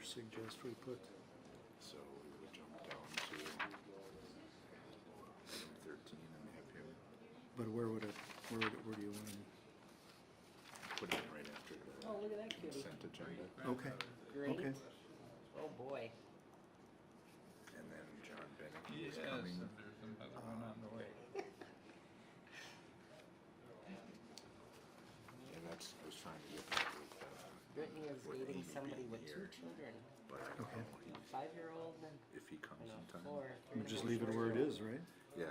suggest we put? So we would jump down to item 13 and have him But where do you want him? put him right after the Oh, look at that cutie. consent agenda. Okay, Great. okay. Oh, boy. And then John Bennett is Yes, coming. and there's another one on the way. And that's, I was trying to get that with, Brittany is with dating Amy somebody being with 2 here. children. But I Okay. don't know A 5-year-old and if he comes a in time. 4. We'll just leave it where it is, right? Yeah,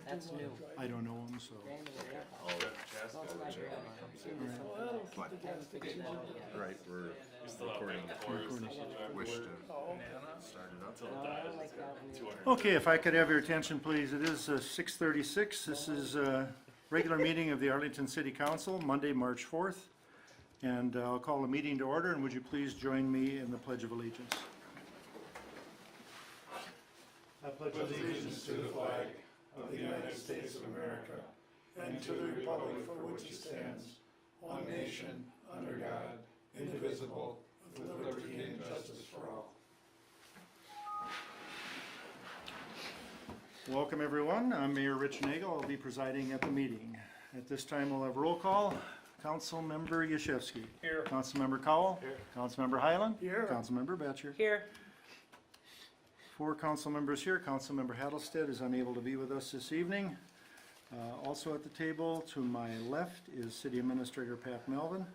That's new. I don't know him, so. Brand new, yeah. I'll Well, it's not check grandma. when he comes She in. was something But, else. I haven't figured that out yet. right, we're recording, wish to start it up. No, I don't like that one. Okay, if I could have your attention, please. It is 6:36. This is a regular meeting of the Arlington City Council, Monday, March 4th. And I'll call the meeting to order, and would you please join me in the Pledge of Allegiance? I pledge Allegiance to the flag of the United States of America and to the republic for which it stands, one nation, under God, indivisible, with liberty and justice for all. Welcome, everyone. I'm Mayor Rich Nagel. I'll be presiding at the meeting. At this time, we'll have roll call. Councilmember Yashewski. Here. Councilmember Cowell. Here. Councilmember Highland. Here. Councilmember Batchor. Here. 4 council members here. Councilmember Hattlestead is unable to be with us this evening. Also at the table to my left is City Administrator Pat Melvin.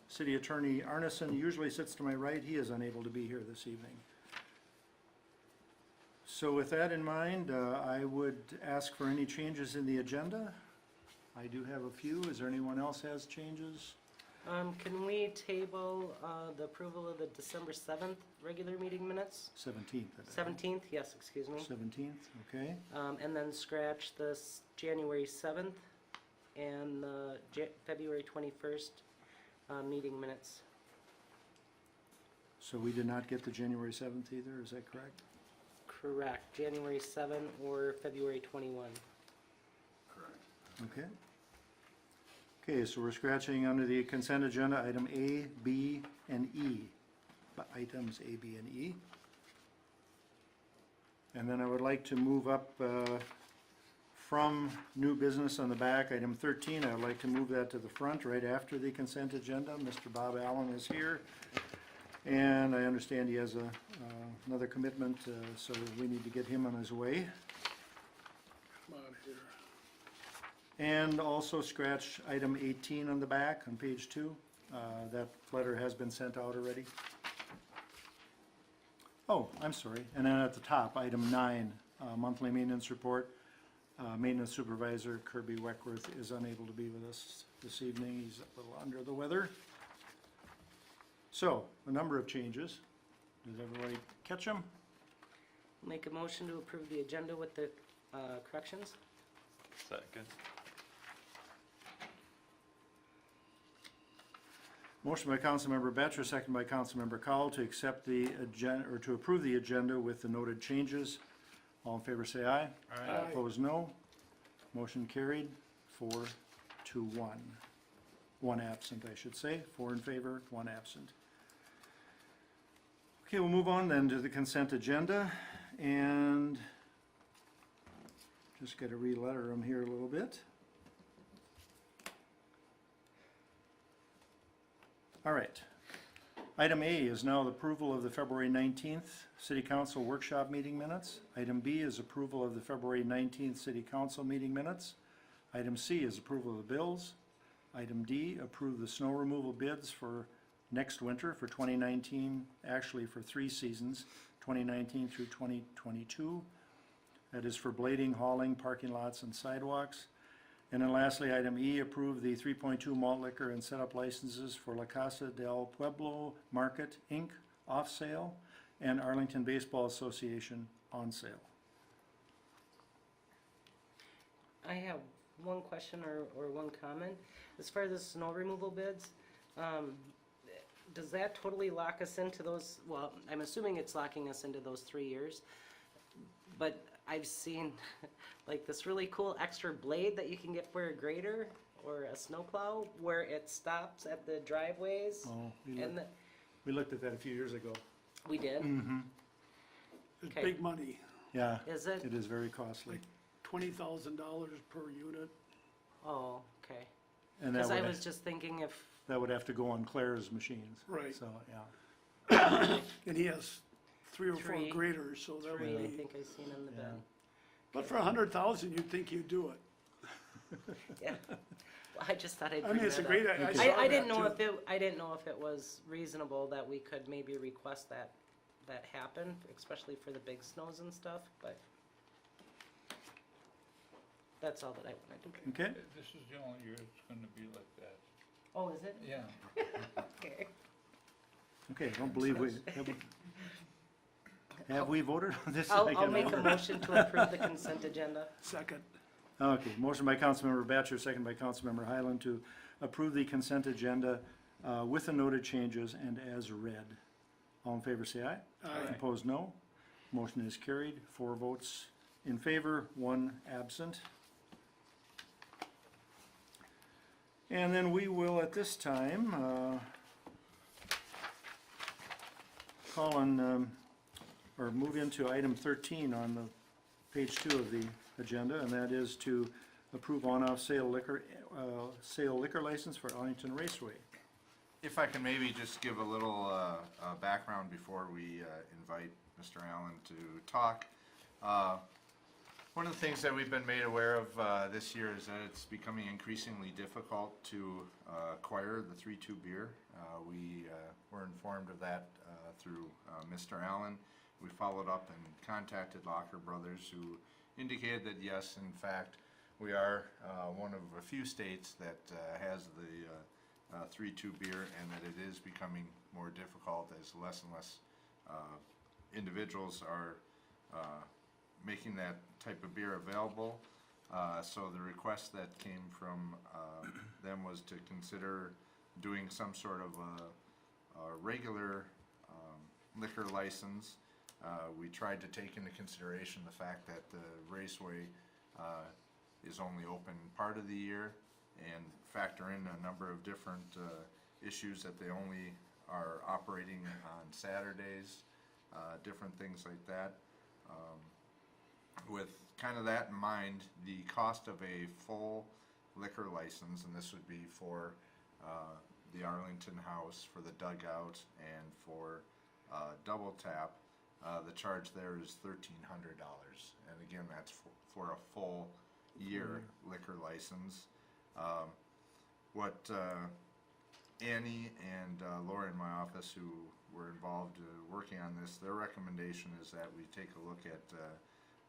City Attorney Arneson usually sits to my right. He is unable to be here this evening. So with that in mind, I would ask for any changes in the agenda. I do have a few. Is there anyone else has changes? Can we table, the approval of the December 7th regular meeting minutes? 17th. 17th, yes, excuse me. 17th, okay. And then scratch this January 7th and the February 21st, meeting minutes. So we did not get the January 7th either, is that correct? Correct, January 7 or February 21. Correct. Okay. Okay, so we're scratching under the consent agenda, item A, B, and E. Items A, B, and E. And then I would like to move up from new business on the back, item 13, I would like to move that to the front, right after the consent agenda. Mr. Bob Allen is here, and I understand he has another commitment, so we need to get him on his way. Come on here. And also scratch item 18 on the back, on page 2. That letter has been sent out already. Oh, I'm sorry, and then at the top, item 9, monthly maintenance report. Maintenance Supervisor Kirby Weckworth is unable to be with us this evening. He's a little under the weather. So, a number of changes. Does everybody catch them? Make a motion to approve the agenda with the, corrections? Second. Motion by Councilmember Batchor, second by Councilmember Cowell to accept the agenda, or to approve the agenda with the noted changes. All in favor say aye. Aye. Opposed, no. Motion carried, 4-1. 1 absent, I should say. 4 in favor, 1 absent. Okay, we'll move on then to the consent agenda, and just gotta re-letter them here a little bit. All right. Item A is now the approval of the February 19th City Council Workshop Meeting Minutes. Item B is approval of the February 19th City Council Meeting Minutes. Item C is approval of the bills. Item D, approve the snow removal bids for next winter for 2019, actually for 3 seasons, 2019 through 2022. That is for blading, hauling, parking lots, and sidewalks. And then lastly, item E, approve the 3.2 malt liquor and setup licenses for La Casa del Pueblo Market, Inc., off sale, and Arlington Baseball Association on sale. I have one question or one comment. As far as the snow removal bids, does that totally lock us into those, well, I'm assuming it's locking us into those 3 years, but I've seen like this really cool extra blade that you can get for a grader or a snowplow where it stops at the driveways. Oh, And We looked at that a few years ago. We did? Mm-hmm. It's Okay. big money, Yeah, Is it? it is very costly. $20,000 per unit. Oh, okay. And that Cause I would, was just thinking if, that would have to go on Claire's machines. Right. So, yeah. And he has 3 or 4 Three. graders, so that three, I would be, think I seen in the Yeah. bed. but for 100,000, you'd think you'd do it. Yeah. Well, I just thought I'd I bring mean, it's a that great, up. I saw I that didn't know too. I didn't know if it was reasonable that we could maybe request that happen, especially for the big snows and stuff, but that's all that I wanted to. Okay, This is the only year it's gonna be like that. Oh, is it? Yeah. Okay. okay, I don't believe have we voted on this? I I'll can't make a remember. motion to approve the consent agenda. Second, Okay, motion by Councilmember Batchor, second by Councilmember Highland to approve the consent agenda with the noted changes and as read. All in favor, say aye. Aye. Opposed, no. Motion is carried, 4 votes in favor, 1 absent. And then we will, at this time, call on, or move into item 13 on the page 2 of the agenda, and that is to approve on-off sale liquor license for Arlington Raceway. If I can maybe just give a little background before we invite Mr. Allen to talk. One of the things that we've been made aware of this year is that it's becoming increasingly difficult to acquire the 3-2 beer. We were informed of that through Mr. Allen. We followed up and contacted Locker Brothers, who indicated that yes, in fact, we are one of a few states that has the 3-2 beer, and that it is becoming more difficult as less and less individuals are making that type of beer available. So the request that came from them was to consider doing some sort of a regular liquor license. We tried to take into consideration the fact that the raceway is only open part of the year, and factor in a number of different issues, that they only are operating on Saturdays, different things like that. With kind of that in mind, the cost of a full liquor license, and this would be for the Arlington House, for the dugout, and for double tap, the charge there is $1,300, and again, that's for a full year liquor license. What Annie and Laura in my office, who were involved working on this, their recommendation is that we take a look at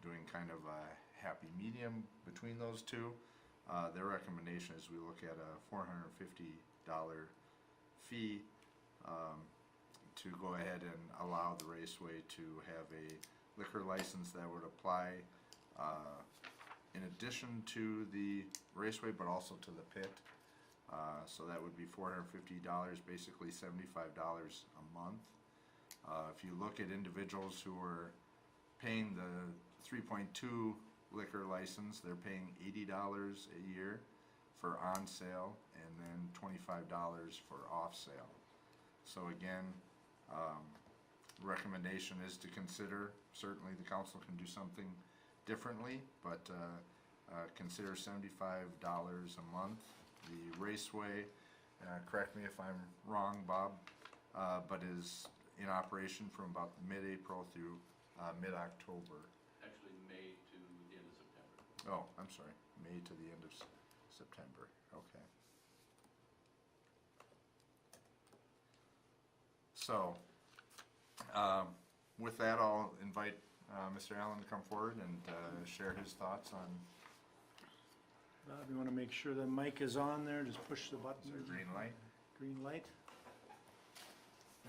doing kind of a happy medium between those two. Their recommendation is we look at a $450 fee to go ahead and allow the raceway to have a liquor license that would apply in addition to the raceway, but also to the pit. So that would be $450, basically $75 a month. If you look at individuals who are paying the 3.2 liquor license, they're paying $80 a year for on sale, and then $25 for off sale. So again, recommendation is to consider, certainly the council can do something differently, but consider $75 a month. The raceway, correct me if I'm wrong, Bob, but is in operation from about mid-April through mid-October. Actually, May to the end of September. Oh, I'm sorry, May to the end of September, okay. So, with that, I'll invite Mr. Allen to come forward and share his thoughts on Bob, you want to make sure the mic is on there, just push the button. the green light. Green light.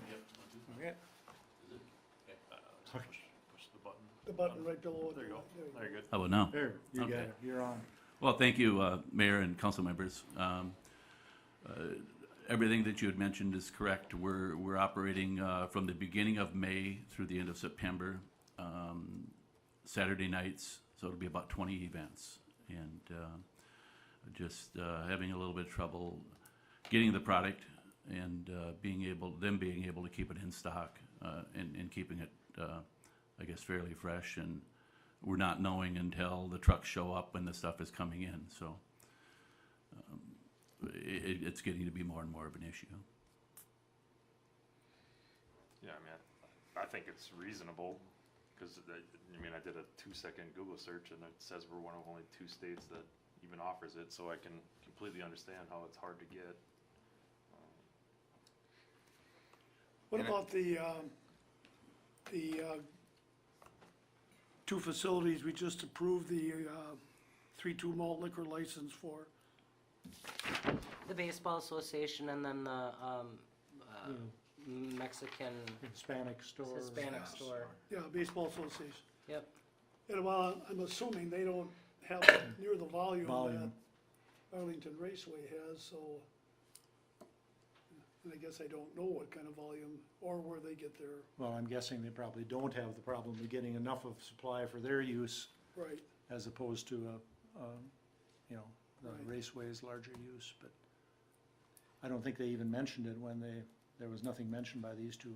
Yep. Okay. Push the button. the button right below it. There you go. Very good. How about now? There, you got Okay. it, you're on. Well, thank you, Mayor and council members. Everything that you had mentioned is correct. We're operating from the beginning of May through the end of September, Saturday nights, so it'll be about 20 events. And just having a little bit of trouble getting the product and being able to keep it in stock and keeping it, I guess, fairly fresh. And we're not knowing until the trucks show up when the stuff is coming in. So it's getting to be more and more of an issue. Yeah, I mean, I think it's reasonable, because, I mean, I did a 2-second Google search, and it says we're one of only 2 states that even offers it, so I can completely understand how it's hard to get. What And it- about the 2 facilities we just approved the 3-2 malt liquor license for? The Baseball Association and then the, Mexican Hispanic store. Hispanic store. Yeah, Baseball Association. Yep. And while I'm assuming they don't have near the volume that Volume. Arlington Raceway has, so, and I guess I don't know what kind of volume or where they get their, Well, I'm guessing they probably don't have the problem of getting enough of supply for their use right, as opposed to the Right. Raceway's larger use, but I don't think they even mentioned it when there was nothing mentioned by these two.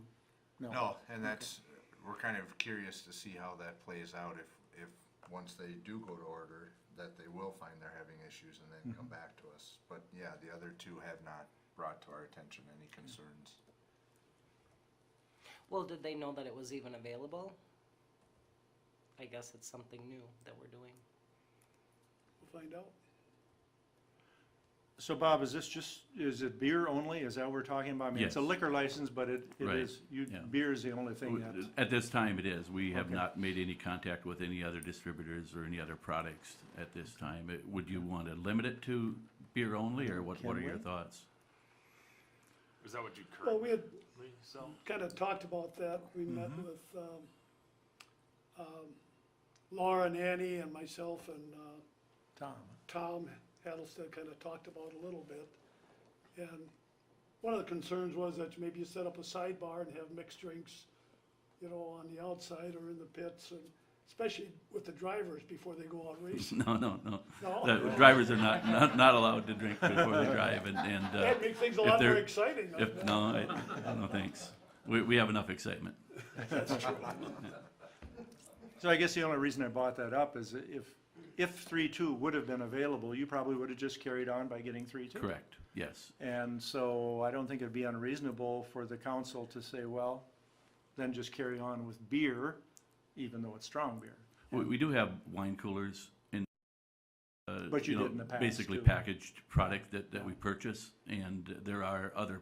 No, and that's, we're kind of curious to see how that plays out, if once they do go to order, that they will find they're having issues and then come back to us. But yeah, the other 2 have not brought to our attention any concerns. Well, did they know that it was even available? I guess it's something new that we're doing. we'll find out. So Bob, is it beer only? Is that what we're talking about? I mean, it's a Yes. liquor license, but it Right. is, Yeah. beer is the only thing that's. At this time, it is. We have Okay. not made any contact with any other distributors or any other products at this time. Would you want to limit it to beer only, or what Can are your we? thoughts? Is that what you Well, we had currently sell? kind of talked about that. We met with Laura and Annie and myself and Tom Hattlestead kind of talked about a little bit. And one of the concerns was that maybe you set up a sidebar and have mixed drinks, on the outside or in the pits, and especially with the drivers before they go out racing. No. No? The drivers are not allowed to drink before they drive, and That'd make things a if lot more they're- exciting. no, thanks. We have enough excitement. So I guess the only reason I brought that up is if 3-2 would have been available, you probably would have just carried on by getting 3-2. Correct, yes. And so I don't think it'd be unreasonable for the council to say, well, then just carry on with beer, even though it's strong beer. We do have wine coolers in, But you did in the past, basically too. packaged product that we purchase, and there are other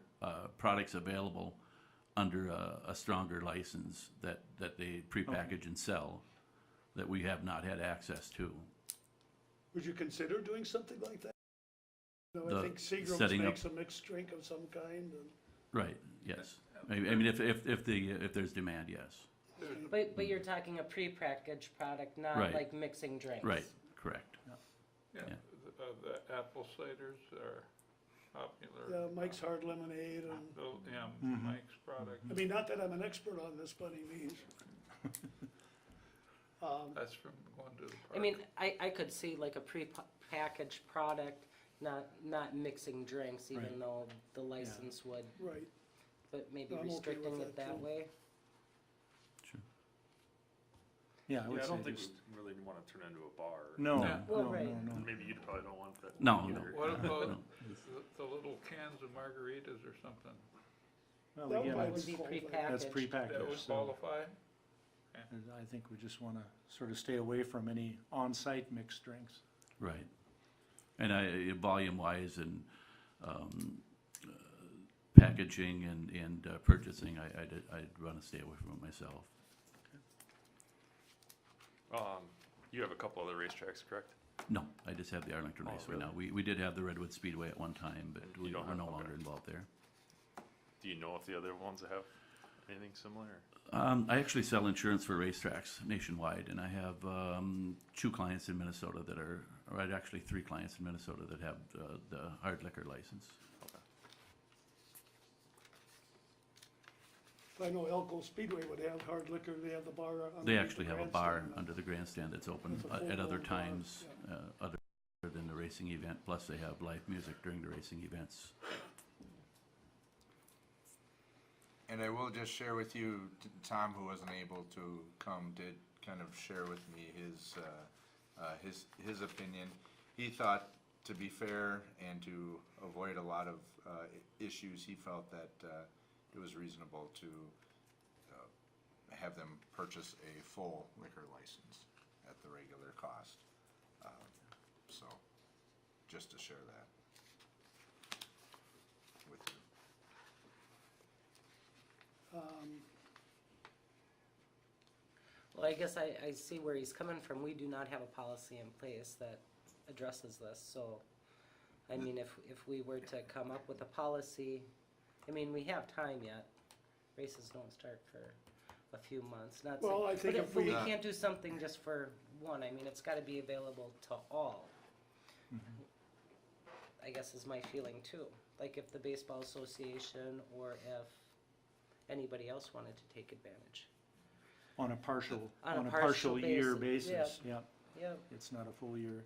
products available under a stronger license that they prepackage and sell that we have not had access to. Would you consider doing something like that? I The think Seagram's setting up- makes a mixed drink of some kind, and Right, yes. I mean, if there's demand, yes. But you're talking a prepackaged product, not Right. like mixing drinks. Right, correct. Yeah, Yeah. the apple ciders are popular. yeah, Mike's Hard Lemonade, and, Yeah, Mike's product, I mean, not that I'm an expert on this by any means. that's from going to the park. I mean, I could see like a prepackaged product, not mixing drinks, even Right. though the license would, Right, but maybe I'm okay with restricting that, it that too. way. Sure. Yeah, I Yeah, would I say don't think just, we really want to turn it into a bar. no, Yeah. Well, no, right. no. Maybe you probably don't want that. No, either. What about No. the little cans of margaritas or something? Well, That again, might That would it's- be qualify. that's prepackaged. That prepackaged, would so qualify? I think we just want to sort of stay away from any on-site mixed drinks. Right. And volume-wise and packaging and purchasing, I'd want to stay away from it myself. You have a couple other racetracks, correct? No, I just have the Arlington Oh, Raceway really? now. We did have the Redwood Speedway at one time, but You we're don't have- no okay. longer involved there. Do you know if the other ones have anything similar? I actually sell insurance for racetracks nationwide, and I have 2 clients in Minnesota that are, or actually 3 clients in Minnesota that have the hard liquor license. I know Elko Speedway would have hard liquor, they have the bar underneath They the actually have a bar grandstand. under the grandstand that's open It's a at other full-blown bar, times, other than the racing event, plus they have live music during the racing events. And I will just share with you, Tom, who wasn't able to come, did kind of share with me his opinion. He thought, to be fair and to avoid a lot of issues, he felt that it was reasonable to have them purchase a full liquor license at the regular cost. So, just to share that with you. Well, I guess I see where he's coming from. We do not have a policy in place that addresses this, so, I mean, if we were to come up with a policy, I mean, we have time yet. Races don't start for a few months, not Well, I think if but we we- can't do something just for one. I mean, it's gotta be available to all. I guess is my feeling too. Like if the baseball association or if anybody else wanted to take advantage. On a partial, On a on a partial partial year basis, basis, yep. Yep. It's not a full year.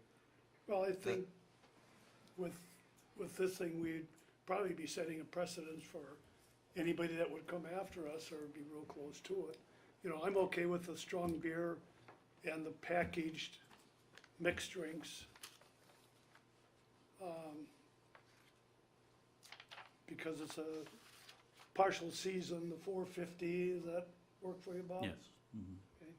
Well, I think with this thing, we'd probably be setting a precedence for anybody that would come after us or be real close to it. You know, I'm okay with the strong beer and the packaged mixed drinks. Because it's a partial season, the $4.50, does that work for you, Bob? Yes. Mhm. Okay.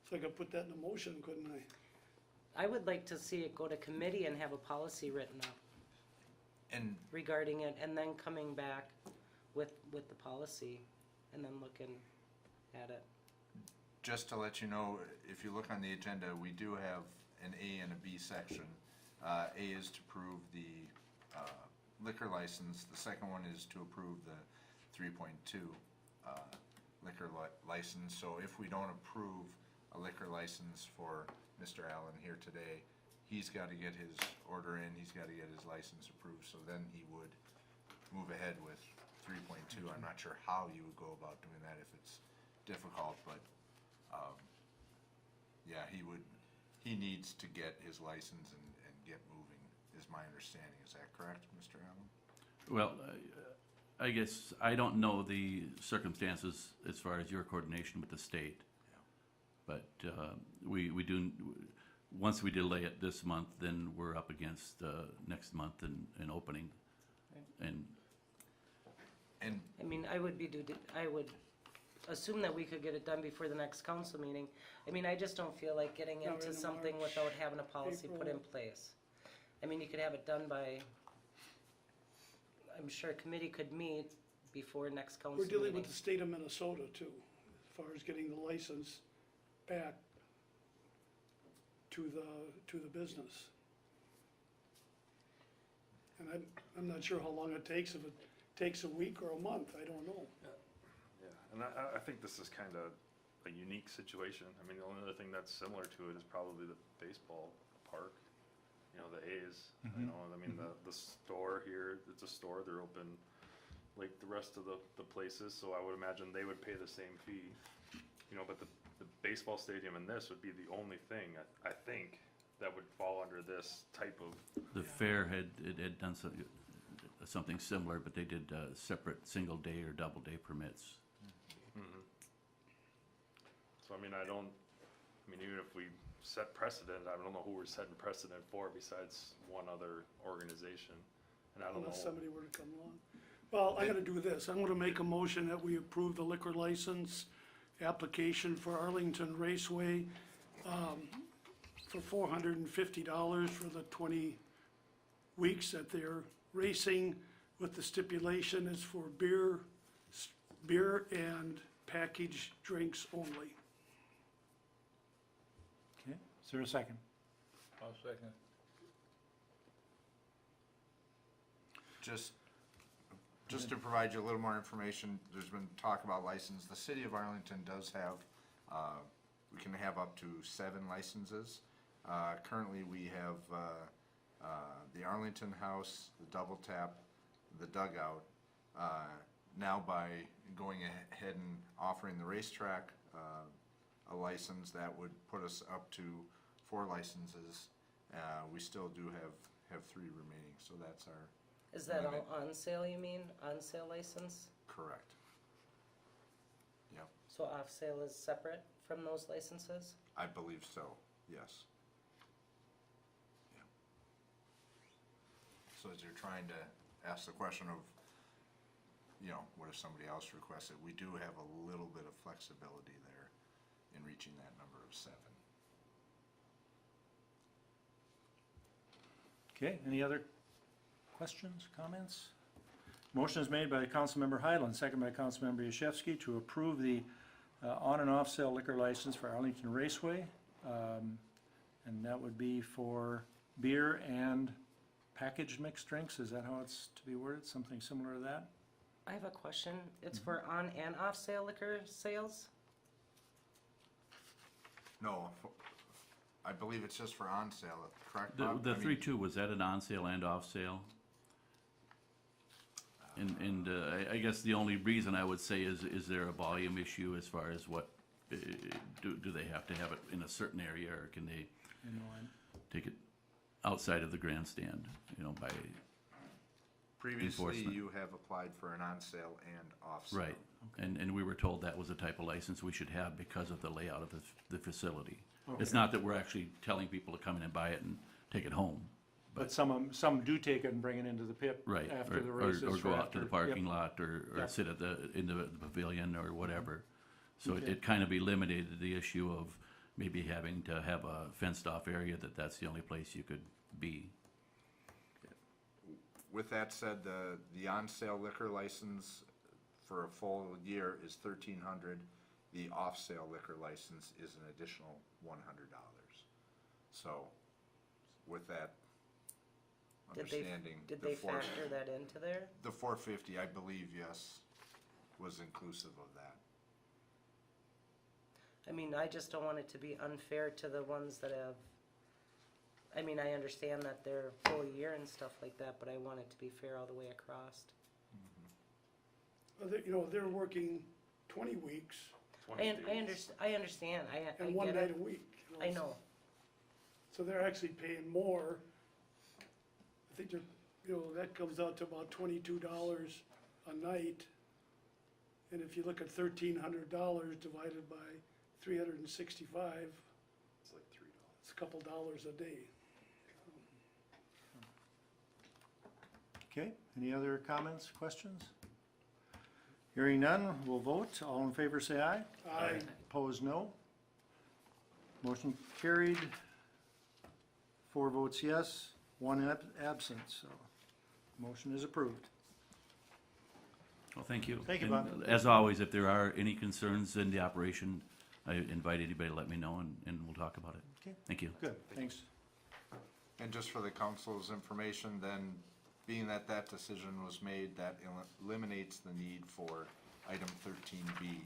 So I could put that in a motion, couldn't I? I would like to see it go to committee and have a policy written up And regarding it, and then coming back with the policy, and then looking at it. just to let you know, if you look on the agenda, we do have an A and a B section. A is to approve the liquor license. The second one is to approve the 3.2 liquor license. So if we don't approve a liquor license for Mr. Allen here today, he's got to get his order in, he's got to get his license approved, so then he would move ahead with 3.2. I'm not sure how you would go about doing that if it's difficult, but yeah, he needs to get his license and get moving, is my understanding. Is that correct, Mr. Allen? Well, I guess I don't know the circumstances as far as your coordination with the state. But we do, once we delay it this month, then we're up against next month and opening. And And I mean, I would assume that we could get it done before the next council meeting. I mean, I just don't feel like getting Not into in something March, without having a policy put in April. place. I mean, you could have it done by, I'm sure a committee could meet before next council We're meeting. dealing with the state of Minnesota too, as far as getting the license back to the business. And I'm not sure how long it takes, if it takes a week or a month, I don't know. Yeah, and I think this is kind of a unique situation. I mean, the only other thing that's similar to it is probably the baseball park, you know, the A's. You know, I mean, the store here, it's a store, they're open like the rest of the places, so I would imagine they would pay the same fee. You know, but the baseball stadium and this would be the only thing, I think, that would fall under this type of. the fair had done something similar, but they did separate single day or double day permits. So I mean, even if we set precedent, I don't know who we're setting precedent for besides one other organization. And I don't Unless know, somebody were to come along. Well, I'm gonna do this, I'm gonna make a motion that we approve the liquor license application for Arlington Raceway, for $450 for the 20 weeks that they're racing, with the stipulation is for beer and packaged drinks only. Okay, is there a second? I'll second. Just to provide you a little more information, there's been talk about license. The city of Arlington does have, we can have up to 7 licenses. Currently, we have the Arlington House, the Double Tap, the Dugout. Now by going ahead and offering the racetrack a license, that would put us up to 4 licenses. We still do have 3 remaining, so that's our. Is that all on sale, you mean? On sale license? Correct. So off sale is separate from those licenses? I believe so, yes. Yeah. So as you're trying to ask the question of, what if somebody else requests it, we do have a little bit of flexibility there in reaching that number of 7. Okay, any other questions, comments? Motion is made by Councilmember Highland, second by Councilmember Yashewski to approve the on and off sale liquor license for Arlington Raceway. And that would be for beer and packaged mixed drinks, is that how it's to be worded, something similar to that? I have a question. It's for on and off sale liquor sales? No, I believe it's just for on sale, correct, The, Bob? the I mean, 3.2, was that an on sale and off sale? And I guess the only reason I would say is there a volume issue as far as what, do they have to have it in a certain area, or can they take it outside of the grandstand, by, Previously, enforcement. you have applied for an on sale and off sale. right? And we were told that was the type of license we should have because of the layout of the facility. It's Okay. not that we're actually telling people to come in and buy it and take it home. But some do take it and bring it into the pit Right, after the races. or go out to after- the parking yep. lot, or Yep. sit in the pavilion or whatever. So Okay. it kind of eliminated the issue of maybe having to have a fenced off area that's the only place you could be. With that said, the on sale liquor license for a full year is $1,300. The off sale liquor license is an additional $100. So, with that understanding, Did the they factor that into there? the $450, I believe, yes, was inclusive of that. I mean, I just don't want it to be unfair to the ones that have, I mean, I understand that they're full year and stuff like that, but I want it to be fair all the way across. They're working 20 weeks 20 days. I understand, I and one get night it. a week. I know, So they're actually paying more. I think that comes out to about $22 a night. And if you look at $1,300 divided by 365, It's like $3. it's a couple dollars a day. Okay, any other comments, questions? Hearing none, we'll vote. All in favor say aye. Aye. Opposed, no. Motion carried. 4 votes yes, 1 absent, so motion is approved. Well, thank you. Thank you, And Bob. as always, if there are any concerns in the operation, I invite anybody to let me know, and we'll talk about it. Okay. Thank you. Good, thanks. And just for the council's information, then, being that that decision was made, that eliminates the need for item 13B,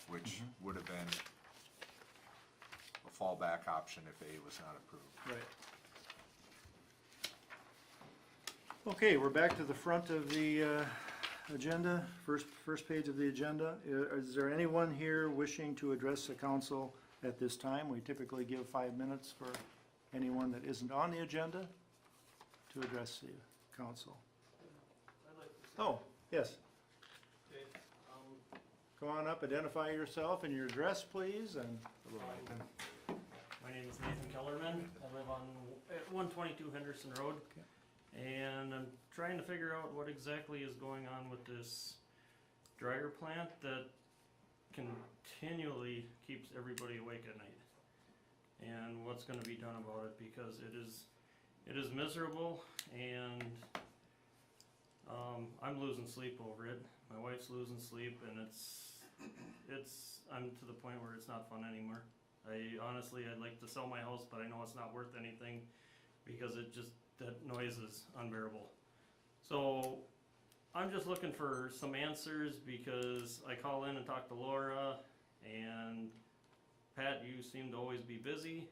which would have been a fallback option if A was not approved. Right. Okay, we're back to the front of the agenda, first page of the agenda. Is there anyone here wishing to address the council at this time? We typically give 5 minutes for anyone that isn't on the agenda to address the council. Oh, yes. Come on up, identify yourself and your address, please, and My name is Nathan Kellerman. I live at 122 Henderson Road. And I'm trying to figure out what exactly is going on with this dryer plant that continually keeps everybody awake at night. And what's gonna be done about it, because it is miserable, and I'm losing sleep over it. My wife's losing sleep, and I'm to the point where it's not fun anymore. Honestly, I'd like to sell my house, but I know it's not worth anything because that noise is unbearable. So I'm just looking for some answers, because I call in and talk to Laura, and Pat, you seem to always be busy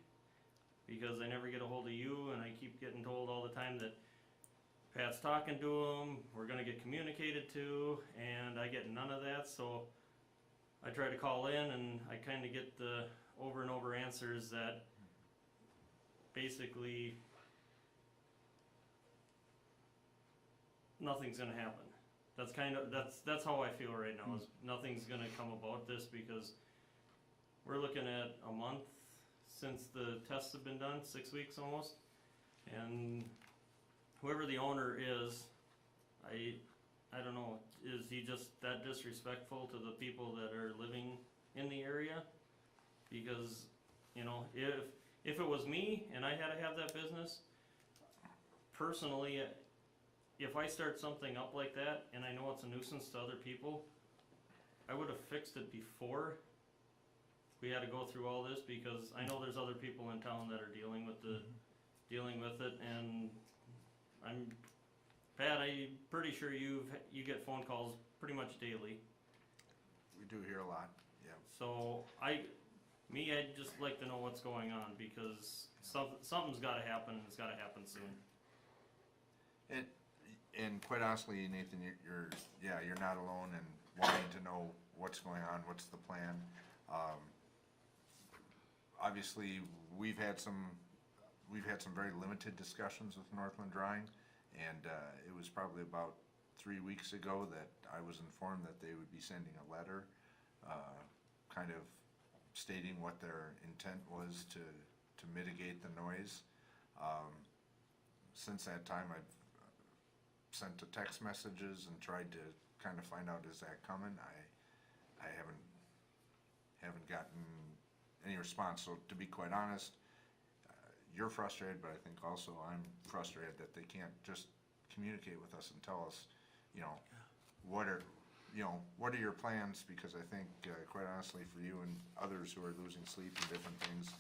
because I never get a hold of you, and I keep getting told all the time that Pat's talking to him, we're gonna get communicated to, and I get none of that. So I try to call in, and I kinda get the over and over answers that basically nothing's gonna happen. that's how I feel right now, is nothing's gonna come about this because we're looking at a month since the tests have been done, 6 weeks almost. And whoever the owner is, I don't know, is he just that disrespectful to the people that are living in the area? Because, you know, if it was me and I had to have that business, personally, if I start something up like that and I know it's a nuisance to other people, I would have fixed it before we had to go through all this, because I know there's other people in town that are dealing with it, and Pat, I'm pretty sure you get phone calls pretty much daily. We do hear a lot, yeah. So I'd just like to know what's going on, because something's gotta happen, and it's gotta happen soon. And quite honestly, Nathan, you're not alone in wanting to know what's going on, what's the plan. Obviously, we've had some very limited discussions with Northland Drying, and it was probably about 3 weeks ago that I was informed that they would be sending a letter, kind of stating what their intent was to mitigate the noise. Since that time, I've sent the text messages and tried to kind of find out, is that coming? I haven't gotten any response. So to be quite honest, you're frustrated, but I think also I'm frustrated that they can't just communicate with us and tell us, what are your plans? Because I think, quite honestly, for you and others who are losing sleep and different things,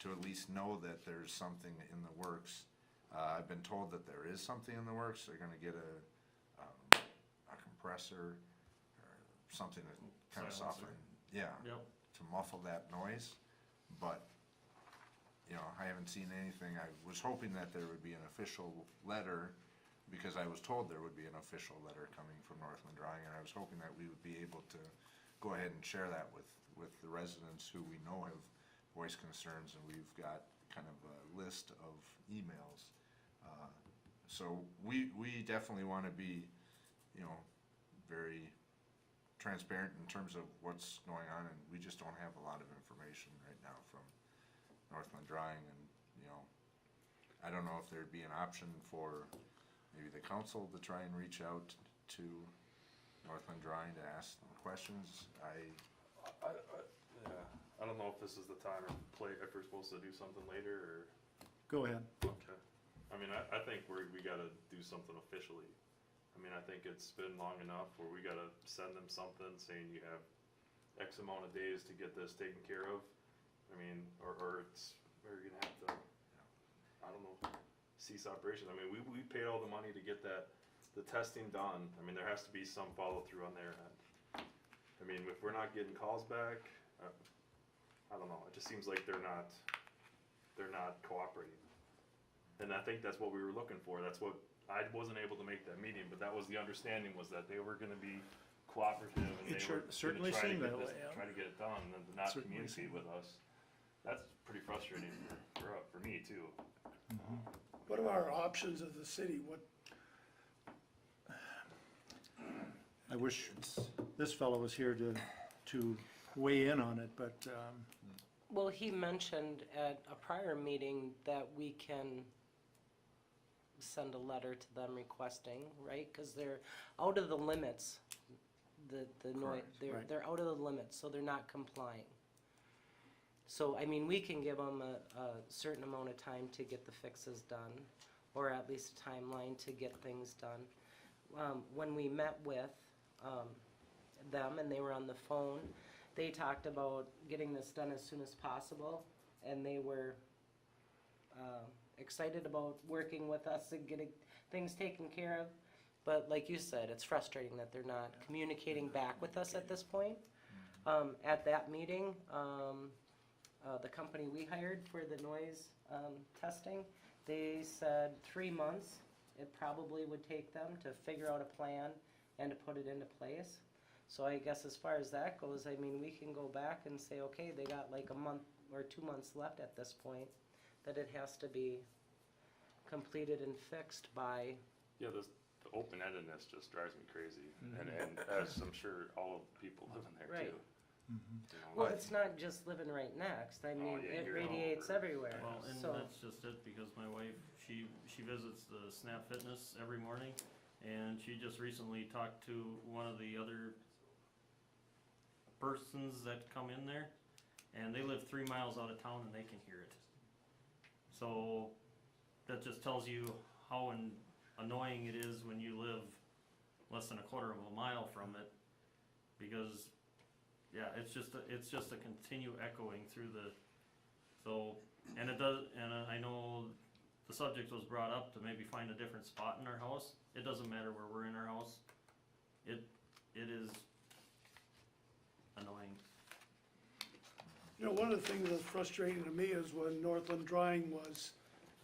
to at least know that there's something in the works. I've been told that there is something in the works. They're going to get a compressor or something to kind of soften, Yep. to muffle that noise. But I haven't seen anything. I was hoping that there would be an official letter, because I was told there would be an official letter coming from Northland Drying, and I was hoping that we would be able to go ahead and share that with the residents who we know have voiced concerns, and we've got kind of a list of emails. So we definitely want to be, very transparent in terms of what's going on, and we just don't have a lot of information right now from Northland Drying, and I don't know if there'd be an option for maybe the council to try and reach out to Northland Drying to ask them questions. Yeah, I don't know if this is the time or if we're supposed to do something later, or. Go ahead. Okay. I mean, I think we gotta do something officially. I mean, I think it's been long enough where we gotta send them something saying you have X amount of days to get this taken care of. I mean, or we're gonna have to, I don't know, cease operations. I mean, we paid all the money to get the testing done. I mean, there has to be some follow through on their end. I mean, if we're not getting calls back, I don't know, it just seems like they're not cooperating. And I think that's what we were looking for. That's what, I wasn't able to make that meeting, but that was the understanding, was that they were gonna be cooperative, and It they were certainly gonna try to seemed get that this, way, yeah. try to get it done, and to not Certainly communicate with us. That's pretty frustrating for me too. What are our options as a city? I wish this fellow was here to weigh in on it, but, Well, he mentioned at a prior meeting that we can send a letter to them requesting, right? Because they're out of the limits, the noise, Correct, they're out of the limits, so they're not complying. So, I mean, we can give them a certain amount of time to get the fixes done, or at least a timeline to get things done. When we met with them and they were on the phone, they talked about getting this done as soon as possible, and they were excited about working with us and getting things taken care of. But like you said, it's frustrating that they're not communicating back with us at this point. At that meeting, the company we hired for the noise testing, they said 3 months it probably would take them to figure out a plan and to put it into place. So I guess as far as that goes, I mean, we can go back and say, okay, they got like a month or 2 months left at this point, that it has to be completed and fixed by. Yeah, the open-endedness just drives me crazy, and as I'm sure all of the people living there Right. too. You know, Well, it's not just living right next, I mean, yeah, it you're all radiates over. everywhere, Well, and so. that's just it, because my wife, she visits the Snap Fitness every morning, and she just recently talked to one of the other persons that come in there, and they live 3 miles out of town and they can hear it. So, that just tells you how annoying it is when you live less than a quarter of a mile from it, because, yeah, it's just a continue echoing through the, so, and it does, and I know the subject was brought up to maybe find a different spot in our house. It doesn't matter where we're in our house. It is annoying. You know, one of the things that's frustrating to me is when Northland Drawing was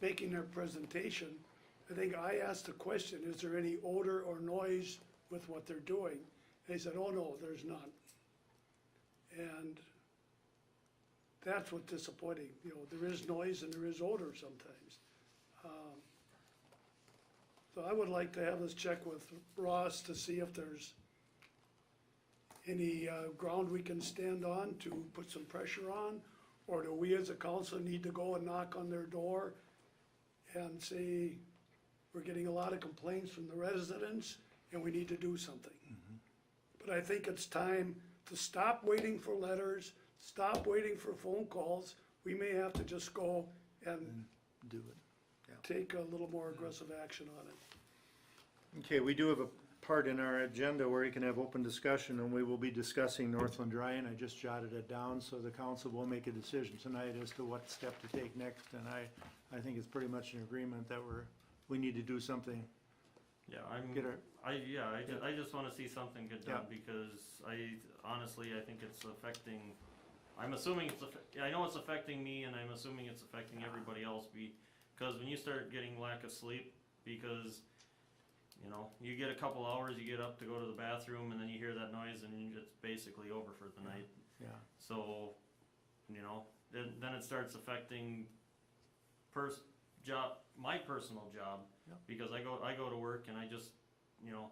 making their presentation, I think I asked the question, is there any odor or noise with what they're doing? They said, oh no, there's none. And that's what's disappointing, you know, there is noise and there is odor sometimes. So I would like to have this check with Ross to see if there's any ground we can stand on to put some pressure on? Or do we as a council need to go and knock on their door and say, we're getting a lot of complaints from the residents and we need to do something? But I think it's time to stop waiting for letters, stop waiting for phone calls. We may have to just go and Do it. take a little more aggressive action on it. Okay, we do have a part in our agenda where you can have open discussion, and we will be discussing Northland Drying. I just jotted it down, so the council will make a decision tonight as to what step to take next, and I think it's pretty much an agreement that we need to do something. Yeah, Get our, I just wanna see something get done, Yeah. because honestly, I think it's affecting, I know it's affecting me, and I'm assuming it's affecting everybody else, because when you start getting lack of sleep, because, you know, you get a couple hours, you get up to go to the bathroom, and then you hear that noise, and it's basically over for the night. yeah, So, you know, then it starts affecting my personal job, Yep. because I go to work and I just, you know,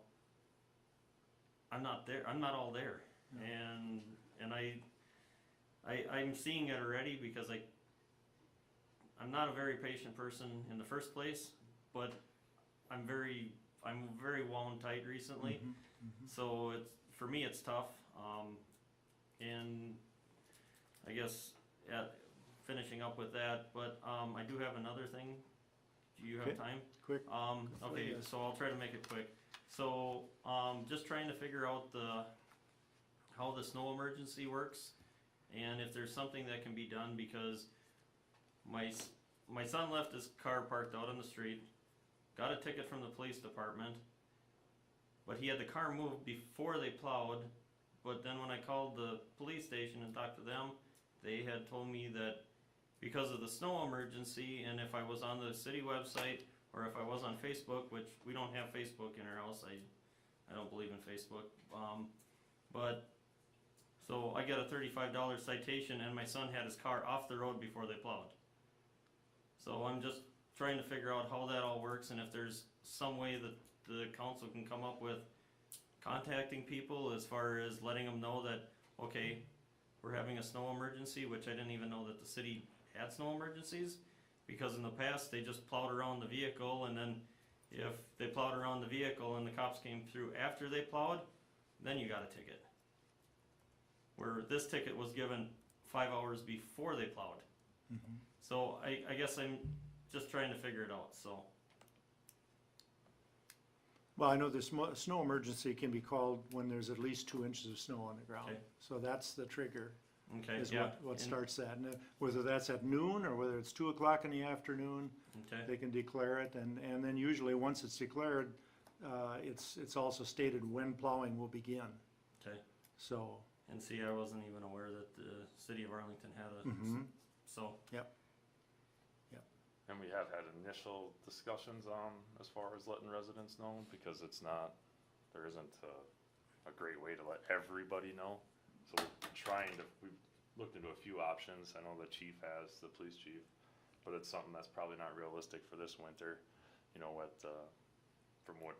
I'm not all there, Yeah. and I'm seeing it already, because I'm not a very patient person in the first place, but I'm very wound tight recently. So for me it's tough, and I guess finishing up with that, but I do have another thing. Do you have Okay. time? quick. Okay, Yes. so I'll try to make it quick. So, just trying to figure out how the snow emergency works, and if there's something that can be done, because my son left his car parked out on the street, got a ticket from the police department, but he had the car moved before they plowed, but then when I called the police station and talked to them, they had told me that because of the snow emergency, and if I was on the city website, or if I was on Facebook, which we don't have Facebook in our house, I don't believe in Facebook, but, so I got a $35 citation, and my son had his car off the road before they plowed. So I'm just trying to figure out how that all works, and if there's some way that the council can come up with contacting people as far as letting them know that, okay, we're having a snow emergency, which I didn't even know that the city had snow emergencies, because in the past, they just plowed around the vehicle, and then if they plowed around the vehicle and the cops came through after they plowed, then you got a ticket. Where this ticket was given 5 hours before they plowed. So I guess I'm just trying to figure it out, so. Well, I know the snow emergency can be called when there's at least 2 inches of snow on the ground. Okay. So that's the trigger, Okay, is yeah. what and- starts that. And whether that's at noon or whether it's 2 o'clock in the afternoon, Okay, they can declare it. And then usually, once it's declared, it's also stated when plowing will begin. okay. So, And see, I wasn't even aware that the city of Arlington had a, mhm. so, And we have had initial discussions as far as letting residents know, because there isn't a great way to let everybody know. So we've looked into a few options. I know the chief has, the police chief, but it's something that's probably not realistic for this winter. You know, from what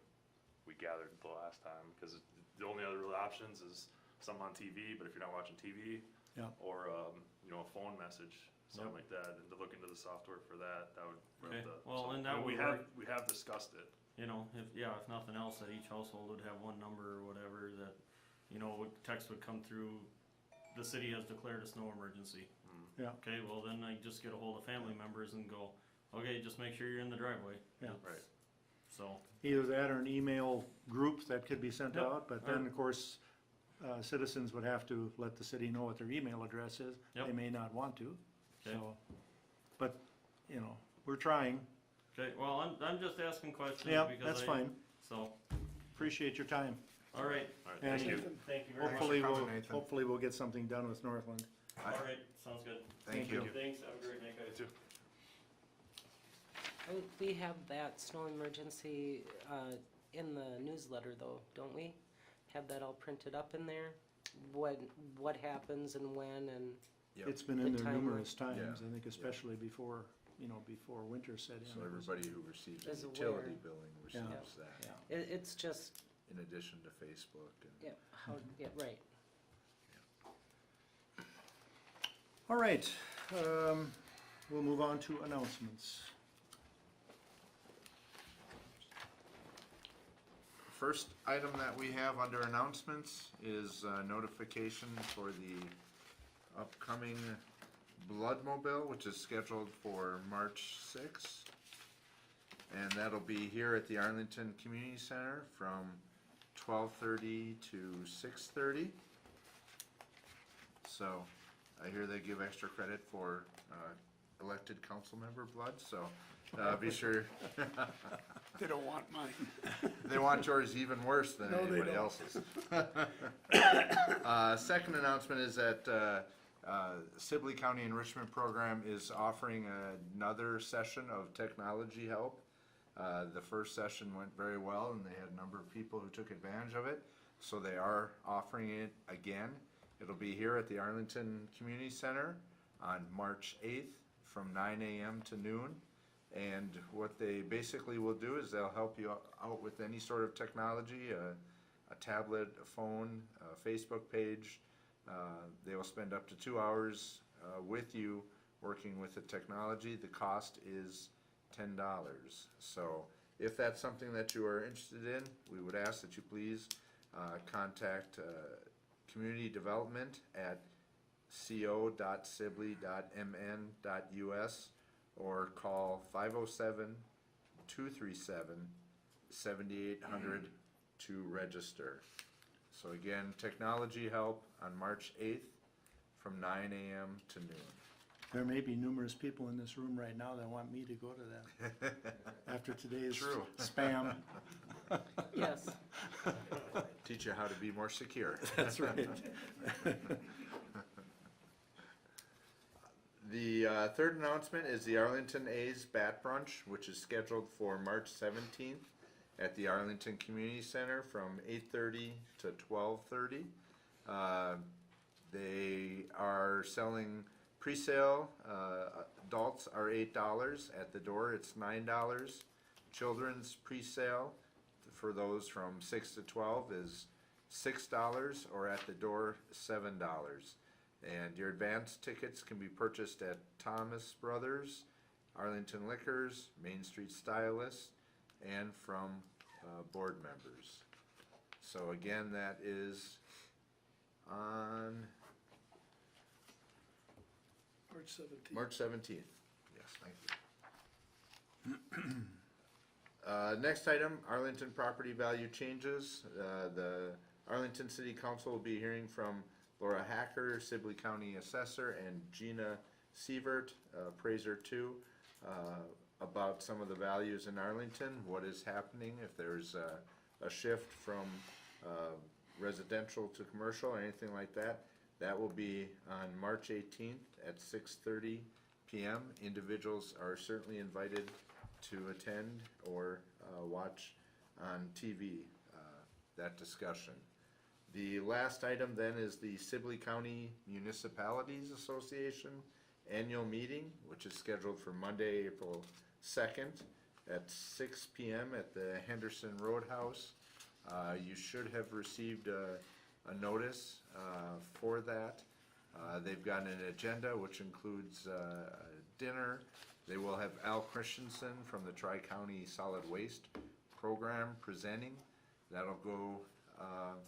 we gathered the last time, because the only other real options is some on TV, but if you're not watching TV, Yeah. or, you know, a phone message, something like that, and to look into the software for that, that would. Okay, the- well, so, and that we would have, work. we have discussed it. You know, if nothing else, that each household would have one number or whatever, that, you know, text would come through, the city has declared a snow emergency. Yeah. Okay, well, then I just get a hold of family members and go, okay, just make sure you're in the driveway. Yeah. Right. So, Either that or an email group that could be sent Yep. out, but then, of course, citizens would have to let the city know what their email address is. Yep. They may not want to, Okay. so, but, you know, we're trying. okay, well, I'm just asking questions Yeah, because that's fine. So, appreciate your time. all right, All right, And thank you. thank you very much. hopefully coming, we'll, Nathan. hopefully we'll get something done with Northland. All right, sounds good. Thank you. Thanks, have a great night, guys. You too. We have that snow emergency, in the newsletter though, don't we? Have that all printed up in there? What happens and when and, Yep. It's been in The there timeline. numerous times, Yeah. I think especially before, before winter set in. So everybody who receives a Is utility aware. billing Yeah. receives that, Yeah. it's just, in addition to Facebook and. yeah, how, yeah, right. All right, we'll move on to announcements. First item that we have under announcements is notification for the upcoming Bloodmobile, which is scheduled for March 6th. And that'll be here at the Arlington Community Center from 12:30 to 6:30. So I hear they give extra credit for elected council member blood, so be sure. They don't want mine. They want yours even worse than No, they anybody don't. else's. Second announcement is that Sibley County Enrichment Program is offering another session of technology help. The first session went very well and they had a number of people who took advantage of it. So they are offering it again. It'll be here at the Arlington Community Center on March 8th from 9 a.m. to noon. And what they basically will do is they'll help you out with any sort of technology, a tablet, a phone, a Facebook page. They will spend up to 2 hours with you working with the technology. The cost is $10. So if that's something that you are interested in, we would ask that you please contact community development at co.sibley.mn.us or call 507-237-7800 to register. So again, technology help on March 8th from 9 a.m. to noon. There may be numerous people in this room right now that want me to go to that after today's True. spam. Yes, Teach you how to be more secure. That's right. The third announcement is the Arlington A's Bat Brunch, which is scheduled for March 17th at the Arlington Community Center from 8:30 to 12:30. They are selling pre-sale. Adults are $8. At the door, it's $9. Children's pre-sale for those from 6 to 12 is $6, or at the door, $7. And your advance tickets can be purchased at Thomas Brothers, Arlington Liquors, Main Street Stylist, and from board members. So again, that is on March 17th. March 17th. Yes, thank you. Next item, Arlington property value changes. The Arlington City Council will be hearing from Laura Hacker, Sibley County Assessor, and Gina Sievert, Appraiser 2, about some of the values in Arlington, what is happening, if there's a shift from residential to commercial or anything like that. That will be on March 18th at 6:30 p.m. Individuals are certainly invited to attend or watch on TV that discussion. The last item then is the Sibley County Municipalities Association annual meeting, which is scheduled for Monday, April 2nd at 6 p.m. at the Henderson Roadhouse You should have received a notice for that. They've got an agenda which includes dinner. They will have Al Christensen from the Tri-County Solid Waste Program presenting. That'll go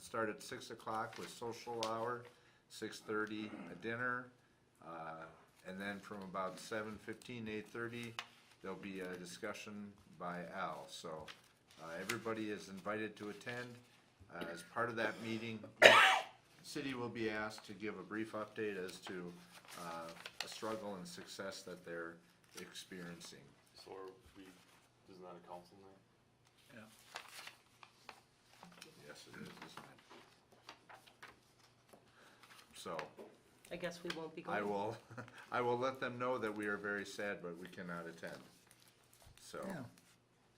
start at 6 o'clock with social hour, 6:30 a dinner, and then from about 7:15, 8:30, there'll be a discussion by Al. So everybody is invited to attend. As part of that meeting, each city will be asked to give a brief update as to a struggle and success that they're experiencing. So are we, isn't that a council night? Yes, it is, isn't it? So, I guess we won't be going. I will let them know that we are very sad, but we cannot attend. So, Yeah.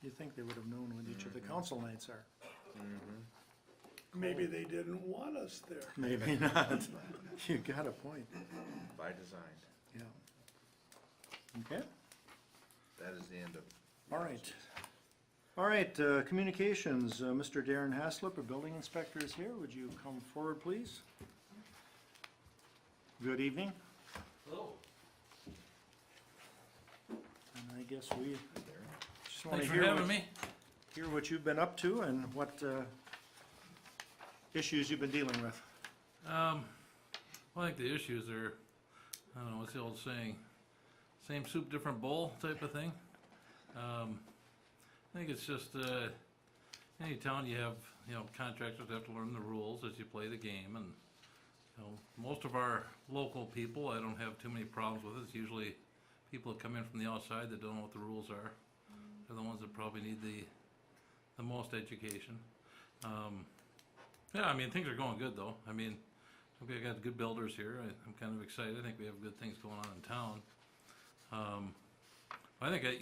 You'd think they would have known when each of the council nights are. Maybe they didn't want us there. Maybe not. You got a point, by design, yeah. Okay, that is the end of. all right. All right, communications, Mr. Darren Haslip, our building inspector is here. Would you come forward, please? Good evening. Hello. And I guess we just want Thanks to for having me. hear what you've been up to and what issues you've been dealing with. Well, I think the issues are, I don't know, what's the old saying? Same soup, different bowl type of thing. I think it's just, any town you have, contractors have to learn the rules as you play the game, and, most of our local people, I don't have too many problems with it. It's usually people that come in from the outside that don't know what the rules are. They're the ones that probably need the most education. Yeah, I mean, things are going good though. I mean, we got good builders here. I'm kind of excited. I think we have good things going on in town. I think I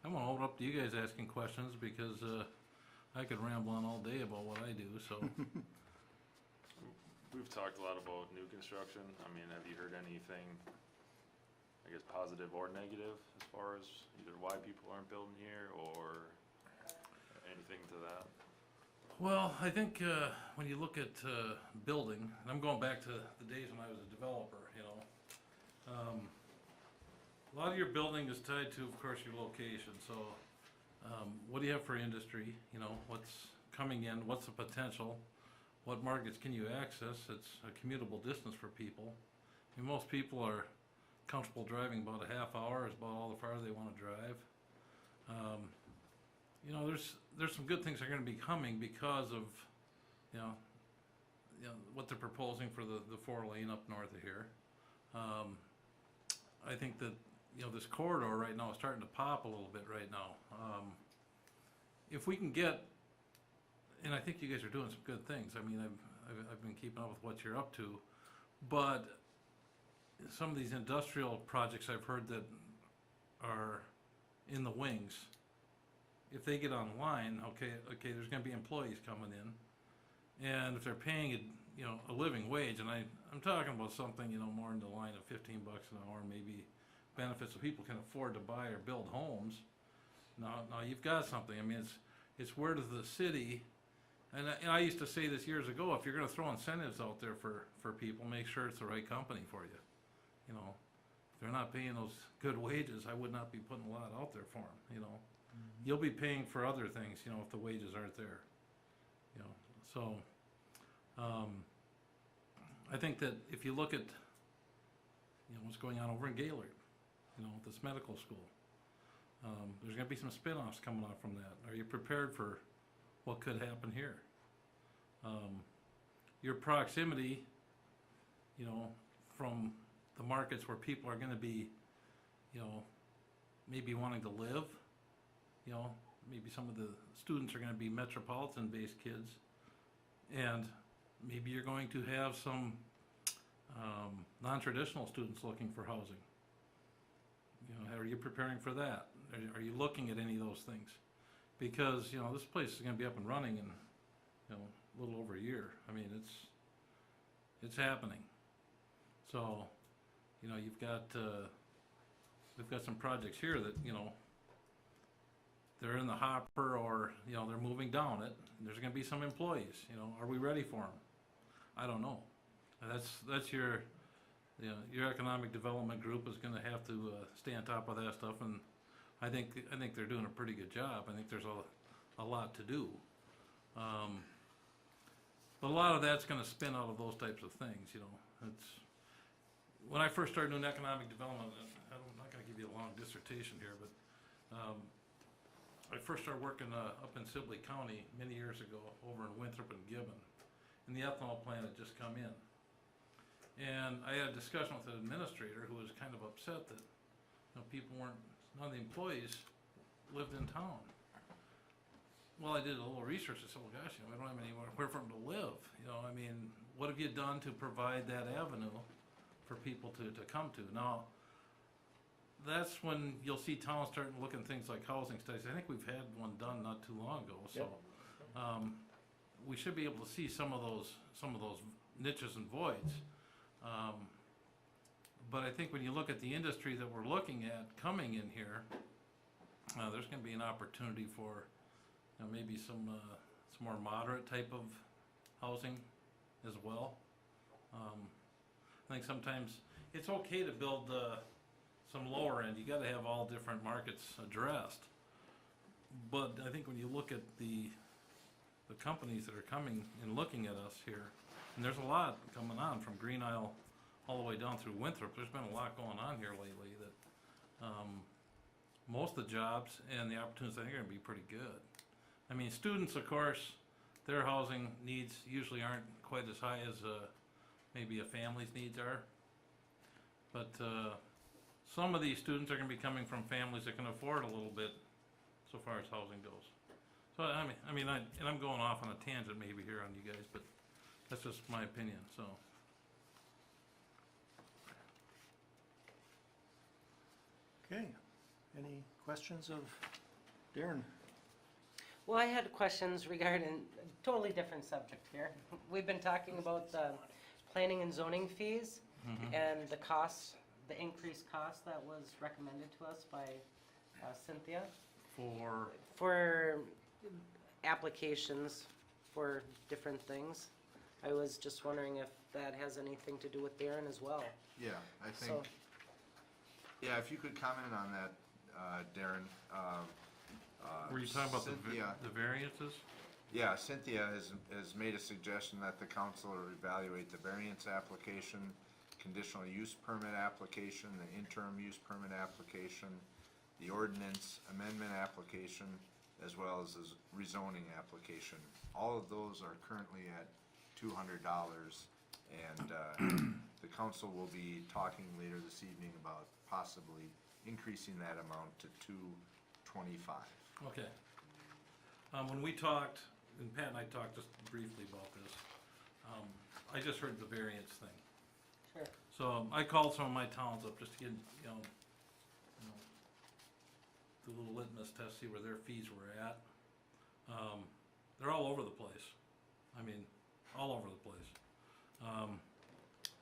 want to open up to you guys asking questions because I could ramble on all day about what I do. So We've talked a lot about new construction. I mean, have you heard anything, I guess, positive or negative as far as either why people aren't building here or anything to that? well, I think when you look at building, and I'm going back to the days when I was a developer. A lot of your building is tied to, of course, your location. So, what do you have for industry? What's coming in? What's the potential? What markets can you access? It's a commutable distance for people. I mean, most people are comfortable driving about a half hour is about all the far they want to drive. There's some good things that are going to be coming because of, what they're proposing for the 4-lane up north of here. I think that, this corridor right now is starting to pop a little bit right now. If we can get, and I think you guys are doing some good things. I mean, I've been keeping up with what you're up to, but some of these industrial projects I've heard that are in the wings, if they get online, okay, there's going to be employees coming in, and if they're paying a living wage, and I'm talking about something more in the line of $15 an hour, maybe benefits so people can afford to buy or build homes. Now you've got something. I mean, it's where does the city, and I used to say this years ago, if you're going to throw incentives out there for people, make sure it's the right company for you. If they're not paying those good wages, I would not be putting a lot out there for them. You'll be paying for other things, if the wages aren't there. So I think that if you look at what's going on over in Gaylord, with this medical school, there's going to be some spin-offs coming out from that. Are you prepared for what could happen here? Your proximity, from the markets where people are going to be, maybe wanting to live, maybe some of the students are going to be metropolitan-based kids, and maybe you're going to have some non-traditional students looking for housing. Are you preparing for that? Are you looking at any of those things? Because, this place is going to be up and running in, a little over a year. I mean, it's happening. So, we've got some projects here that, they're in the hopper or or, you know, they're moving down it, and there's gonna be some employees, you know, are we ready for them? I don't know. And that's your, you know, your economic development group is gonna have to, stay on top of that stuff, and I think they're doing a pretty good job. I think there's a lot to do. But a lot of that's gonna spin out of those types of things, you know. When I first started doing economic development, I'm not gonna give you a long dissertation here, but, I first started working, up in Sibley County many years ago, over in Winthrop and Gibbon, and the ethanol plant had just come in. And I had a discussion with an administrator who was kind of upset that, you know, none of the employees lived in town. Well, I did a little research. I said, well, gosh, you know, I don't have anywhere for them to live. You know, I mean, what have you done to provide that avenue for people to come to? Now, that's when you'll see towns starting looking at things like housing studies. I think we've had one done not too long ago, so we should be able to see some of those niches and voids. But I think when you look at the industry that we're looking at coming in here, there's going to be an opportunity for, you know, maybe some more moderate type of housing as well. I think sometimes it's okay to build some lower end. You got to have all different markets addressed. But I think when you look at the companies that are coming and looking at us here, and there's a lot coming on from Green Isle all the way down through Winthrop. There's been a lot going on here lately that most of the jobs and the opportunities I think are going to be pretty good. I mean, students, of course, their housing needs usually aren't quite as high as maybe a family's needs are. But some of these students are going to be coming from families that can afford a little bit so far as housing goes. So I'm going off on a tangent maybe here on you guys, but that's just my opinion. So. Okay, any questions of Darren? Well, I had questions regarding a totally different subject here. We've been talking about the planning and zoning fees and the costs, the increased cost that was recommended to us by Cynthia. For applications for different things. I was just wondering if that has anything to do with Darren as well. Yeah, I think, So, yeah, if you could comment on that, Darren. Were you talking about Cynthia, the variances? Yeah, Cynthia has made a suggestion that the council evaluate the variance application, conditional use permit application, the interim use permit application, the ordinance amendment application, as well as the rezoning application. All of those are currently at $200, and the council will be talking later this evening about possibly increasing that amount to $225. Okay. When we talked, and Pat and I talked just briefly about this, I just heard the variance thing. sure. So I called some of my towns up just to get, the little litmus test, see where their fees were at. They're all over the place. I mean, all over the place.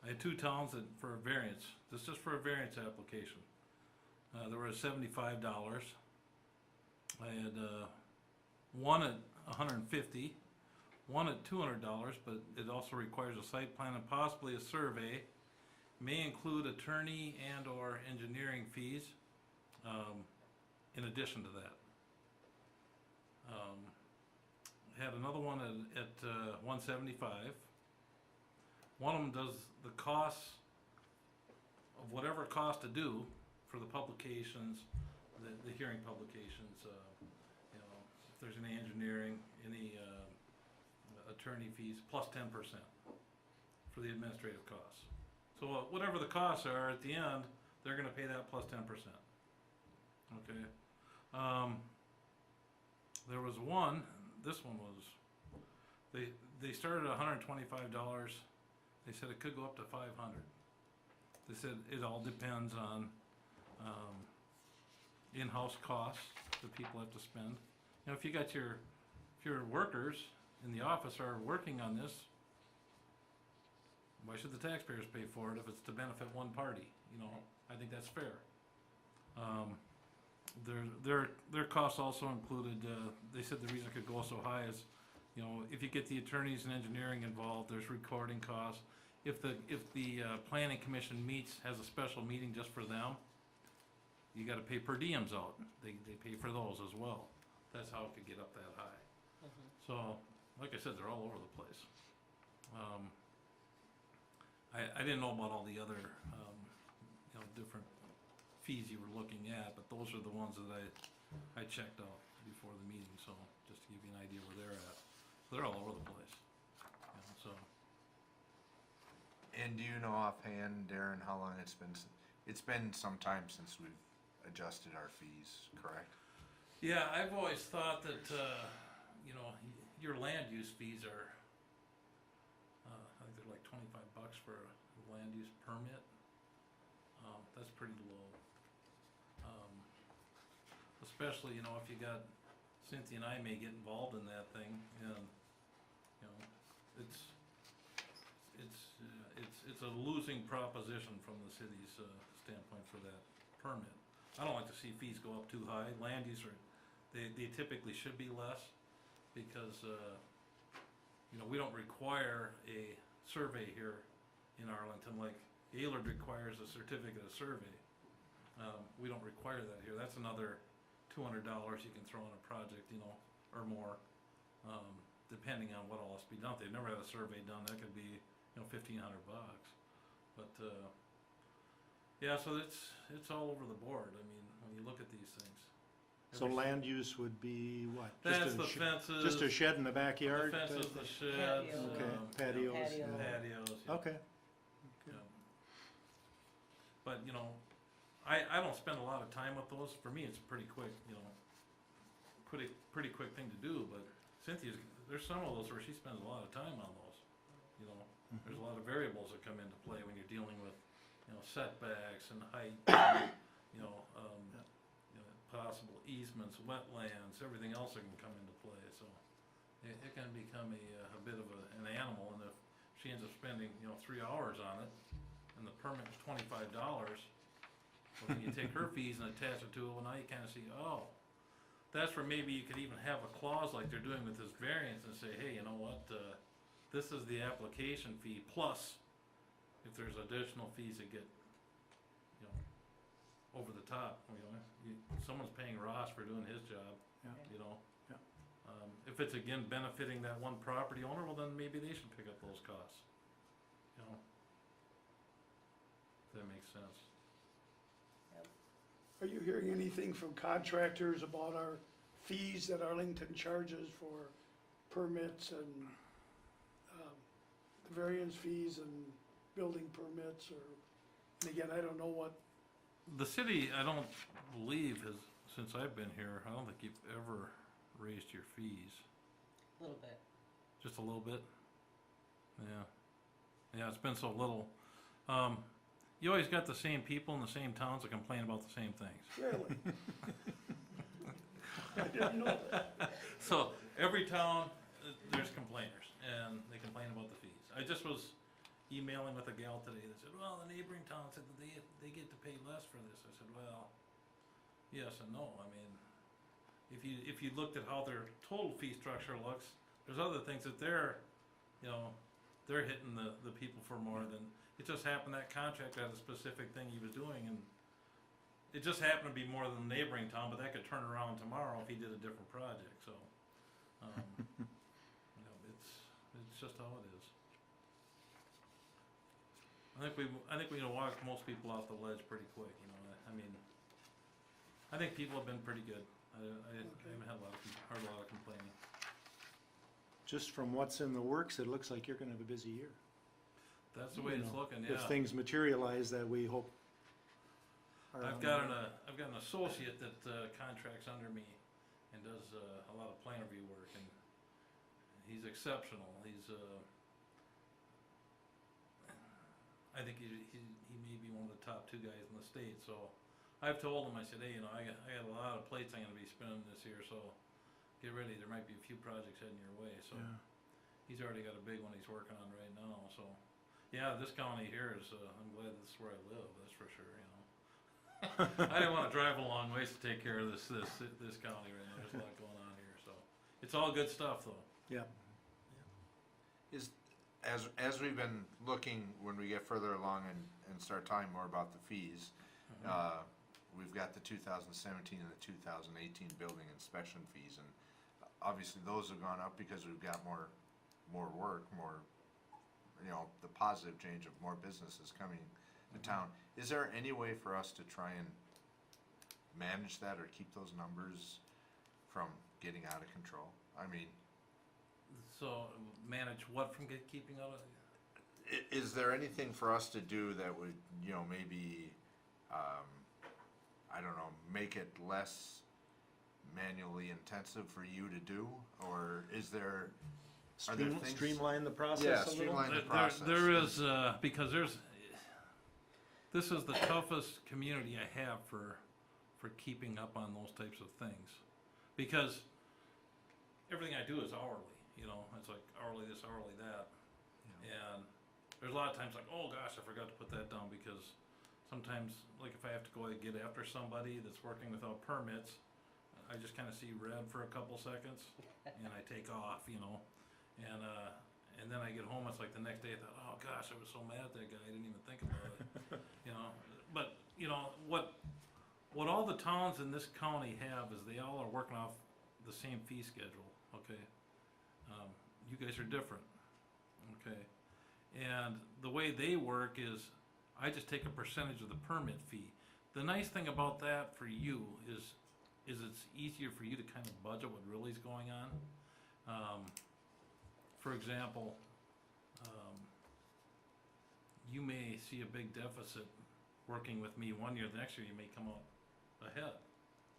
I had two towns that for a variance, this is just for a variance application. There were $75. I had one at $150, one at $200, but it also requires a site plan and possibly a survey. May include attorney and or engineering fees in addition to that. Had another one at $175. One of them does the costs of whatever it costs to do for the publications, the hearing publications, if there's any engineering, any attorney fees, plus 10% for the administrative costs. So whatever the costs are at the end, they're gonna pay that plus 10%. Okay. There was one, this one was, they started at $125. They said it could go up to $500. They said it all depends on in-house costs that people have to spend. You know, if your workers in the office are working on this, why should the taxpayers pay for it if it's to benefit one party? You know, I think that's fair. Their costs also included, they said the reason it could go so high is, you know, if you get the attorneys and engineering involved, there's recording costs. If the planning commission has a special meeting just for them, you gotta pay per diems out. They pay for those as well. That's how it could get up that high. So, like I said, they're all over the place. I didn't know about all the other, you know, different fees you were looking at, but those are the ones that I checked out before the meeting, so just to give you an idea where they're at. They're all over the place, you know, so. And do you know offhand, Darren, how long it's been? It's been some time since we've adjusted our fees, correct? Yeah, I've always thought that, you know, your land use fees are, I think they're like $25 for a land use permit. That's pretty low. Especially, you know, if you got, Cynthia and I may get involved in that thing, and, you know, it's a losing proposition from the city's standpoint for that permit. I don't like to see fees go up too high. Land use they typically should be less because, you know, we don't require a survey here in Arlington like Gaylord requires a certificate of survey. We don't require that here. That's another $200 you can throw in a project, you know, or more, depending on what all has to be done. If they've never had a survey done, that could be, you know, $1,500. But yeah, so it's all over the board. I mean, when you look at these things. So land use would be what? That's Just a the fences. Just a shed in the backyard? The fences, type the of- sheds. Okay, patios. Patio. yeah. Patios. Yeah. Okay, Yeah. But, you know, I don't spend a lot of time with those. For me, it's pretty quick, you know, pretty quick thing to do, but Cynthia's, there's some of those where she spends a lot of time on those, you know. There's a lot of variables that come into play when you're dealing with, you know, setbacks and height, you know, you know, possible easements, wetlands, everything else that can come into play, so it can become a bit of an animal, and if she ends up spending, you know, 3 hours on it, and the permit is $25, well, when you take her fees and attach it to it, well, now you kinda see, oh, that's where maybe you could even have a clause like they're doing with this variance and say, hey, you know what, this is the application fee, plus if there's additional fees that get, you know, over the top, you know, someone's paying Ross for doing his job, Yeah. you know. Yeah. If it's again benefiting that one property owner, well then maybe they should pick up those costs, you know. If that makes sense. Are you hearing anything from contractors about our fees that Arlington charges for permits and the variance fees and building permits, or, and again, I don't know what, The city, I don't believe has, since I've been here, I don't think you've ever raised your fees. A little bit. Just a little bit? Yeah. Yeah, it's been so little. You always got the same people in the same towns that complain about the same things. really. I didn't know that. So, every town, there's complainers, and they complain about the fees. I just was emailing with a gal today that said, well, the neighboring town said that they get to pay less for this. I said, well, yes and no. I mean, if you looked at how their total fee structure looks, there's other things that they're, you know, they're hitting the people for more than, it just happened that contractor had a specific thing he was doing, and it just happened to be more than the neighboring town, but that could turn around tomorrow if he did a different project, so. You know, it's just how it is. I think we can walk most people off the ledge pretty quick, you know, I mean, I think people have been pretty good. I haven't had heard a lot of complaining. just from what's in the works, it looks like you're gonna have a busy year. That's the way You it's know, looking, yeah. If things materialize that we hope. are I've on got the- an associate that contracts under me and does a lot of plan review work, and he's exceptional. He's I think he may be one of the top 2 guys in the state. So I've told him, I said, hey, you know, I got a lot of plates I'm going to be spinning this year, so get ready. There might be a few projects heading your way. So Yeah. he's already got a big one he's working on right now. So yeah, this county here is I'm glad this is where I live. That's for sure. You know. I didn't want to drive a long ways to take care of this county right now. There's a lot going on here, so it's all good stuff though. Yeah. Is, as we've been looking, when we get further along and start talking more about the fees, we've got the 2017 and the 2018 building inspection fees, and obviously those have gone up because we've got more work, more, you know, the positive change of more businesses coming to town. Is there any way for us to try and manage that or keep those numbers from getting out of control? I mean, So manage what from keeping out of? is there anything for us to do that would, you know, maybe, I don't know, make it less manually intensive for you to do? Or is there, are there things? Streamline the process Yeah, a little? streamline the process. There is, because this is the toughest community I have for keeping up on those types of things. Because everything I do is hourly, you know, it's like hourly this, hourly that. And there's a lot of times like, oh gosh, I forgot to put that down, because sometimes, like if I have to go and get after somebody that's working without permits, I just kind of see red for a couple seconds and I take off, you know. And then I get home, it's like the next day I thought, oh gosh, I was so mad at that guy, I didn't even think about it, you know. But, you know, what all the towns in this county have is they all are working off the same fee schedule, okay? You guys are different, okay? And the way they work is, I just take a percentage of the permit fee. The nice thing about that for you is it's easier for you to kind of budget what really is going on. For example, you may see a big deficit working with me one year, the next year you may come out ahead,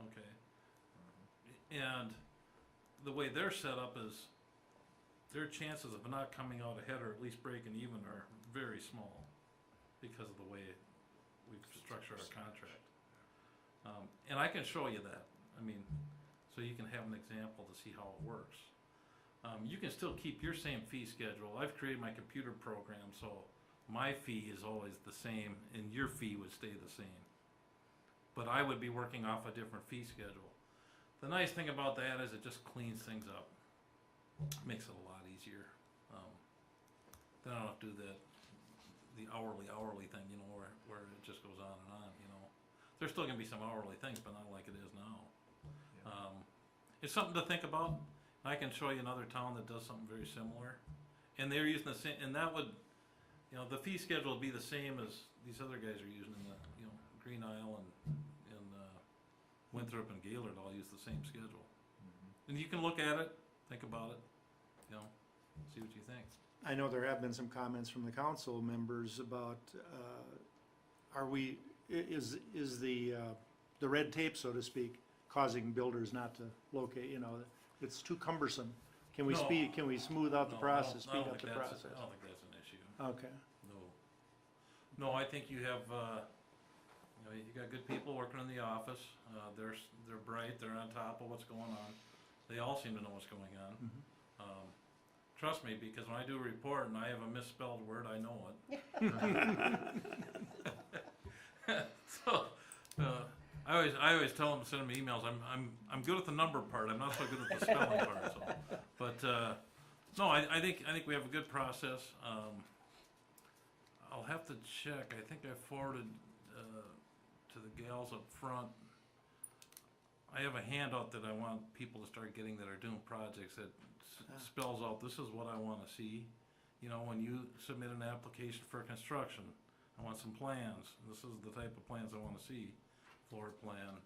okay? And the way they're set up is, their chances of not coming out ahead or at least breaking even are very small because of the way we've structured our contract. And I can show you that, I mean, so you can have an example to see how it works. You can still keep your same fee schedule. I've created my computer program, so my fee is always the same and your fee would stay the same. But I would be working off a different fee schedule. The nice thing about that is it just cleans things up. Makes it a lot easier. Then I don't have to do the hourly thing, you know, where it just goes on and on, you know. There's still gonna be some hourly things, but not like it is now. It's something to think about. I can show you another town that does something very similar. And they're using the same, and that would, you know, the fee schedule would be the same as these other guys are using in the, you know, Green Isle and Winthrop and Gaylord all use the same schedule. And you can look at it, think about it, you know, see what you think. I know there have been some comments from the council members about, is the red tape, so to speak, causing builders not to locate, you know, it's too cumbersome. Can we No. can we smooth out the process, I don't speed up the think that's- process? I don't think that's an issue. Okay, No, I think you have, you know, you got good people working in the office, they're bright, they're on top of what's going on. They all seem to know what's going on. Trust me, because when I do a report and I have a misspelled word, I know it. So, I always tell them, send them emails, I'm good at the number part, I'm not so good at the spelling part, so. But, no, I think we have a good process. I'll have to check, I think I forwarded, to the gals up front. I have a handout that I want people to start getting that are doing projects that spells out, this is what I wanna see. You know, when you submit an application for construction, I want some plans, this is the type of plans I wanna see. Floor plan,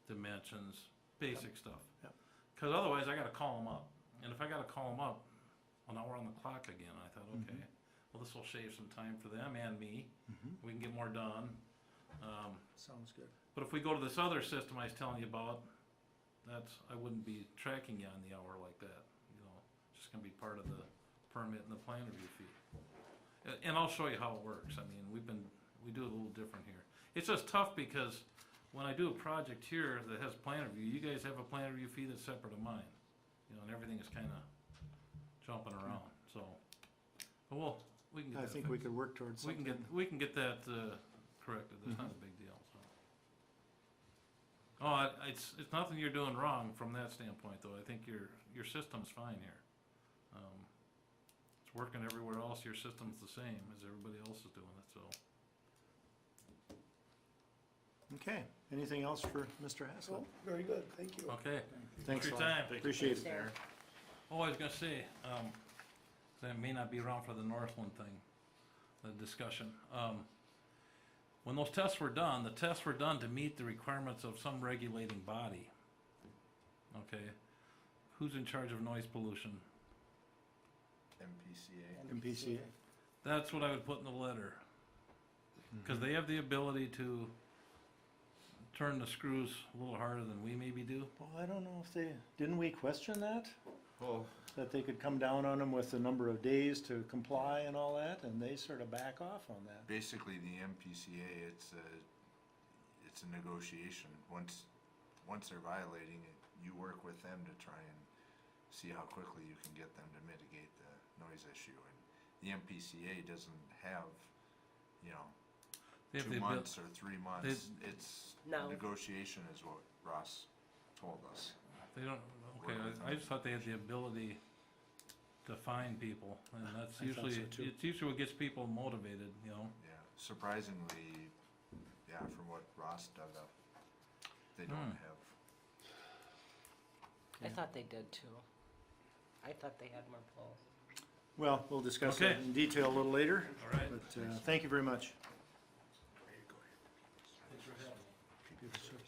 dimensions, basic stuff. Yep. Cause otherwise I gotta call them up, and if I gotta call them up, well, now we're on the clock again, I thought, okay, well, this will shave some time for them and me, we can get more done. sounds good. But if we go to this other system I was telling you about, I wouldn't be tracking you on the hour like that, you know, it's just gonna be part of the permit and the plan review fee. And I'll show you how it works, I mean, we do it a little different here. It's just tough because when I do a project here that has plan review, you guys have a plan review fee that's separate of mine, you know, and everything is kinda jumping around, so. But we can get I that think we fixed. could work towards something. We can get that, corrected, that's not a big deal, so. Oh, it's nothing you're doing wrong from that standpoint, though. I think your system's fine here. It's working everywhere else. Your system's the same as everybody else is doing it, so. Okay, anything else for Mr. So, Haskell? very good, thank you. Okay. Thanks for your a lot. time. Appreciate it. Sarah. Oh, I was gonna say, that may not be around for the Northland thing, the discussion. When those tests were done, the tests were done to meet the requirements of some regulating body. Okay? Who's in charge of noise pollution? MPCA. MPCA. That's what I would put in the letter. Cause they have the ability to turn the screws a little harder than we maybe do. Well, I don't know if didn't we question that? Well, That they could come down on them with the number of days to comply and all that, and they sort of back off on that. basically the MPCA, it's a negotiation. Once they're violating it, you work with them to try and see how quickly you can get them to mitigate the noise issue. And the MPCA doesn't have, They have 2 the months or 3 months. It's No. negotiation is what Ross told us. They don't, okay, I just thought they had the ability to fine people, and that's I thought usually, so, too. it's usually what gets people motivated, you know? Yeah, surprisingly, from what Ross dug up, they don't have. I thought they did too. I thought they had more pull. Well, we'll discuss Okay. that in detail a little later, All right. but thank you very much.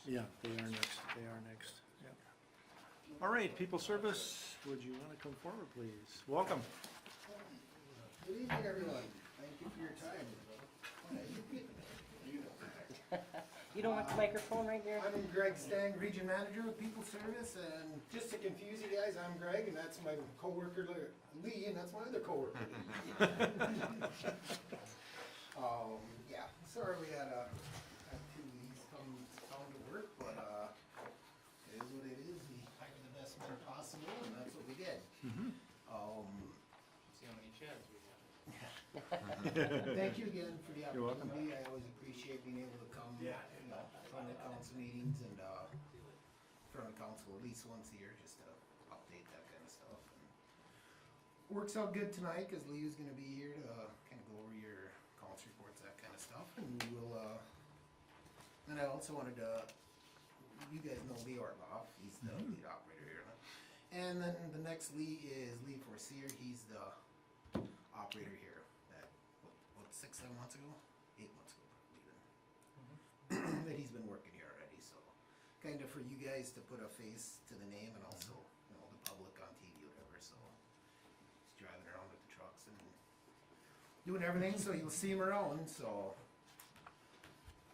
Yeah, they are next, yeah. All right, people service, would you want to come forward, please? Welcome. Good evening, everyone. Thank you for your time. You don't want the microphone right there? I'm Greg Stang, Region Manager of People Service, and just to confuse you guys, I'm Greg, and that's my coworker Lee, and that's my other coworker. Yeah, sorry we had two Lees come to work, but it is what it is. We hired the best men possible, and that's what we did. See how many chads we got. Thank you again for the You're welcome. opportunity. I always appreciate being able to come, from the council meetings and, from the council at least once a year, just to update that kind of stuff. And works out good tonight, cause Leo's gonna be here to kinda go over your council reports, that kind of stuff, and we'll, then I also wanted to, you guys know Lee Orloff, he's the lead operator here. And then the next Lee is Lee Forcier, he's the operator here, that, what, 6, 7 months ago? 8 months ago, even. That he's been working here already, so, kinda for you guys to put a face to the name and also, the public on TV, whatever, so. He's driving around with the trucks and doing everything, so you'll see him around, so.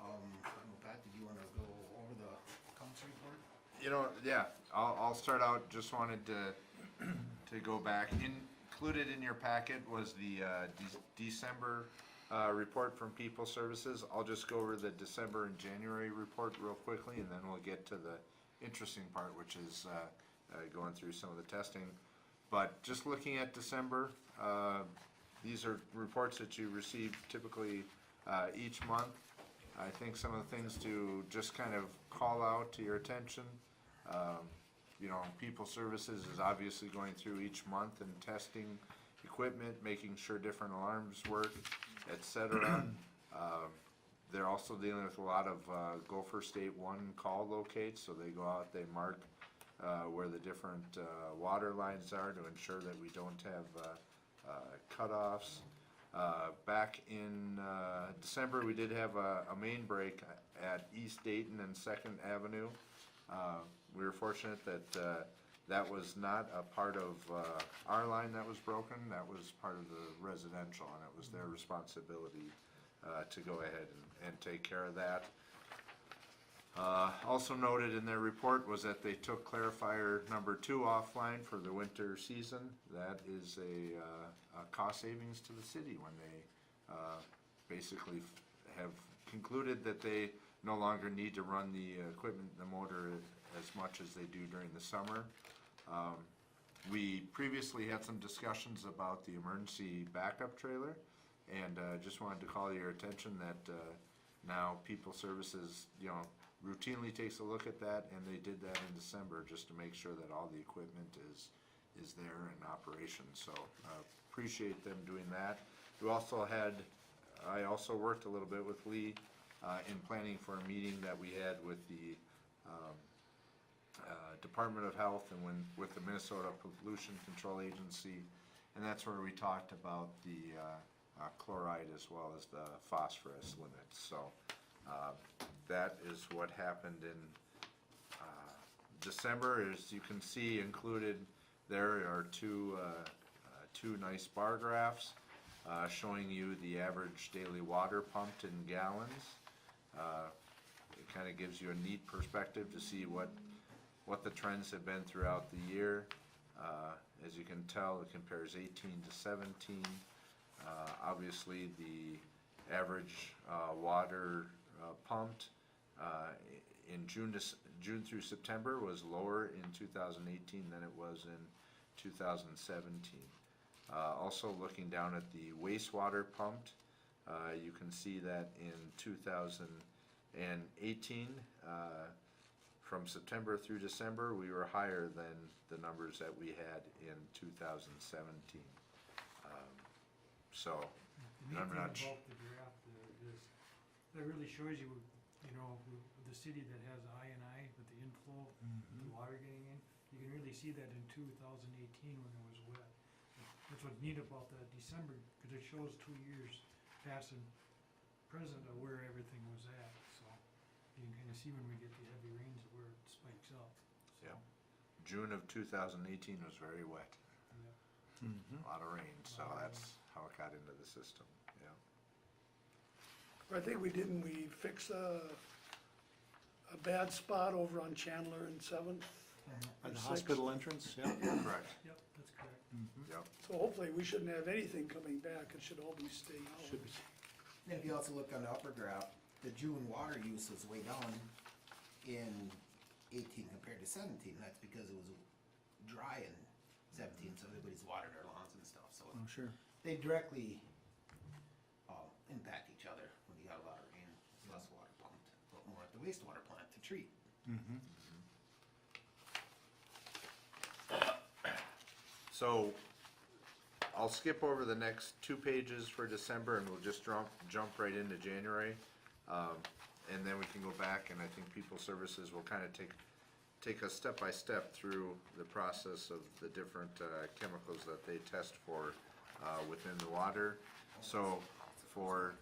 I don't know, Pat, did you wanna go over the council report? I'll start out, just wanted to go back. Included in your packet was the December report from People Services. I'll just go over the December and January report real quickly, and then we'll get to the interesting part, which is going through some of the testing. But just looking at December, these are reports that you receive typically each month. I think some of the things to just kind of call out to your attention, People Services is obviously going through each month and testing equipment, making sure different alarms work, etc. They're also dealing with a lot of Gopher State 1 call locates, so they go out, they mark where the different water lines are to ensure that we don't have cutoffs. Back in December, we did have a main break at East Dayton and 2nd Avenue. We were fortunate that that was not a part of our line that was broken. That was part of the residential, and it was their responsibility to go ahead and take care of that. Also noted in their report was that they took clarifier number 2 offline for the winter season. That is a cost savings to the city when they basically have concluded that they no longer need to run the equipment, the motor, as much as they do during the summer. We previously had some discussions about the emergency backup trailer, and just wanted to call your attention that now People Services, routinely takes a look at that, and they did that in December just to make sure that all the equipment is there in operation. So appreciate them doing that. I also worked a little bit with Lee in planning for a meeting that we had with the Department of Health and with the Minnesota Pollution Control Agency, and that's where we talked about the chloride as well as the phosphorus limits. So that is what happened in December. As you can see, included there are two nice bar graphs showing you the average daily water pumped in gallons. It kind of gives you a neat perspective to see what the trends have been throughout the year. As you can tell, it compares 18 to 17. Obviously, the average water pumped in June through September was lower in 2018 than it was in 2017. Also looking down at the wastewater pumped, you can see that in 2018, from September through December, we were higher than the numbers that we had in 2017. So, The I'm neat not thing about the graph there is, that really shows you, the city that has I&I with the inflow, the water getting in, you can really see that in 2018 when it was wet. That's what's neat about that December, because it shows 2 years past and present of where everything was at, so you can kind of see when we get the heavy rains where it spikes up. So, Yep. June of 2018 was very wet. yeah. A lot of rain, so that's how it got into the system, yeah. I think we fix a bad spot over on Chandler and Seventh. At and the Sixth. hospital entrance, yeah. Correct, Yep, that's correct. yep. So hopefully we shouldn't have anything coming back, it should all be staying out. Should be. And if you also look on the upper graph, the June water use was way down in 18 compared to 17. That's because it was dry in 17, so everybody's watered their lawns and stuff. So Oh, sure. they directly impact each other. When you got a lot of rain, it's less water pumped, but more at the wastewater plant to treat. So, I'll skip over the next 2 pages for December and we'll just jump right into January. And then we can go back, and I think People Services will kind of take us step by step through the process of the different chemicals that they test for within the water. So for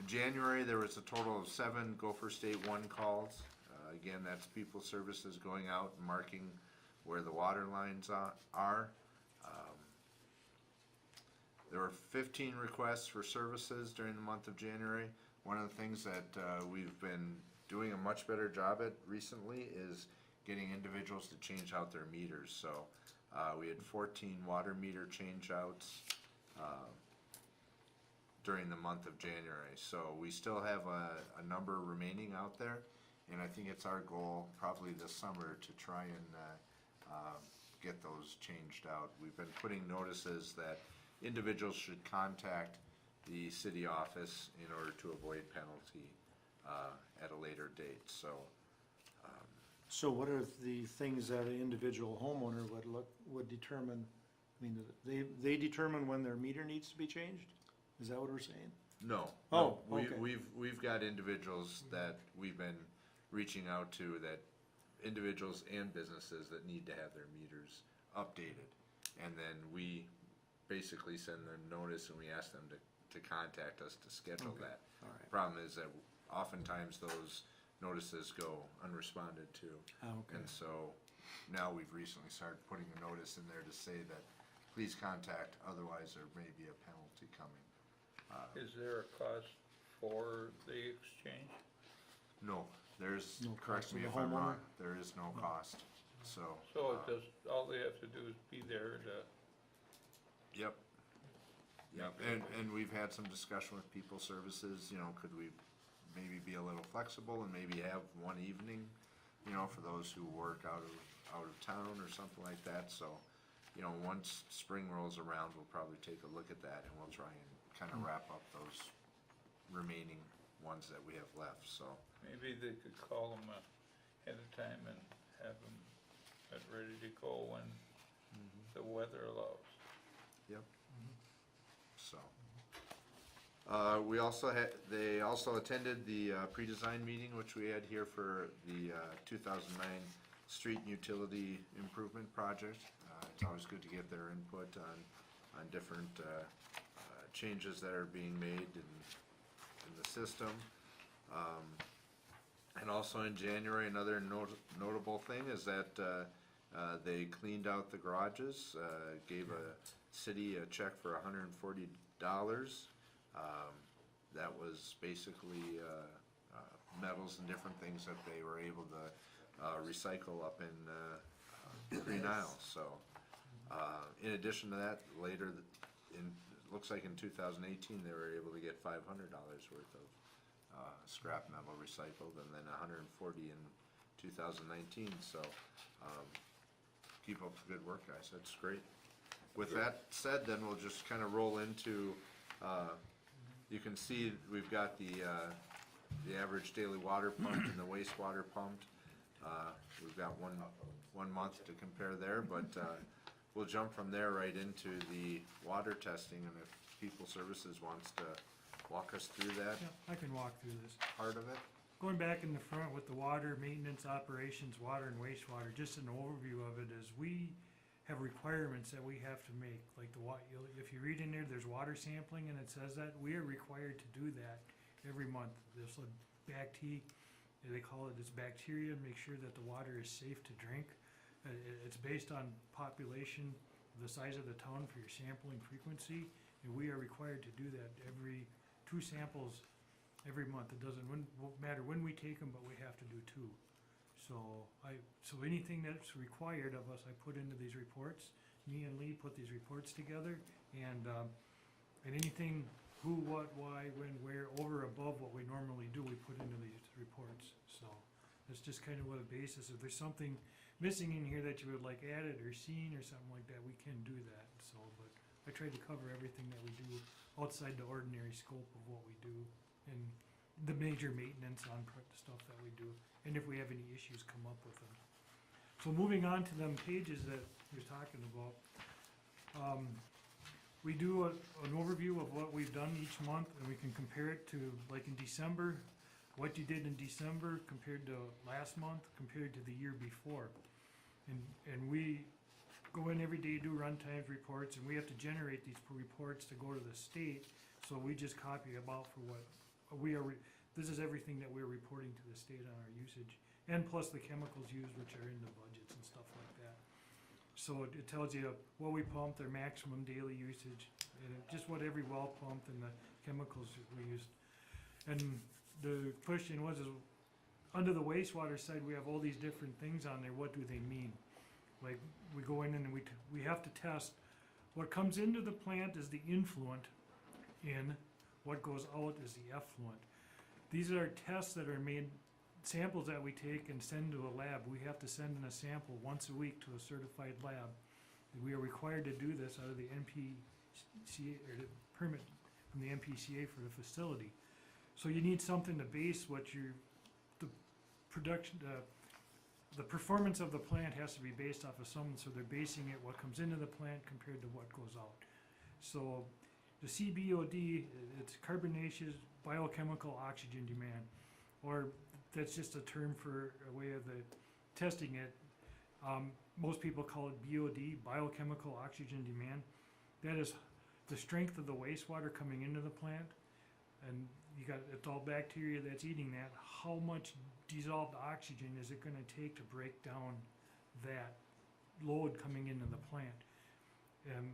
January, there was a total of 7 Gopher State 1 calls. Again, that's People Services going out and marking where the water lines are. There were 15 requests for services during the month of January. One of the things that we've been doing a much better job at recently is getting individuals to change out their meters. So we had 14 water meter change outs during the month of January. So we still have a number remaining out there, and I think it's our goal probably this summer to try and get those changed out. We've been putting notices that individuals should contact the city office in order to avoid penalty at a later date. So So what are the things that an individual homeowner would determine? I mean, they determine when their meter needs to be changed? Is that what we're saying? no. Oh, no, okay. We've got individuals that we've been reaching out to, that individuals and businesses that need to have their meters updated. And then we basically send them notice and we ask them to contact us to schedule Okay. that. All right. Problem is that oftentimes those notices go unresponded to. Okay. And so now we've recently started putting a notice in there to say that please contact, otherwise there may be a penalty coming. Is there a cost for the exchange? No, there's, No correct cost me to the if I'm wrong, homeowner? there is no cost, so. So it just, all they have to do is be there to, Yep. Yep, and we've had some discussion with People Services, could we maybe be a little flexible and maybe have one evening, for those who work out of town or something like that, so, once spring rolls around, we'll probably take a look at that and we'll try and kind of wrap up those remaining ones that we have left, so. Maybe they could call them ahead of time and have them ready to go when the weather allows. Yep. So. We also they also attended the pre-design meeting, which we had here for the 2009 street and utility improvement project. It's always good to get their input on different changes that are being made in the system. And also in January, another notable thing is that they cleaned out the garages, gave a city a check for $140. That was basically metals and different things that they were able to recycle up in Green Isle. So in addition to that, later it looks like in 2018 they were able to get $500 worth of scrap metal recycled, and then $140 in 2019. So keep up the good work, guys. That's great. With that said, then we'll just kind of roll into. You can see we've got the average daily water pumped and the wastewater pumped. We've got one month to compare there, but we'll jump from there right into the water testing, and if People Services wants to walk us through that Yeah, I can walk through this. part of it. Going back in the front with the water, maintenance, operations, water and wastewater, just an overview of it is we have requirements that we have to make, like if you read in there, there's water sampling and it says that, we are required to do that every month. There's a they call it, it's bacteria, make sure that the water is safe to drink. It's based on population, the size of the town for your sampling frequency, and we are required to do that every 2 samples every month. It doesn't matter when we take them, but we have to do 2. So anything that's required of us, I put into these reports. Me and Lee put these reports together, and anything, who, what, why, when, where, over, above what we normally do, we put into these reports. So that's just kind of what a basis. If there's something missing in here that you would like added or seen or something like that, we can do that. So, but I tried to cover everything that we do outside the ordinary scope of what we do, and the major maintenance on stuff that we do, and if we have any issues, come up with them. So moving on to them pages that you're talking about, we do an overview of what we've done each month, and we can compare it to, like in December, what you did in December compared to last month, compared to the year before. And we go in every day, do run times reports, and we have to generate these reports to go to the state, so we just copy about for what we are, this is everything that we're reporting to the state on our usage, and plus the chemicals used, which are in the budgets and stuff like that. So it tells you what we pumped, their maximum daily usage, and just what every well pumped and the chemicals that we used. And the question was, is under the wastewater side, we have all these different things on there, what do they mean? Like, we go in and we have to test, what comes into the plant is the influent in, what goes out is the effluent. These are tests that are made, samples that we take and send to a lab. We have to send in a sample once a week to a certified lab. We are required to do this out of the NPCA, or the permit from the NPCA for the facility. So you need something to base what the production, the performance of the plant has to be based off of something, so they're basing it what comes into the plant compared to what goes out. So the CBOD, it's carbonaceous biochemical oxygen demand, or that's just a term for a way of the testing it. Most people call it BOD, biochemical oxygen demand. That is the strength of the wastewater coming into the plant, and it's all bacteria that's eating that. How much dissolved oxygen is it going to take to break down that load coming into the plant? And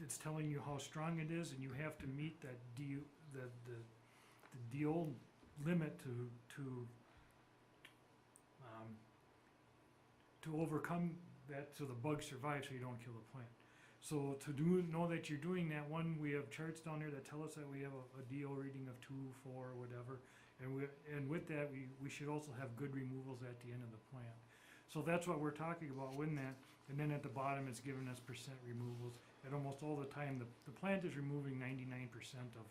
it's telling you how strong it is, and you have to meet that the DO limit to overcome that, so the bugs survive, so you don't kill the plant. So to know that you're doing that, one, we have charts down there that tell us that we have a DO reading of 2, 4, whatever, and with that we should also have good removals at the end of the plant. So that's what we're talking about with that, and then at the bottom it's giving us percent removals. At almost all the time, the plant is removing 99% of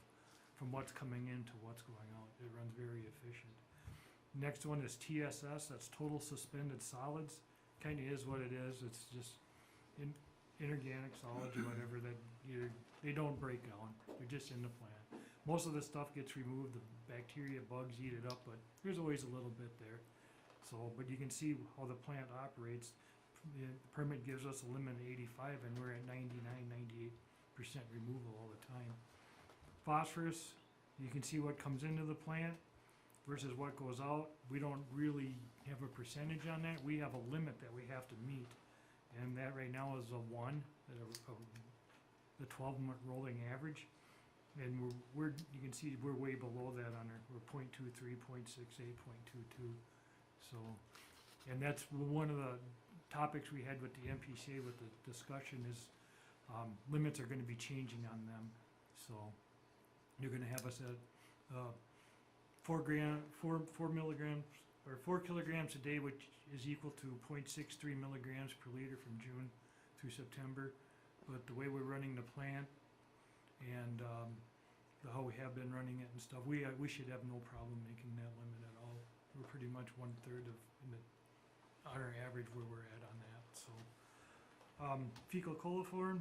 from what's coming in to what's going out. It runs very efficient. Next one is TSS, that's total suspended solids. Kinda is what it is, it's just inorganic solids or whatever that they don't break down, they're just in the plant. Most of the stuff gets removed, the bacteria, bugs eat it up, but there's always a little bit there. So, but you can see how the plant operates. The permit gives us a limit of 85 and we're at 99-98% removal all the time. Phosphorus, you can see what comes into the plant versus what goes out. We don't really have a percentage on that. We have a limit that we have to meet. And that right now is a 1, the 12-month rolling average. And you can see we're way below that on our, we're 0.23, 0.68, 0.22. So, and that's one of the topics we had with the MPCA with the discussion is limits are gonna be changing on them. So you're gonna have us at 4 milligrams or 4 kilograms a day, which is equal to 0.63 milligrams per liter from June through September. But the way we're running the plant and how we have been running it and stuff, we should have no problem making that limit at all. We're pretty much 1/3 on our average where we're at on that. So fecal coliform,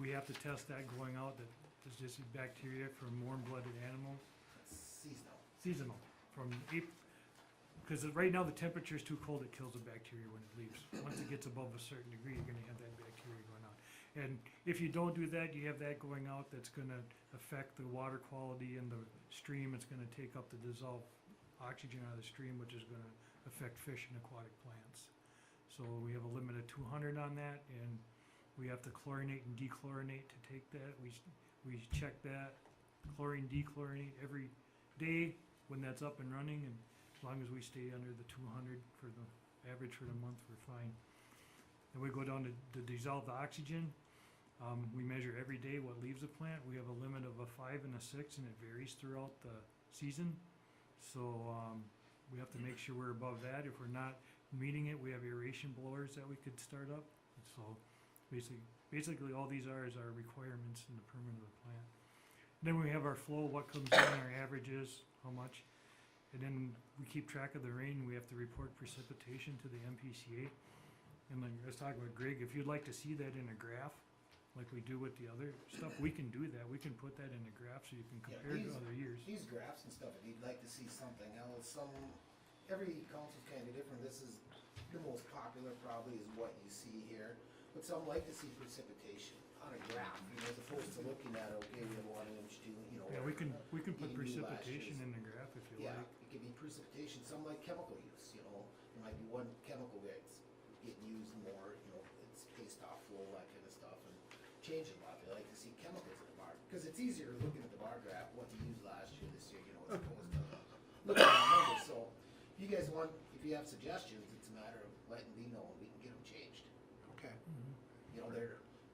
we have to test that going out. That is just bacteria from warm-blooded animals. It's Seasonal from April, because right now the temperature is too cold. It kills the bacteria when it leaves. Once it gets above a certain degree, you're going to have that bacteria going out. And if you don't do that, you have that going out. That's going to affect the water quality in the stream. It's going to take up the dissolved oxygen out of the stream, which is going to affect fish and aquatic plants. So we have a limit of 200 on that, and we have to chlorinate and dechlorinate to take that. We check that, chlorine, dechlorinate every day when that's up and running, and as long as we stay under the 200 for the average for the month, we're fine. Then we go down to the dissolved oxygen. We measure every day what leaves the plant. We have a limit of a 5 and a 6, and it varies throughout the season. So we have to make sure we're above that. If we're not meeting it, we have aeration blowers that we could start up. So basically all these is our requirements in the permit of the plant. Then we have our flow, what comes in, our averages, how much. And then we keep track of the rain. We have to report precipitation to the MPCA. And like I was talking about Greg, if you'd like to see that in a graph, like we do with the other stuff, we can do that. We can put that in a graph so you can compare to other years. These graphs and stuff, if you'd like to see something else, every council's kind of different. This is the most popular probably is what you see here. But some like to see precipitation on a graph, as opposed to looking at, okay, we have 1 inch, 2, Yeah, we can put you can do precipitation lashes. in the graph if you Yeah, like. it could be precipitation. Some like chemical use, there might be one chemical that's getting used more, it's paste off flow, that kind of stuff, and change a lot. They like to see chemicals in the bar, because it's easier looking at the bar graph, what you used last year, this year, as opposed to looking at the numbers. So, if you guys if you have suggestions, it's a matter of letting me know, and we can get them changed. Okay.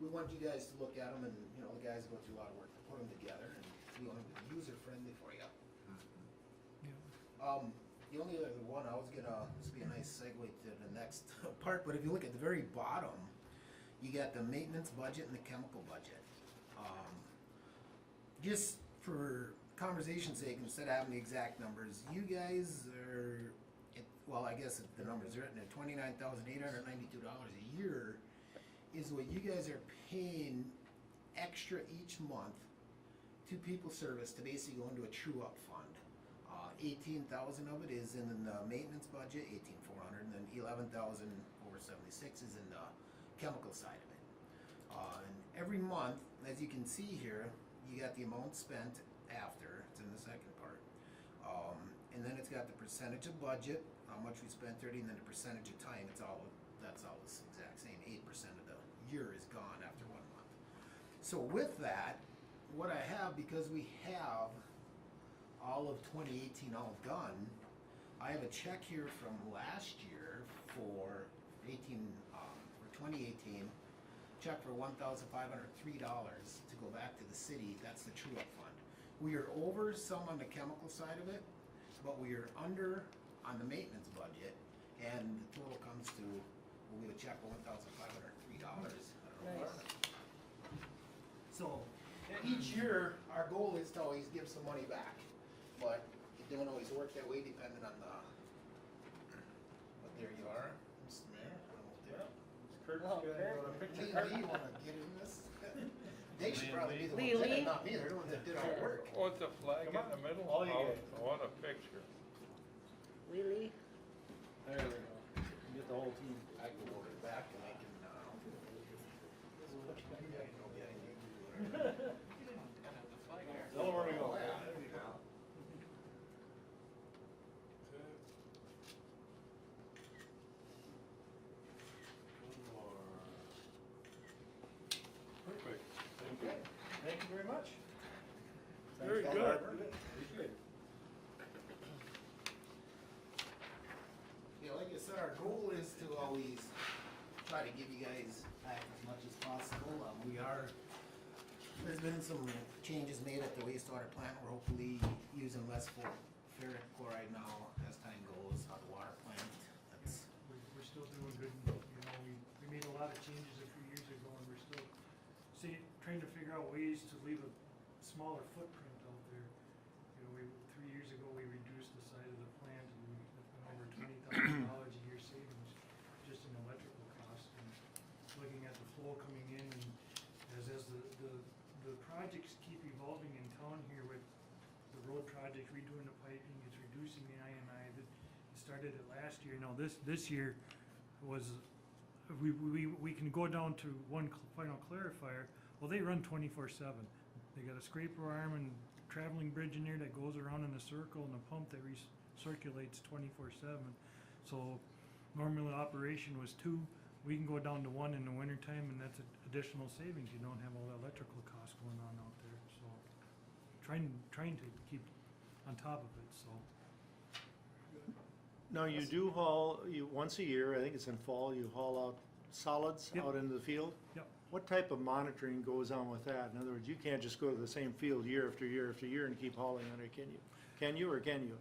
We want you guys to look at them, and, the guys go through a lot of work to put them together, and we want them to be user-friendly for you. Yeah. The only other one, this would be a nice segue to the next part, but if you look at the very bottom, you got the maintenance budget and the chemical budget. Just for conversation's sake, instead of having the exact numbers, you guys are, I guess the numbers are written at $29,892 a year is what you guys are paying extra each month to people service to basically go into a true-up fund. 18,000 of it is in the maintenance budget, 18,400, and then 11,476 is in the chemical side of it. And every month, as you can see here, you got the amount spent after. It's in the second part, and then it's got the percentage of budget, how much we spent 30, and then the percentage of time. That's all the exact same. 8% of the year is gone after 1 month. So with that, what I have, because we have all of 2018 all done, I have a check here from last year for 2018, check for $1,503 to go back to the city. That's the true-up fund. We are over some on the chemical side of it, but we are under on the maintenance budget, and the total comes to, we'll get a check for $1,503. Nice. So, each year, our goal is to always give some money back, but it don't always work that way depending on the, but there you are, Mr. Mayor, I'm out there. Kurt's Oh, got Kurt. a picture. Lee, you wanna get in this? They should probably be the Lee, ones, in Lee? it, not me, they're the ones that did all the work. Oh, it's a flag in Come on. the middle? All you Oh, get. what a picture. Lily? There we go. Get the whole team. I can order it back and I can, Tell them where we go. Perfect. Thank you very much. Very Thanks, good. Barbara. Appreciate it. yeah, like I said, our goal is to always try to give you guys back as much as possible. There's been some changes made at the wastewater plant. We're hopefully using less ferric chloride now as time goes on the water plant. That's, We're still doing good, you know, we made a lot of changes a few years ago and we're still trying to figure out ways to leave a smaller footprint out there. You know, 3 years ago, we reduced the size of the plant and we went over $20,000 a year savings just in electrical costs. And looking at the flow coming in and as the projects keep evolving in town here with the road project, redoing the piping, it's reducing the I&I. It started it last year. Now this year was, we can go down to one final clarifier. Well, they run 24/7. They got a scraper arm and traveling bridge in there that goes around in a circle and a pump that recirculates 24/7. So normal operation was 2. We can go down to 1 in the wintertime and that's additional savings. You don't have all the electrical costs going on out there. So trying to keep on top of it, so. Now, you do haul, once a year, I think it's in fall, you haul out solids Yep. out into the field? Yep. What type of monitoring goes on with that? In other words, you can't just go to the same field year after year after year and keep hauling on it, can you? Can you, or can you?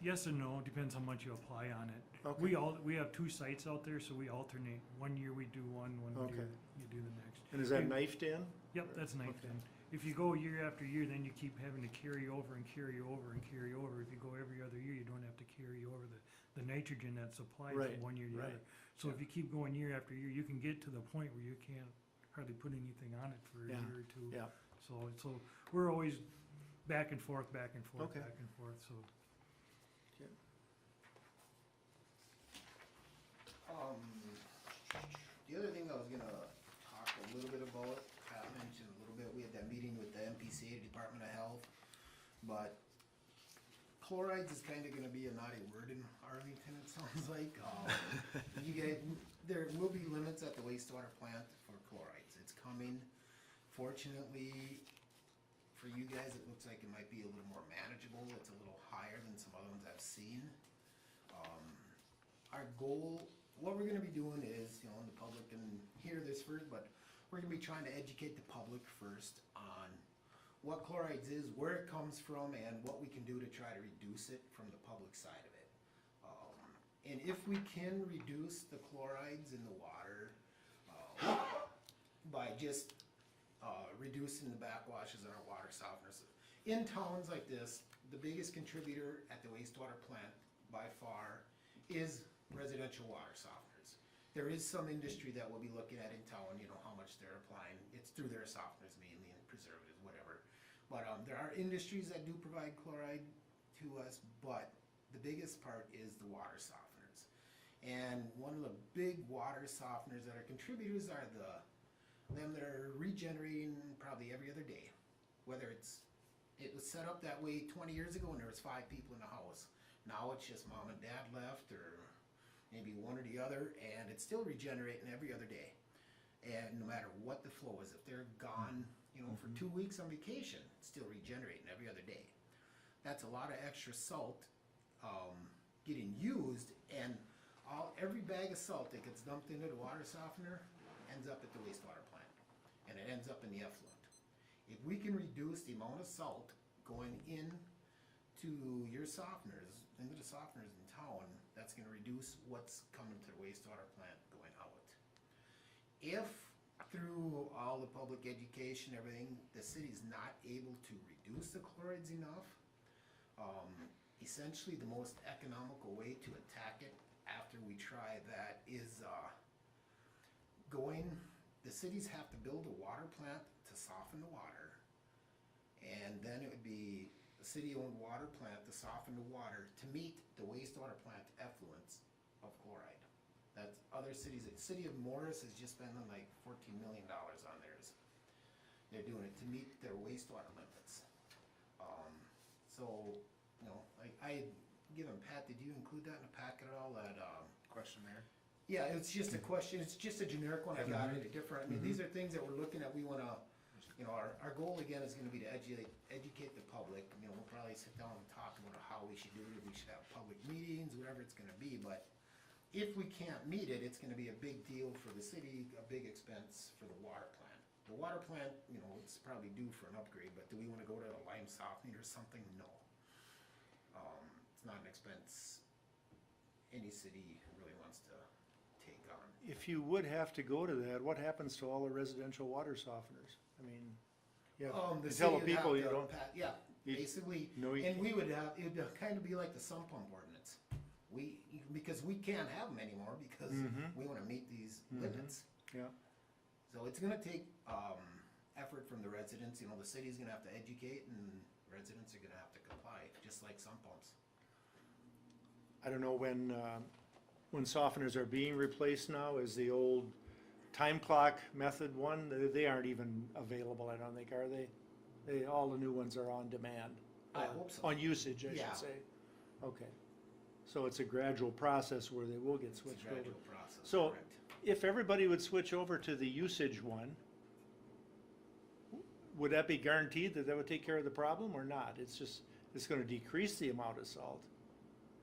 Yes and no, depends how much you apply on it. Okay. We have 2 sites out there, so we alternate. One year we do one Okay. year you do the next. And is that You- knifed in? Yep, that's knifed Okay. in. If you go year after year, then you keep having to carry over and carry over and carry over. If you go every other year, you don't have to carry over the nitrogen that's supplied Right, from one year to the right. other. So if you keep going year after year, you can get to the point where you can't hardly put anything on it for a Yeah, year or 2. yeah. So we're always back and forth, back and forth, Okay. back and forth, so. the other thing I was gonna talk a little bit about, Pat mentioned a little bit, we had that meeting with the MPCA, Department of Health, but chlorides is kinda gonna be a naughty word in Arlington, it sounds like. You guys, there will be limits at the wastewater plant for chlorides, it's coming. Fortunately, for you guys, it looks like it might be a little more manageable, it's a little higher than some other ones I've seen. Our goal, what we're gonna be doing is, you know, and the public can hear this first, but we're gonna be trying to educate the public first on what chlorides is, where it comes from, and what we can do to try to reduce it from the public side of it. And if we can reduce the chlorides in the water, by just, reducing the backwashes in our water softeners. In towns like this, the biggest contributor at the wastewater plant by far is residential water softeners. There is some industry that we'll be looking at in town, you know, how much they're applying. It's through their softeners mainly and preservatives, whatever. But there are industries that do provide chloride to us, but the biggest part is the water softeners. And one of the big water softeners that are contributors are them that are regenerating probably every other day. Whether it was set up that way 20 years ago when there was 5 people in the house. Now it's just mom and dad left, or maybe one or the other, and it's still regenerating every other day. And no matter what the flow is, if they're gone, you know, for 2 weeks on vacation, it's still regenerating every other day. That's a lot of extra salt getting used, and every bag of salt that gets dumped into the water softener ends up at the wastewater plant, and it ends up in the effluent. If we can reduce the amount of salt going into your softeners, into the softeners in town, that's gonna reduce what's coming to the wastewater plant going out. If through all the public education, everything, the city's not able to reduce the chlorides enough. Essentially, the most economical way to attack it after we try that is the cities have to build a water plant to soften the water. And then it would be a city-owned water plant to soften the water to meet the wastewater plant effluents of chloride. That's other cities. The city of Morris has just spent like $14 million on theirs. They're doing it to meet their wastewater limits. So, you know, like I had given Pat, did you include that in the packet at all? That Questionnaire? yeah, it's just a question. It's just a generic one. I got it. Different. I mean, these are things that we're looking at. We want to, you know, our goal again is going to be to educate the public. You know, we'll probably sit down and talk about how we should do it. We should have public meetings, whatever it's going to be. But if we can't meet it, it's going to be a big deal for the city, a big expense for the water plant. The water plant, you know, it's probably due for an upgrade. But do we want to go to a lime softening or something? No. It's not an expense any city really wants to take on. If you would have to go to that, what happens to all the residential water softeners? I mean, yeah, The you tell city the would people have you to don't. yeah, you- basically, No, you and we would have, it would kind of be like the sump pump ordinance. Because we can't have them anymore because we wanna meet these limits. Yeah. So it's gonna take, effort from the residents, you know, the city's gonna have to educate and residents are gonna have to comply, just like sump pumps. I don't know when softeners are being replaced now, is the old time clock method one, they aren't even available, I don't think, are they? All the new ones are on demand. I or hope so. On usage, I Yeah. should say. Okay. So it's a gradual process where they will get It's a switched over. gradual process, So- correct. If everybody would switch over to the usage one, would that be guaranteed that would take care of the problem or not? It's gonna decrease the amount of salt.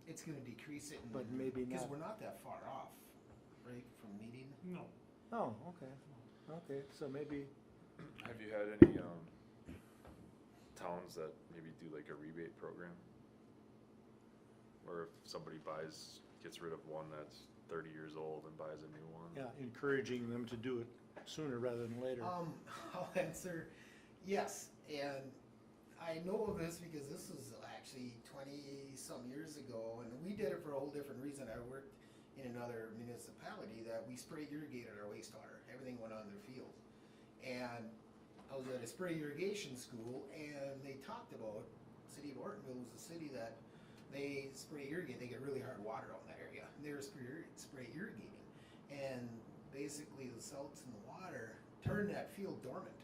It's gonna decrease it. But maybe Because not. we're not that far off, right, from meeting. No. Oh, okay, okay, so maybe, Have you had any, towns that maybe do like a rebate program? Or if somebody gets rid of one that's 30 years old and buys a new one? yeah, encouraging them to do it sooner rather than later. I'll answer yes, and I know of this because this was actually 20-some years ago, and we did it for a whole different reason. I worked in another municipality that we spray irrigated our wastewater. Everything went on their field. And I was at a spray irrigation school, and they talked about, city of Ortonville was a city that they spray irrigate, they get really hard water out in that area. And they were spray irrigating. And basically the salts in the water turned that field dormant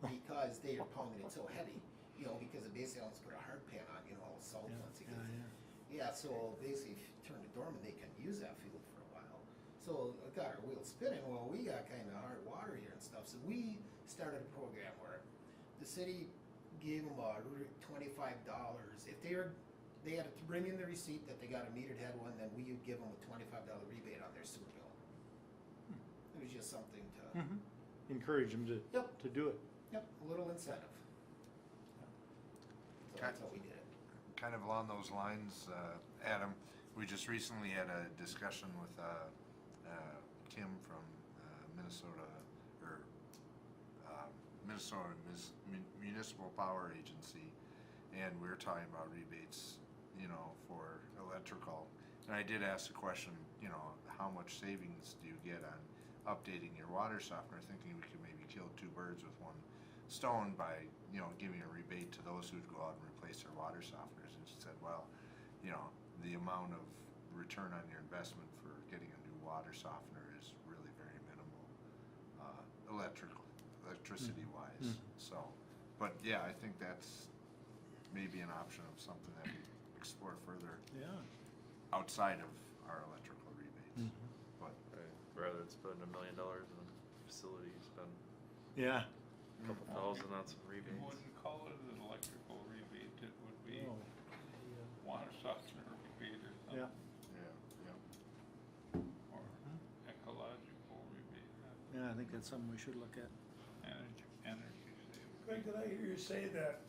because they were pounding it so heavy. You know, because it basically almost put a hard pan on, you know, all the salt once it gets. Yeah, so basically if you turn it dormant, they can use that field for a while. So it got our wheels spinning. Well, we got kind of hard water here and stuff. So we started a program where the city gave them $25. If they had to bring in the receipt that they got a metered head one, then we would give them a $25 rebate on their sewer bill. It was just something to, Encourage them Yep. to do it. yep, a little incentive. So that's how we did it. Kind of along those lines, Adam, we just recently had a discussion with Kim from Minnesota, or Minnesota Municipal Power Agency, and we were talking about rebates, you know, for electrical. And I did ask the question, you know, how much savings do you get on updating your water softener, thinking we could maybe kill two birds with one stone by, you know, giving a rebate to those who'd go out and replace their water softeners. And she said, well, you know, the amount of return on your investment for getting a new water softener is really very minimal, electricity wise. So, but yeah, I think that's maybe an option of something that we explore further Yeah. outside of our electrical rebates. But Right, rather than spending $1 million on a facility, spend Yeah. a couple thousand on some You rebates. wouldn't call it an electrical rebate, it would be Oh, water softener rebate or yeah. something, or ecological rebate, Yeah, I think that's something we should look at. energy savings. Craig, did I hear you say that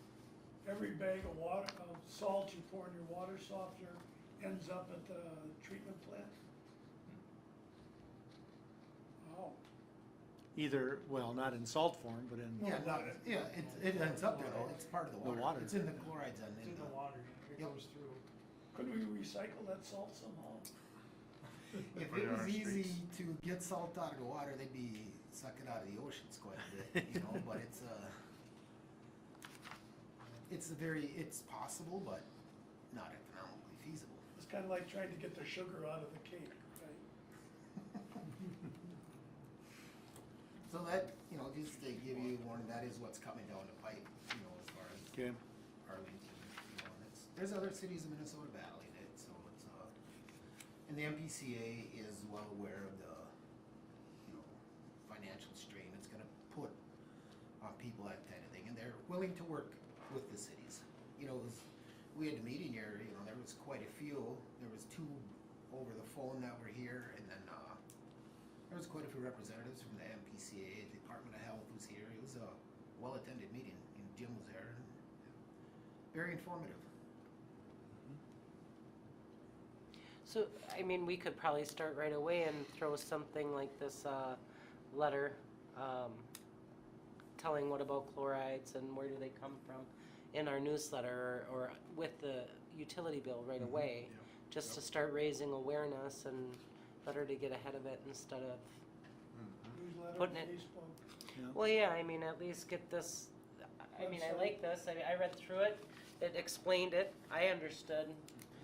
every bag of water, of salt you pour in your water softener ends up at the treatment plant? Wow. either, well, not in salt form, but in, Yeah, not, yeah, it ends up there though, it's part of the The water. water. It's in the chlorides and It's in in the water, it Yep. goes through. Could we recycle that salt somehow? If Put it it on was our easy streets. to get salt out of the water, they'd be sucking out of the oceans quite a bit, you know, but it's possible, but not economically feasible. It's kinda like trying to get the sugar out of the cake, right? So that, you know, just to give you a warning, that is what's coming down the pipe, you know, as far as okay, Arlington, you know, and there's other cities in Minnesota battling it, so it's, and the MPCA is well aware of the, you know, financial strain it's gonna put on people, that kind of thing, and they're willing to work with the cities. You know, we had a meeting here, you know, there was quite a few, there was 2 over the phone that were here, and then, there was quite a few representatives from the MPCA, Department of Health was here, it was a well-attended meeting, and Jim was there, and very informative. So, I mean, we could probably start right away and throw something like this, letter, telling what about chlorides and where do they come from in our newsletter or with the utility bill right away, just to start raising awareness and better to get ahead of it instead of, Newsletter, Putting it- Facebook. well, yeah, I mean, at least get this, I mean, I like this, I read through it, it explained it, I understood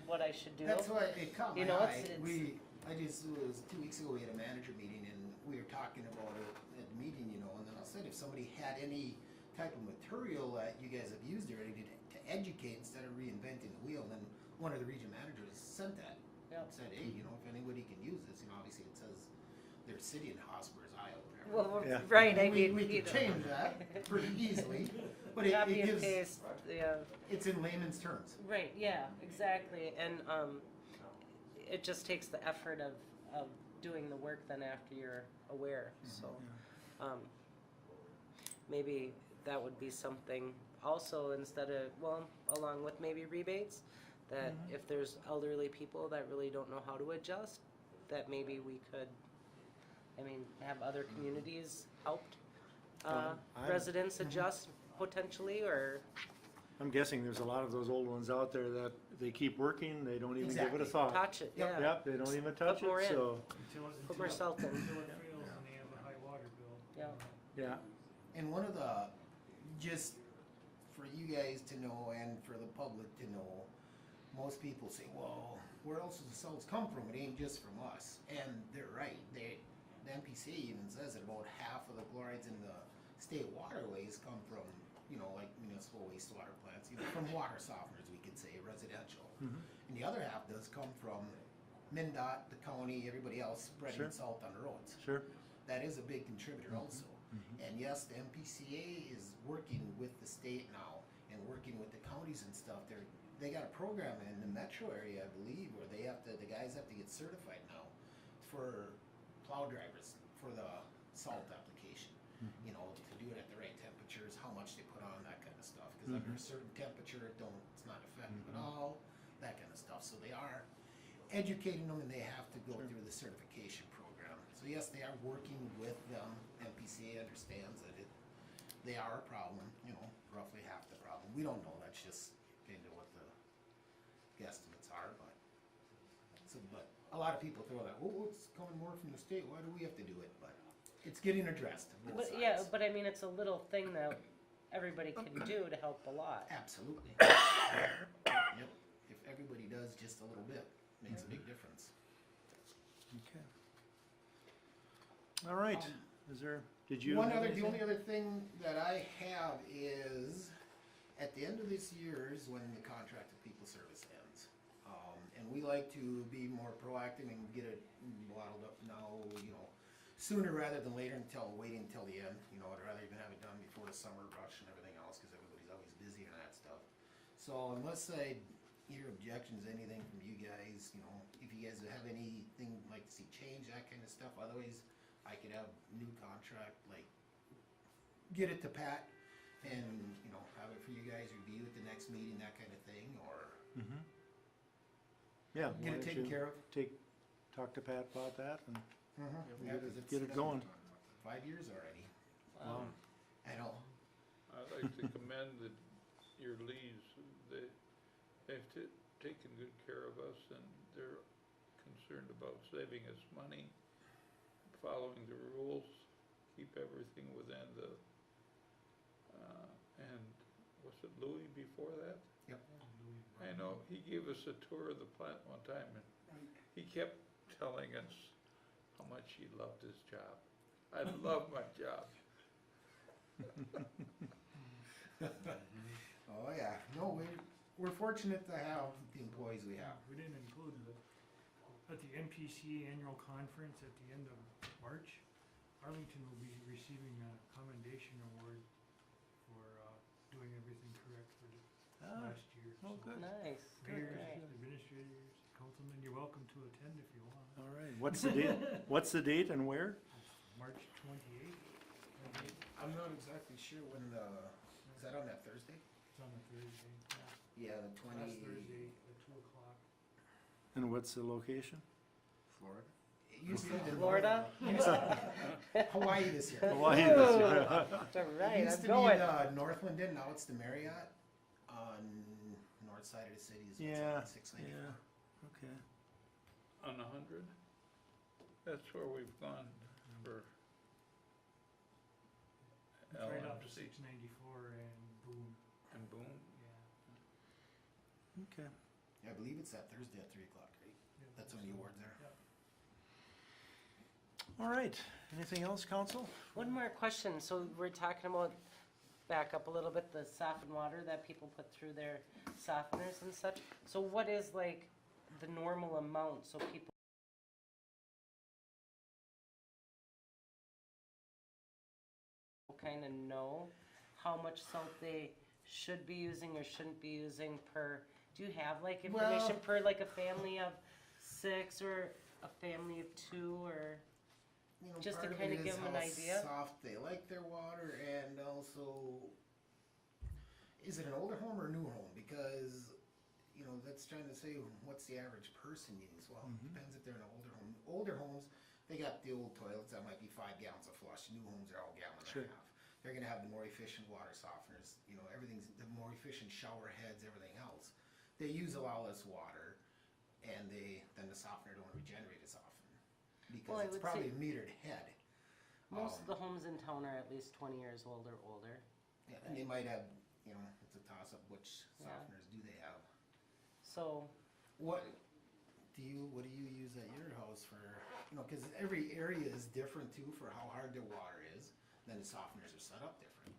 what I should do. That's why it caught my You know, eye. it's- It was 2 weeks ago, we had a manager meeting and we were talking about it at the meeting, you know, and then I said if somebody had any type of material that you guys have used already to educate instead of reinventing the wheel, then one of the region managers sent that. Yep. Said, hey, you know, if anybody can use this, you know, obviously it says their city in Hosmer's, Iowa, whatever. Well, Yeah. right, I We mean, you could know. change that pretty easily, but it Copy and gives, paste, yeah. it's in layman's terms. Right, yeah, exactly, and, it just takes the effort of doing the work then after you're aware, so. Maybe that would be something also instead of, well, along with maybe rebates, that if there's elderly people that really don't know how to adjust, that maybe we could, I mean, have other communities helped, I'm- residents adjust potentially, or, I'm guessing there's a lot of those old ones out there that they keep working, they don't even give it a Exactly. thought. touch it, Yep. yeah. Yep, they don't even touch more it, in. so, Put more salt in. Until it fails and they have a high water bill. Yeah. yeah, And one of the, just for you guys to know and for the public to know, most people say, well, where else does the salts come from? It ain't just from us. And they're right. The MPCA even says that about half of the chlorides in the state waterways come from, you know, like municipal wastewater plants, you know, from water softeners, we could say, residential. And the other half does come from MnDOT, the county, everybody else spreading Sure. salt on the roads. sure, That is a big contributor also. And yes, the MPCA is working with the state now and working with the counties and stuff. They got a program in the metro area, I believe, where the guys have to get certified now for plow drivers for the salt application. You know, to do it at the right temperatures, how much they put on, that kind of stuff. Because under a certain temperature, it's not effective at all, that kind of stuff. So they are educating them, and they have to go through the certification program. So yes, they are working with them. MPCA understands that they are a problem, you know, roughly half the problem. We don't know, that's just kind of what the guesstimates are, but a lot of people throw that, oh, it's coming more from the state, why do we have to do it? But it's getting addressed, both But, sides. yeah, but I mean, it's a little thing that everybody can do to help a lot. Absolutely. Yep, if everybody does just a little bit, makes a big difference. okay. All right, is there, did you? The have only anything? other thing that I have is, at the end of this year is when the contract with People Service ends. And we like to be more proactive and get it bottled up now, you know, sooner rather than later waiting until the end. You know, I'd rather even have it done before the summer rush and everything else, cause everybody's always busy and that stuff. So unless I hear objections, anything from you guys, you know, if you guys have anything like to see change, that kind of stuff, otherwise I could have new contract, like, get it to Pat and, you know, have it for you guys, review at the next meeting, that kind of thing, or Yeah. get why it don't taken you care of. Talk to Pat about that and Yeah, get 'cause it, it's- get it going. 5 years already. Wow. I know. I'd like to commend your leads. They've taken good care of us, and they're concerned about saving us money, following the rules, keep everything within the, and was it Louis before that? Yep. I know, he gave us a tour of the plant one time, and he kept telling us how much he loved his job. I love my job. Oh, yeah. No, we're fortunate to have the employees we have. We didn't include at the NPC annual conference at the end of March, Arlington will be receiving a commendation award for doing everything correct for the last year. Oh, good. Nice, good, Mayors, great. administrators, councilmen, you're welcome to attend if you want. All right, what's the date, what's the date and where? March 28th, I'm not exactly sure when is that on that Thursday? it's on a Thursday, Yeah, the last Thursday at 2 o'clock. And what's the location? Florida? It used to be in Florida? Hawaii this year. Hawaii this year. That's all It right, used I'm to going. be in Northland, now it's the Marriott on north side of the city. Is Yeah, 694. yeah, okay. On 100? That's where we've gone for It's right off to LMC 694 and boom, and Boone. yeah. Okay. Yeah, I believe it's that Thursday at 3 o'clock, right? Yeah, That's when the awards are. All right, anything else, council? One more question, so we're talking about, back up a little bit, the softened water that people put through their softeners and such. So what is like the normal amount, so people kind of know how much salt they should be using or shouldn't be using per, do you have like information Well- per like a family of 6 or a family of 2 or? You know, Just to part of kinda it give is 'em an how idea. soft they like their water, and also, is it an older home or a new home? Because, you know, that's trying to say, what's the average person use? Well, it depends if they're in an older home. Older homes, they got the old toilets that might be 5 gallons of flush. New homes are all gallon and Sure. a half. They're gonna have the more efficient water softeners, you know, everything's, the more efficient shower heads, everything else. They use a lot less water, and then the softener don't regenerate as often. Well, Because I it's would probably say- a metered head. Most of the homes in town are at least 20 years old or older. Yeah, and they might have, you know, it's a toss-up, which Yeah. softeners do they have? So, What do you use at your house for, you know, cause every area is different too for how hard their water is, then the softeners are set up different.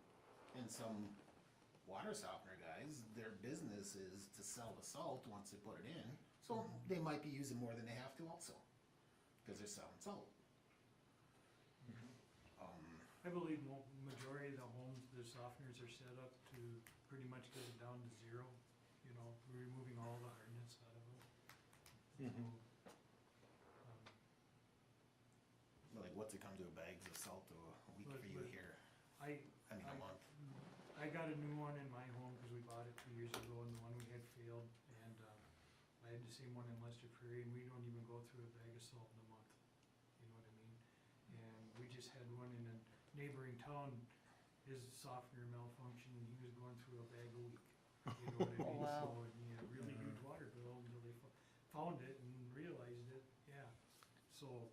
And some water softener guys, their business is to sell the salt once they put it in, so they might be using more than they have to also, cause they're selling salt. I believe majority of the homes, the softeners are set up to pretty much get it down to 0, you know, removing all the hardness out of it. Mhm. Like, what's it come to, bags of salt a week But- for you but here? I I mean, a month. I got a new one in my home because we bought it 2 years ago and the one we had failed. And I had the same one in Lester Prairie and we don't even go through a bag of salt in a month. You know what I mean? And we just had one in a neighboring town, his softener malfunctioned and he was going through a bag a week. You know what I mean? Wow. So he had a really huge water bill until they found it and realized it, yeah. So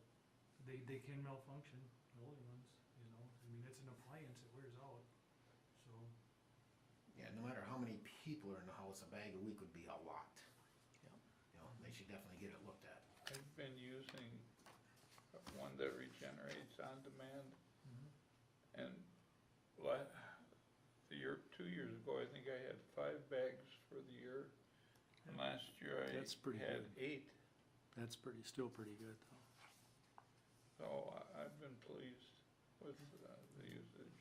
they can malfunction, the older ones, you know? I mean, it's an appliance, it wears out, so. Yeah, no matter how many people are in the house, a bag a week would be a lot. Yep. You know, they should definitely get it looked at. I've been using one that regenerates on demand. And the year, 2 years ago, I think I had 5 bags for the year. And last year That's pretty I had good. 8. That's still pretty good though. So I've been pleased with the usage.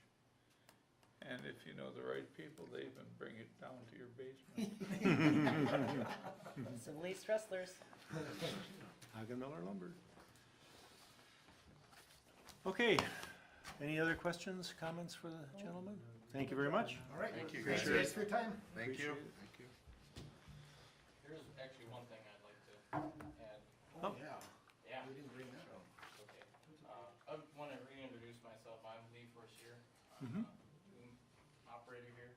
And if you know the right people, they even bring it down to your basement. some least wrestlers. Hagenmiller Lumber. Okay, any other questions, comments for the gentleman? Thank you very much. All right. Thank you, Thanks guys. guys for your time. Thank you. There's actually one thing I'd like to add. Oh, yeah. Yeah, We didn't bring that up. okay. I want to reintroduce myself. Mhm. boom operator here.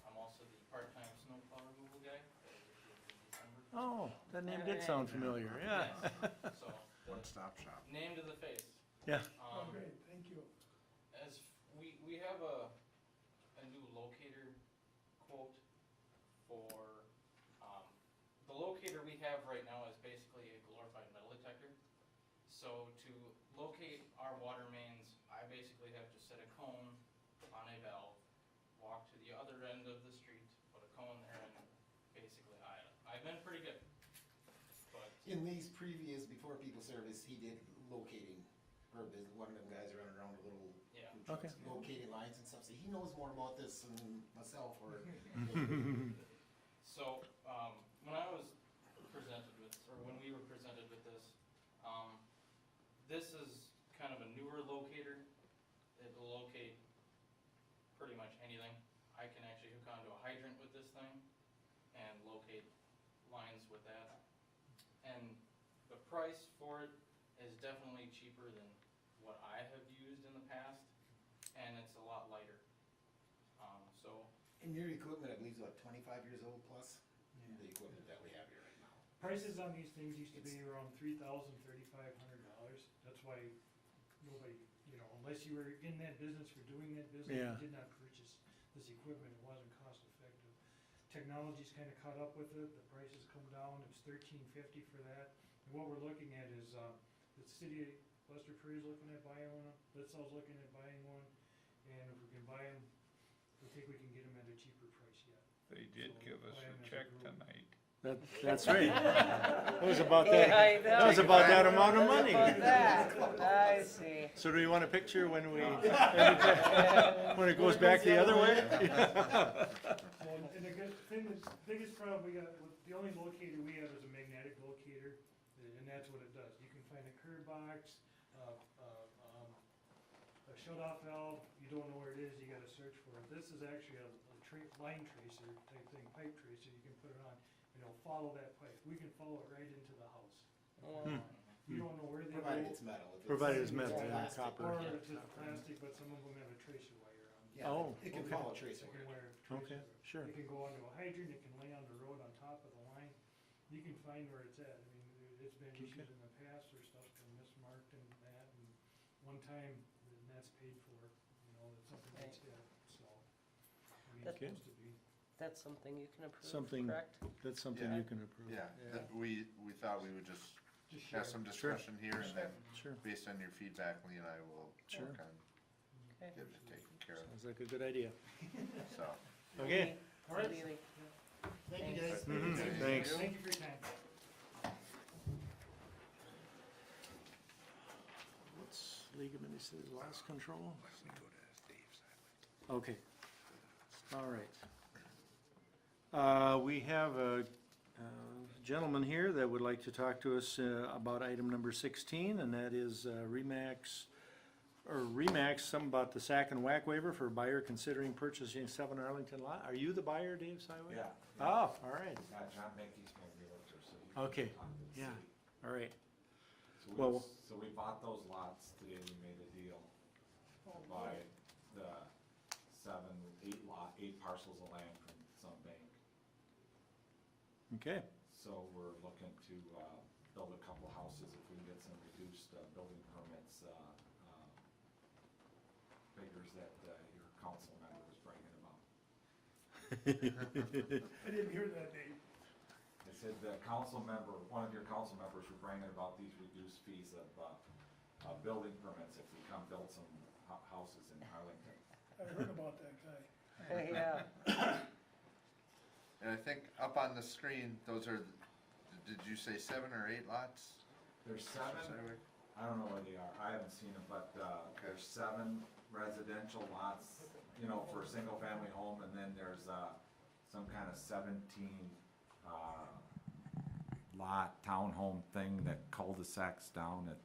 I'm also the part-time snowplow removal guy. that I work with in December. Oh, that name did sound familiar, yeah. Yes. So, One-stop shop. name to the face. Yeah. Oh, great, thank you. As we have a new locator quote for, the locator we have right now is basically a glorified metal detector. So to locate our water mains, I basically have to set a cone on a valve, walk to the other end of the street, put a cone there, and basically I've been pretty good. But In these previous, before people service, he did locating, or one of them guys running around with little yeah, food trucks, Okay. locating lines and stuff, so he knows more about this than myself, or. so when I was presented with, or when we were presented with this, this is kind of a newer locator. It'll locate pretty much anything. I can actually hook onto a hydrant with this thing and locate lines with that. And the price for it is definitely cheaper than what I have used in the past, and it's a lot lighter. So, And your equipment, I believe, is what, 25 years old plus? Yeah. The equipment that we have here right now. Prices on these things used to be around $3,000, $3,500. That's why nobody, unless you were in that business or doing that business, Yeah. you did not purchase this equipment. It wasn't cost effective. Technology's kind of caught up with it. The prices come down. It's $13.50 for that. And what we're looking at is the city of Lester Prairie's looking at buying one. Litzell's looking at buying one. And if we can buy them, we think we can get them at a cheaper price yet. They did So, give us buy 'em a as a check group. tonight. That's right. It was about Yeah, I that, know. that was about that amount of money. About that, I see. So do you want a picture when when it goes back the other way? So, and the biggest problem we got, the only locator we have is a magnetic locator, and that's what it does. You can find a curb box, a shut-off valve, you don't know where it is, you gotta search for it. This is actually a line tracer type thing, pipe tracer, you can put it on, and it'll follow that pipe. We can follow it right into the house. You don't know where they go. Provided it's metal. If Provided it's metal, it's yeah, plastic, copper. Or it's just plastic, but some of them have a tracer wire on. Yeah, Oh, it can okay. follow tracer It can wire. wire Okay, tracer. sure. It can go onto a hydrant, it can lay on the road on top of the line. You can find where it's at. I mean, it's been issues in the past where stuff's been mismarked and that, and one time, and that's paid for, that something gets hit, so. I mean, it's Okay. supposed to be. That's something you can approve, Something- correct? That's something Yeah. you can approve. Yeah, that we thought we would just Just share. have some discussion here, and then, Sure, based on your feedback, Lee and I will Sure. work on Okay. getting it taken care of, sounds like a good idea. so. Okay. All right. Lee. Thank you, guys. Thanks. Thank you for your time. What's League of Minnesota's loss control? Okay, all right. We have a gentleman here that would like to talk to us about item number 16, and that is Remax, something about the sack and whack waiver for buyer considering purchasing 7 Arlington lot. Are you the buyer, Dave Syway? Yeah. Oh, all right, John Mackey's my realtor, so he. Okay, can talk to the yeah. city. all right. So Well- so we bought those lots today, we made a deal to buy the 8 parcels of land from some bank. Okay, So we're looking to, build a couple houses if we can get some reduced, building permits, figures that, your council member was bragging about. I didn't hear that, Dave. I said the council member, one of your council members were bragging about these reduced fees of, building permits if we come build some houses in Arlington. I heard about that guy. Yeah, And I think up on the screen, those are, did you say 7 or 8 lots? There's Mr. 7, Syway? I don't know where they are, I haven't seen them, but, there's 7 residential lots, for a single family home, and then there's, some kind of 17, lot townhome thing that cul-de-sacs down, that,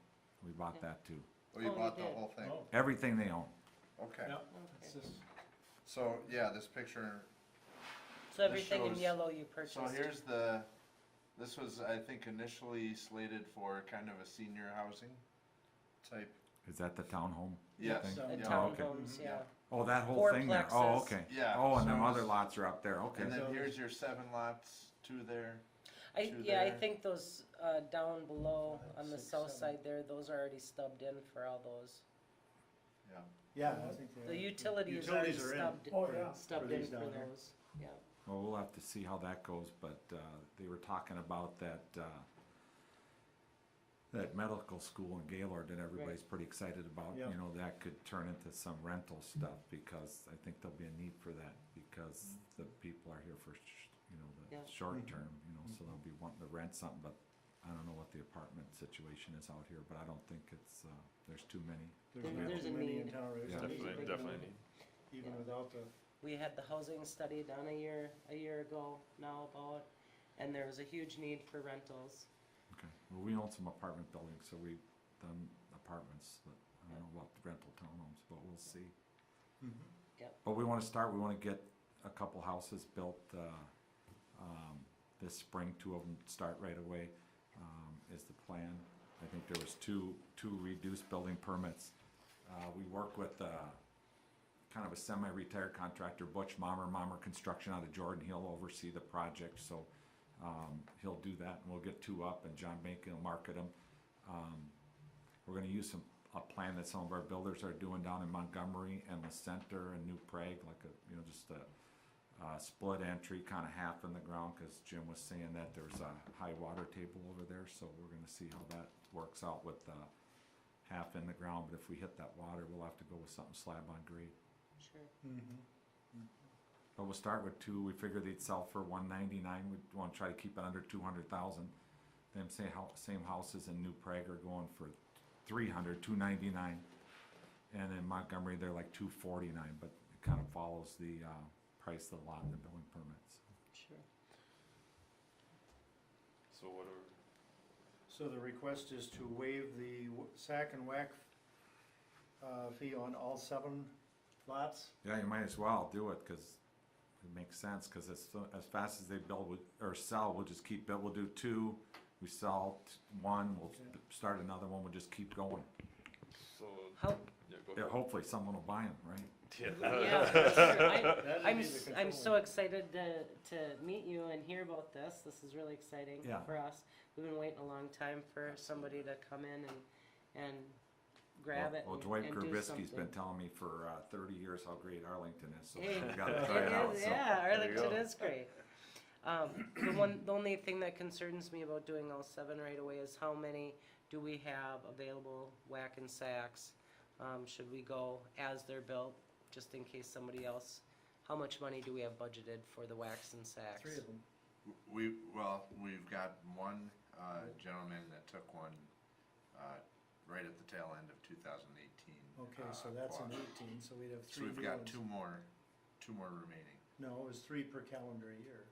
we bought that too. Oh, you Oh, you bought the did. whole thing? Oh. Everything they own. Okay. Yep. okay. So, yeah, this picture, So everything in shows- yellow you purchased? so here's this was, I think, initially slated for kind of a senior housing type Is that the townhome? Yes. thing? The Yeah. okay. townhomes, yeah. Oh, that whole thing there, oh, Fourplexes. okay. Yeah. Oh, and them so- other lots are up there, okay. And then So- here's your 7 lots, 2 there. I Two yeah, I there. think those down below on the 6, south 7. side there, those are already stubbed in for all those. Yeah. Yeah, I think they The are. utilities are already Utilities are in. stubbed, Oh, yeah. stubbed For in these for down there. those, yeah. Well, we'll have to see how that goes, but, they were talking about that, that medical school in Gaylord that everybody's pretty excited about. Yeah. You know, that could turn into some rental stuff, because I think there'll be a need for that, because the people are here for, you know, the Yeah. short Mhm. term, you know, so they'll be wanting to rent something, but I don't know what the apartment situation is out here, but I don't think it's, there's too many. There's a too many in need. town, there's a need. Definitely, definitely need. Even Yeah. without the, We had the housing study done a year ago now about, and there was a huge need for rentals. Okay, well, we own some apartment buildings, so we've done apartments, but I don't know about the rental townhomes, but we'll see. Yep. But we wanna start, we wanna get a couple houses built, this spring, 2 of them start right away, is the plan. I think there was two reduced building permits. We work with, kind of a semi-retired contractor, Butch Mommer Construction out of Jordan. He'll oversee the project, so, he'll do that, and we'll get 2 up, and John Bacon will market them. We're gonna use a plan that some of our builders are doing down in Montgomery and the center and New Prague, like just a split entry, kinda half in the ground, cause Jim was saying that there's a high water table over there, so we're gonna see how that works out with, half in the ground, but if we hit that water, we'll have to go with something slab on grade. Sure. But we'll start with 2, we figure they'd sell for $199, we wanna try to keep it under 200,000. Them same houses in New Prague are going for $299. And in Montgomery, they're like $249, but it kinda follows the, price of the lot and the building permits. Sure. So what are, so the request is to waive the sack and whack fee on all 7 lots? Yeah, you might as well do it, cause it makes sense, cause as fast as they build or sell, we'll just keep building. We'll do 2, we sell 1, we'll Okay. start another one, we'll just keep going. so, How, yeah, go Yeah, for it. hopefully someone will buy them, right? yeah, for sure. That'd I'm be the I'm control. so excited to meet you and hear about this. This is really exciting Yeah. for us. We've been waiting a long time for somebody to come in and grab it Well, and Dwight do Grabisky's something. been telling me for 30 years how great Arlington is, so Hey, we gotta try it out. is, So. yeah, There you Arlington go. is great. The only thing that concerns me about doing all 7 right away is how many do we have available whack and sacks? Should we go as they're built, just in case somebody else, how much money do we have budgeted for the whacks and sacks? 3 of them. We've got one gentleman that took one right at the tail end of 2018. Okay, so that's an bought. 18, so we'd have 3 So we've new got ones. 2 more remaining. No, it was 3 per calendar year.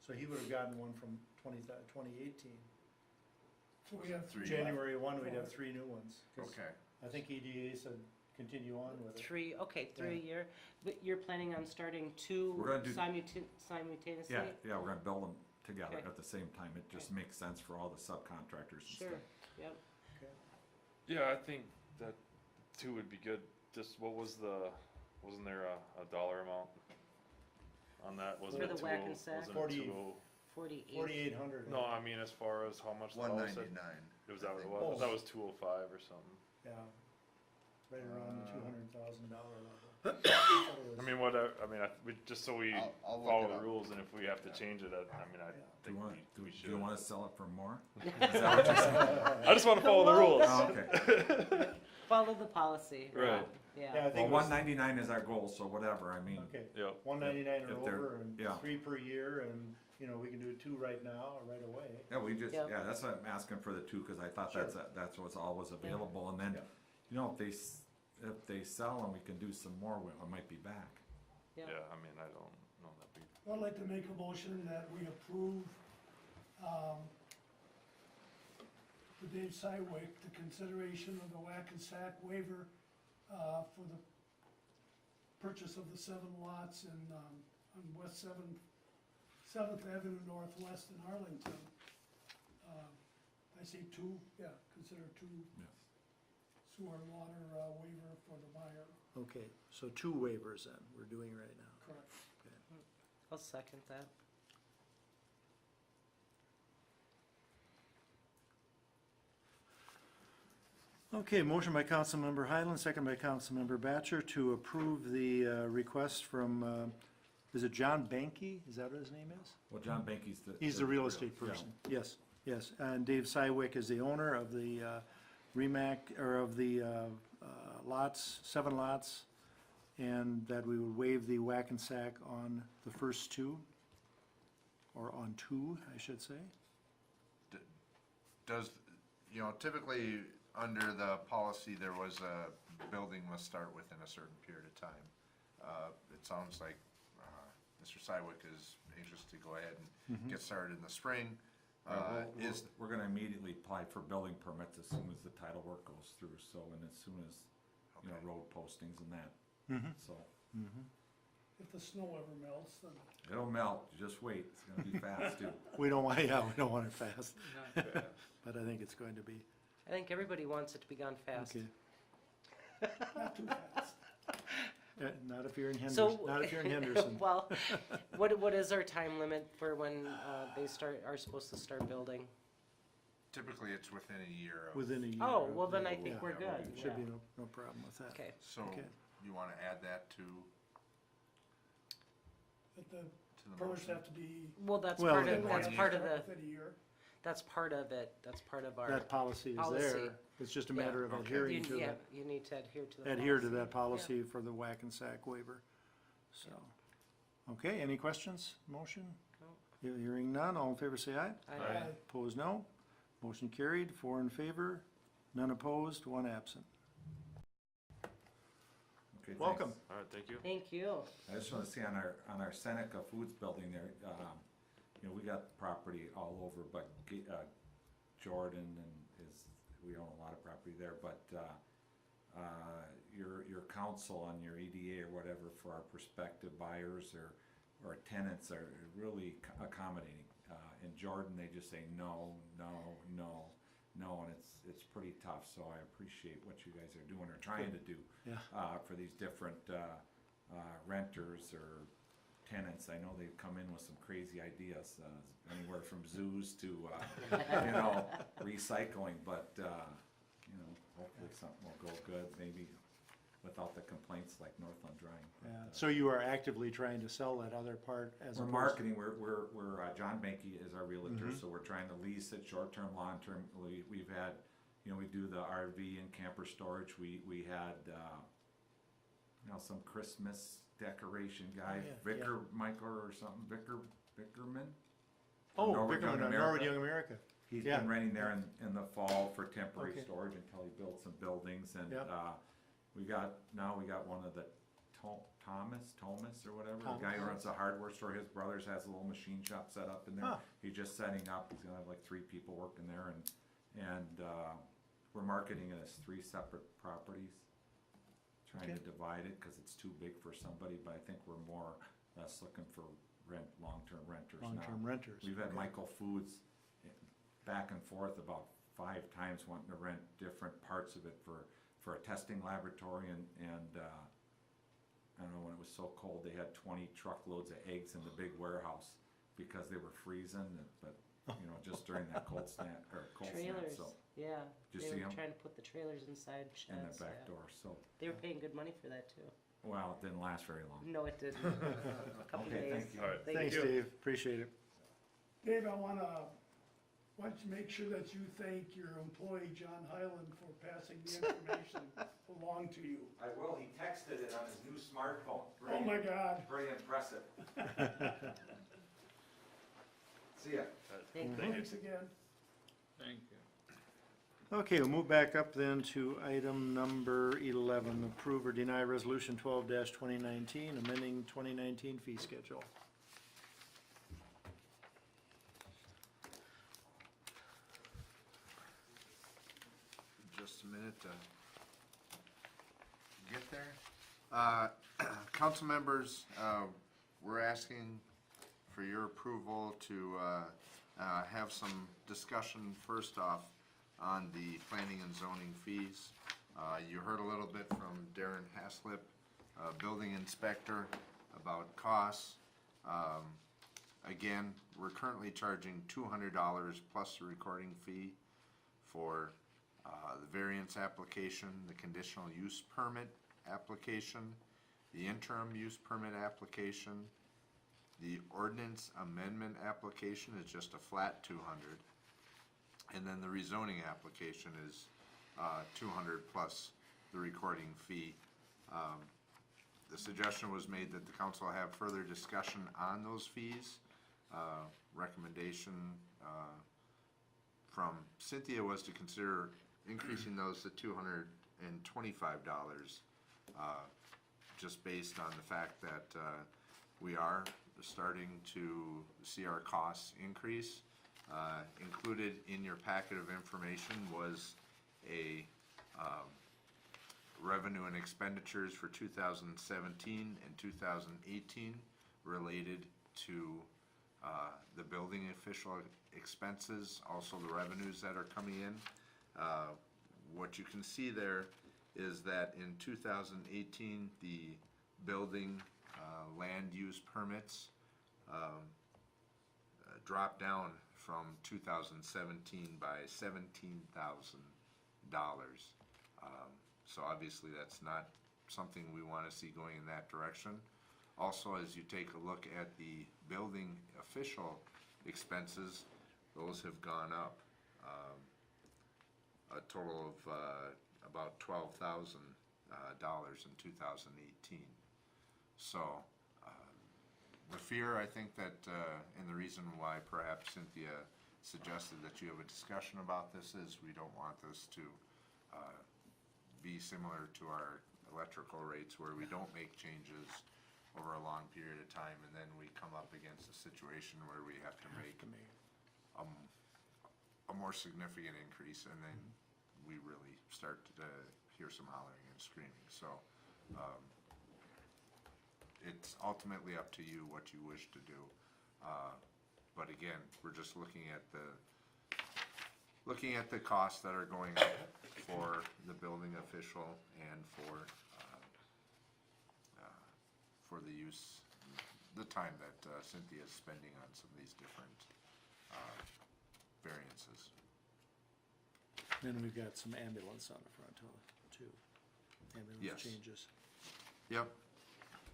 So he would have gotten one from 2018. So we have 3 January 1, we'd have 3 new ones. 'Cause Okay. I think EDA said continue on with it. 3 a Yeah. year, but you're planning on starting 2 We're gonna do- simultaneously? Yeah, we're gonna build them together Okay. at the same time. It just makes sense for all the subcontractors and Sure, stuff. yep. Yeah, I think that 2 would be good. Just wasn't there a dollar amount on that? Wasn't For it the whack 20 and sack? wasn't it 40. 20 48. 4,800. No, I mean as far as how much the dollar said. 199. It was that what it Oh. was? That was 205 or something. Yeah, right around the $200,000 level. I mean, just so we I'll look follow it the up. rules, and if we have to change it, I Do think you we do should. you wanna sell it for more? Is that what you're saying? I just wanna follow the rules. Oh, okay. Follow the policy. Right. Yeah. Yeah, I Well, think it was, 199 is our goal, so whatever, I mean, okay, Yep. 199 or If they're- over and yeah. 3 per year and, we can do 2 right now or right away. yeah, we just, Yep. yeah, that's what I'm asking for the 2, cause I thought Sure. that's what's always available, and then, Yeah. if they sell and we can do some more, we might be back. Yeah. Yeah, I mean, I don't know that big. I'd like to make a motion that we approve, for Dave Sywick, the consideration of the whack and sack waiver, for the purchase of the 7 lots on West 7th Avenue Northwest in Arlington. I say 2, yeah, consider 2. Yes. sewer and water waiver for the buyer. Okay, so 2 waivers then, we're doing right now. Correct. I'll second that. Okay, motion by Councilmember Highland, second by Councilmember Batchor to approve the request from, is it John Banky? Is that what his name is? Well, John Banky's the. He's the real estate person, yes, yes. And Dave Sywick is the owner of the of the lots, 7 lots, and that we would waive the whack and sack on the first 2, or on 2, I should say. Does, you know, typically, under the policy, there was a building must start within a certain period of time. It sounds like Mr. Sywick is anxious to go ahead and get started in the spring. We're gonna immediately apply for building permits as soon as the title work goes through, so, and as soon as, you know, road postings and that, so. If the snow ever melts, then It'll melt, just wait, it's gonna be fast too. We don't want, yeah, we don't want it fast, Not fast. but I think it's going to be, I think everybody wants it to be gone fast. okay. not too fast. Not if you're in Henderson, So, not if you're in Henderson. well, what is our time limit for when they are supposed to start building? Typically, it's within a year of. Within a year. Oh, of well then the- I think yeah, we're good, Should be yeah. no problem with that. Okay, So, Okay. you wanna add that to But the the permits motion? have to be well, that's Well, part then of, one that's year. part of the, within a year. that's part of it, that's part of our. That policy is Policy. there, it's just a Yeah. matter of Okay. adhering to Yeah, that, you need to adhere to the adhere to policy. that policy for the whack and sack waiver, so. Okay, any questions, motion? No. Hearing none, all in favor say aye. I- Opposed, no. Motion carried, 4 in favor, none opposed, 1 absent. Okay, thanks. Welcome. All right, thank you. Thank you. I just wanna see on our Seneca Foods building there, you know, we got property all over, but, Jordan we own a lot of property there, but, your council on your EDA or whatever for our prospective buyers or tenants are really accommodating. In Jordan, they just say no, and it's pretty tough, so I appreciate what you guys are doing or trying to do. Yeah. For these different, renters or tenants. I know they've come in with some crazy ideas, anywhere from zoos to, you know, recycling, but, you know, hopefully something will go good, maybe without the complaints like Northland Drying. Yeah, But, so you are actively trying to sell that other part as we're opposed. marketing, we're, John Banky is our realtor, so we're trying to lease it short-term, long-term. We've had, you know, we do the RV and camper storage. We had, you know, some Christmas decoration guy, yeah, Vicar Michael or something, Vickerman? Oh, Norwood Vickerman, Young Norwood America. Young America. He's Yeah. been renting there in the fall for temporary Okay. storage until he builds some buildings, and, Yep. we got one of the Thomas or whatever, the guy who Thomas. runs a hardware store, his brothers has a little machine shop set up in there. Huh. He's just setting up, he's gonna have like 3 people working there, and we're marketing it as 3 separate properties. Trying to Okay. divide it, cause it's too big for somebody, but I think we're more or less looking for long-term renters now. Long-term renters. We've had Okay. Michael Foods back and forth about 5 times wanting to rent different parts of it for a testing laboratory, and I don't know, when it was so cold, they had 20 truckloads of eggs in the big warehouse because they were freezing, but, you know, just during that cold snap, Trailers, so, yeah. Did you They see were 'em? trying to put the trailers inside in sheds, the back yeah. door, so, They were paying good money for that too. well, it didn't last very long. No, it didn't. A couple Okay, days. thank you. All right. Thank Thanks, you. Dave, appreciate it. Dave, I want you to make sure that you thank your employee, John Highland, for passing the information along to you. I will, he texted it on his new smartphone. Oh my God. Very impressive. See ya. Thank you. Thanks again. Thank you. Okay, we'll move back up then to item number 11, approve or deny resolution 12-2019, amending 2019 fee schedule. Just a minute to get there. Council members, we're asking for your approval to have some discussion first off on the planning and zoning fees. You heard a little bit from Darren Haslip, building inspector, about costs. Again, we're currently charging $200 plus the recording fee for the variance application, the conditional use permit application, the interim use permit application, the ordinance amendment application is just a flat 200, and then the rezoning application is 200 plus the recording fee. The suggestion was made that the council have further discussion on those fees. Recommendation from Cynthia was to consider increasing those to $225, just based on the fact that we are starting to see our costs increase. Included in your packet of information was a revenue and expenditures for 2017 and 2018 related to the building official expenses, also the revenues that are coming in. What you can see there is that in 2018, the building land use permits dropped down from 2017 by $17,000. So obviously that's not something we want to see going in that direction. Also, as you take a look at the building official expenses, those have gone up a total of about $12,000 in 2018. So the fear, I think that, and the reason why perhaps Cynthia suggested that you have a discussion about this is we don't want this to be similar to our electrical rates where we don't make changes over a long period of time and then we come up against a situation where we have to make a more significant increase and then we really start to hear some hollering and screaming. So it's ultimately up to you what you wish to do. But again, we're just looking at the costs that are going up for the building official and for the use, the time that Cynthia is spending on some of these different variances. Then we've got some ambulance on the front too. Ambulance Yes. changes. Yep.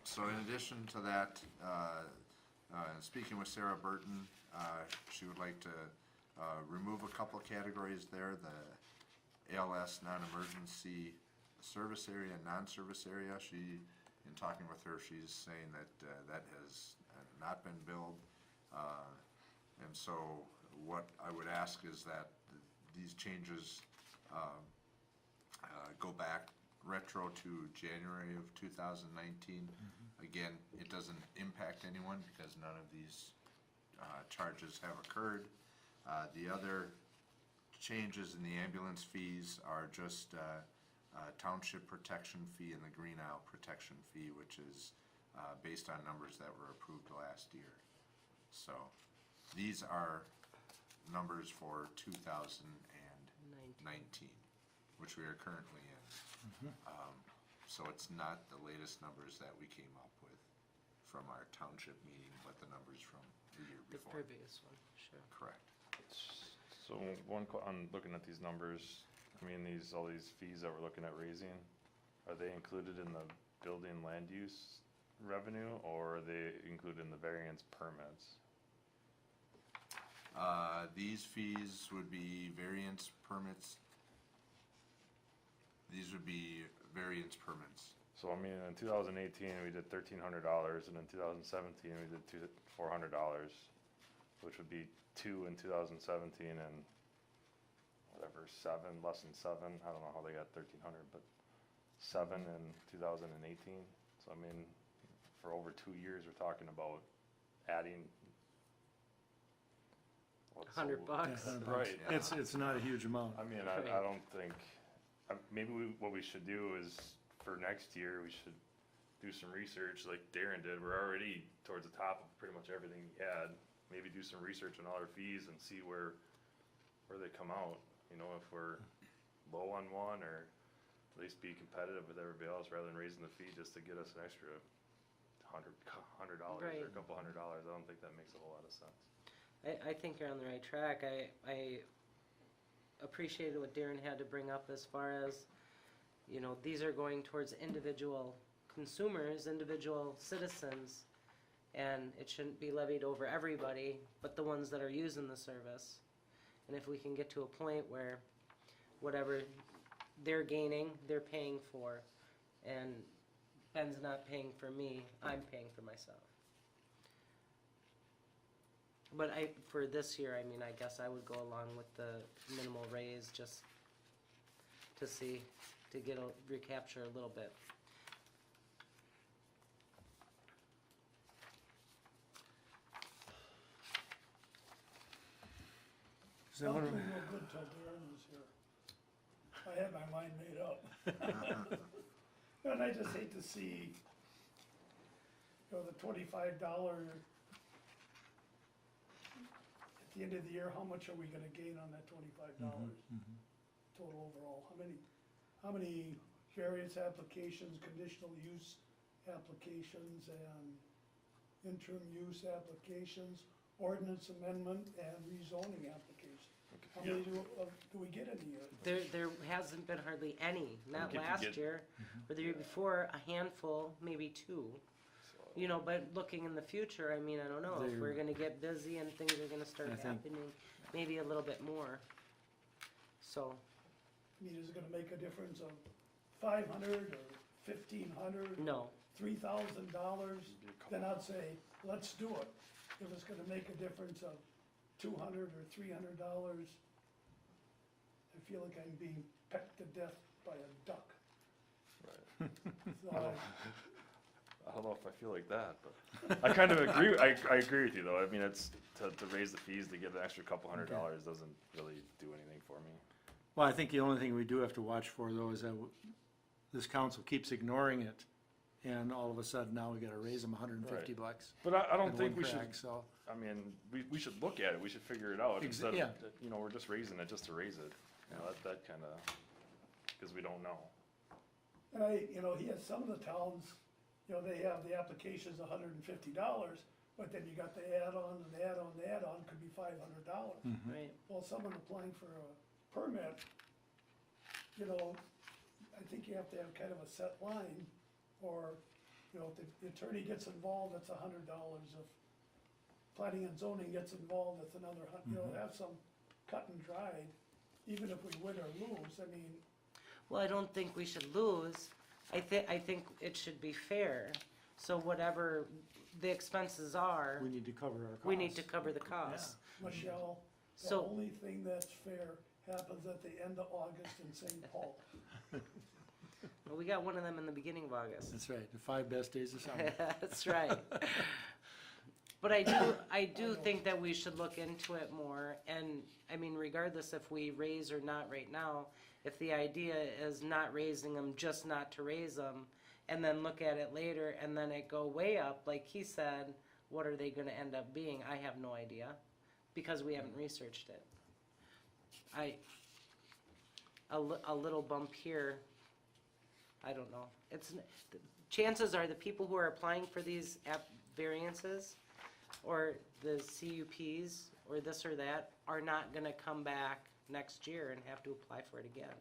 So in addition to that, speaking with Sarah Burton, she would like to remove a couple categories there, the ALS non-emergency service area and non-service area. In talking with her, she's saying that that has not been billed. And so what I would ask is that these changes go back retro to January of 2019. Again, it doesn't impact anyone because none of these charges have occurred. The other changes in the ambulance fees are just township protection fee and the green owl protection fee, which is based on numbers that were approved last year. So these are numbers for 2019, which we are currently in. So it's not the latest numbers that we came up with from our township meeting, but the numbers from the year The before. previous one, sure. Correct. So on looking at these numbers, I mean, all these fees that we're looking at raising, are they included in the building land use revenue or are they included in the variance permits? These fees would be variance permits. These would be variance permits. So I mean, in 2018, we did $1,300 and in 2017, we did $400, which would be 2 in 2017 and whatever, 7, less than 7. I don't know how they got 1,300, but 7 in 2018. So I mean, for over 2 years, we're talking about adding. $100. Right. It's not a huge amount. I mean, I don't think, maybe what we should do is, for next year, we should do some research like Darren did. We're already towards the top of pretty much everything we had. Maybe do some research on all our fees and see where they come out. You know, if we're low on one or at least be competitive with everybody else rather than raising the fee just to get us an extra $100 or Right. a couple $100. I don't think that makes a whole lot of sense. I think you're on the right track. I appreciated what Darren had to bring up as far as, you know, these are going towards individual consumers, individual citizens, and it shouldn't be levied over everybody, but the ones that are using the service. And if we can get to a point where whatever they're gaining, they're paying for, and Ben's not paying for me, I'm paying for myself. But for this year, I mean, I guess I would go along with the minimal raise just to see, to recapture a little bit. Does anyone- Nothing real good till Darren was here. I had my mind made up. And I just hate to see, you know, the $25 at the end of the year, how much are we gonna gain on that $25 total overall? How many variance applications, conditional use applications, and interim use applications, ordinance amendment, and rezoning applications? How many do we get in a year? There hasn't been hardly any, not If you last get- year, or the year before, a handful, maybe two. You know, but looking in the future, I mean, I don't know, if There- we're gonna get busy and things are gonna start I think- happening, maybe a little bit more. So, I mean, is it gonna make a difference of $500 or $1,500? no, $3,000? Then I'd say, let's do it. If it's gonna make a difference of $200 or $300, I feel like I'm being pecked to death by a duck. Right. So I don't know if I feel like that, but I kind of agree. I agree with you though. I mean, it's to raise the fees to get an extra couple $100 doesn't really do anything for me. Well, I think the only thing we do have to watch for though is that this council keeps ignoring it, and all of a sudden now we gotta raise them $150. But I don't in think one we should. crack, So, I mean, we should look at it. We should figure it out instead yeah. of, you know, we're just raising it just to raise it. You know, that kind of, because we don't know. And you know, he has some of the towns, you know, they have the applications $150, but then you got the add-on and the add-on, the add-on could be $500. right, Well, someone applying for a permit, you know, I think you have to have kind of a set line, or, you know, if the attorney gets involved, it's $100. If planning and zoning gets involved, it's another you know, have some cut and dried, even if we win or lose, I mean, well, I don't think we should lose, I think it should be fair, so whatever the expenses are, we need to cover our costs. we need to cover the costs. Michelle, the So- only thing that's fair happens at the end of August in St. Paul. Well, we got one of them in the beginning of August. That's right, the 5 best days of summer. That's right. But I do think that we should look into it more, and, I mean, regardless if we raise or not right now, if the idea is not raising them, just not to raise them, and then look at it later, and then it go way up, like he said, what are they gonna end up being? I have no idea, because we haven't researched it. A little bump here, I don't know. Chances are the people who are applying for these variances, or the CUPs, or this or that, are not gonna come back next year and have to apply for it again.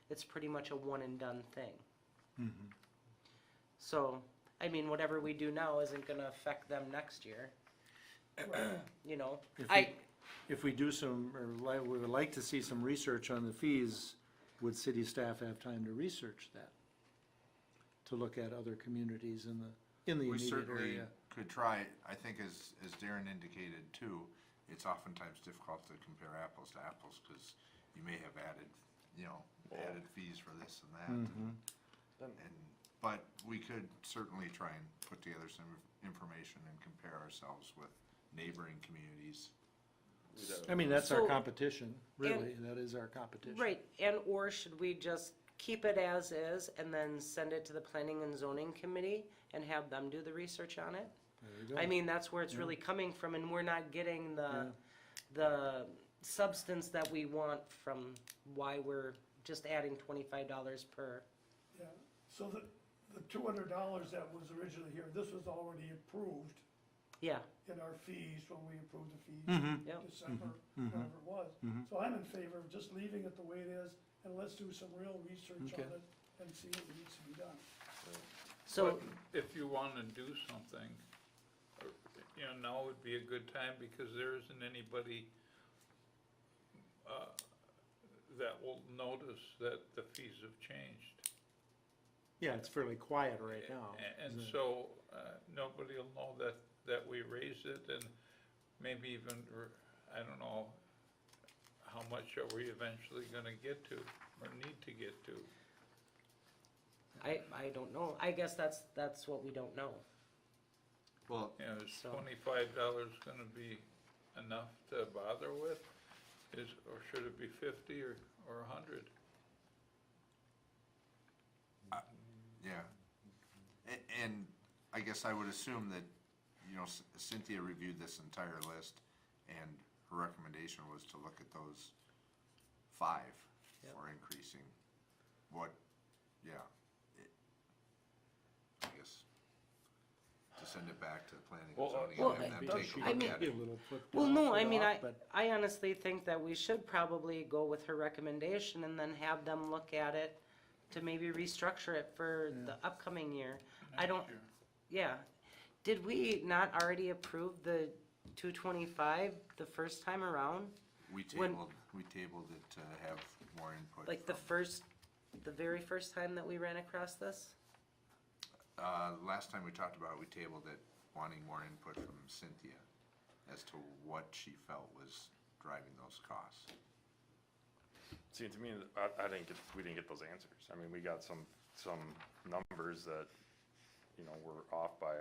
It's pretty much a one and done thing. So, I mean, whatever we do now isn't gonna affect them next year. You know, If we do some, we would like to see some research on the fees, would city staff have time to research that? To look at other communities in the We immediate certainly area? could try. I think as Darren indicated too, it's oftentimes difficult to compare apples to apples, because you may have added, you know, added fees for this and that. But we could certainly try and put together some information and compare ourselves with neighboring communities. I mean, that's our So- competition, really, that is our competition. right, or should we just keep it as is and then send it to the planning and zoning committee and have them do the research on it? There you go. I mean, that's where it's really coming from, and we're not getting the substance that we want from why we're just adding $25 per So the $200 that was originally here, this was already approved Yeah, in our fees when we approved the fees Mhm. Yep. December, Mhm. whatever it was. Mhm. So I'm in favor of just leaving it the way it is, and let's do some real research Okay. on it and see what needs to be done. so, But if you wanna do something, you know, now would be a good time because there isn't anybody, that will notice that the fees have changed. Yeah, it's fairly quiet right now. And so, nobody will know that we raised it and maybe even, I don't know, how much are we eventually gonna get to or need to get to? I don't know, I guess that's what we don't know. Well, You know, is So- $25 gonna be enough to bother with? Or should it be 50 or 100? yeah. And I guess I would assume that, you know, Cynthia reviewed this entire list, and her recommendation was to look at those 5 Yep. for increasing. What, yeah. I guess to send it back to the planning and Well, zoning well, and have them Does take she a I look mean- at be a it. little put Well, off- no, put I mean, off, but- I honestly think that we should probably go with her recommendation and then have them look at it to maybe restructure it for the upcoming year. I don't, Next year. yeah. Did we not already approve the 225 the first time around? We when- tabled it to have more input. Like the very first time that we ran across this? Last time we talked about it, we tabled it, wanting more input from Cynthia as to what she felt was driving those costs. See, to me, we didn't get those answers. I mean, we got some numbers that, you know, were off by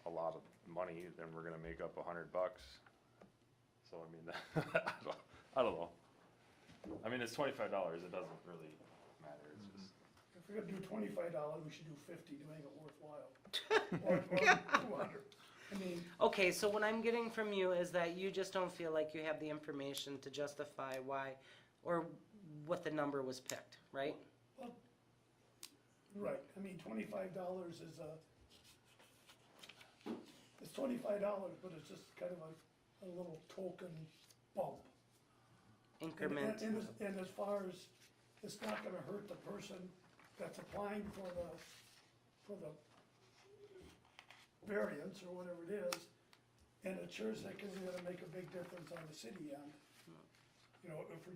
a lot of money, then we're gonna make up $100. So, I mean, I don't know. I mean, it's $25, it doesn't really matter, it's just. If we're gonna do $25, we should do 50 to make it worthwhile. Or 200. I mean, Okay, so what I'm getting from you is that you just don't feel like you have the information to justify why, or what the number was picked, right? right, I mean, $25 is it's $25, but it's just kind of a little token bump. Increment. And as far as, it's not gonna hurt the person that's applying for the variance or whatever it is, and it sure is gonna make a big difference on the city end. You know, if we're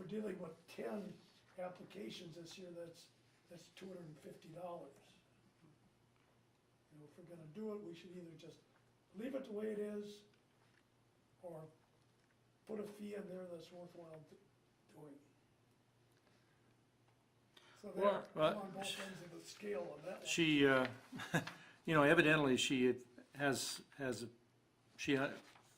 dealing with 10 applications this year, that's $250. You know, if we're gonna do it, we should either just leave it the way it is, or put a fee in there that's worthwhile doing. So there, Well- I'm on both ends of the scale on that one. She, you know, evidently she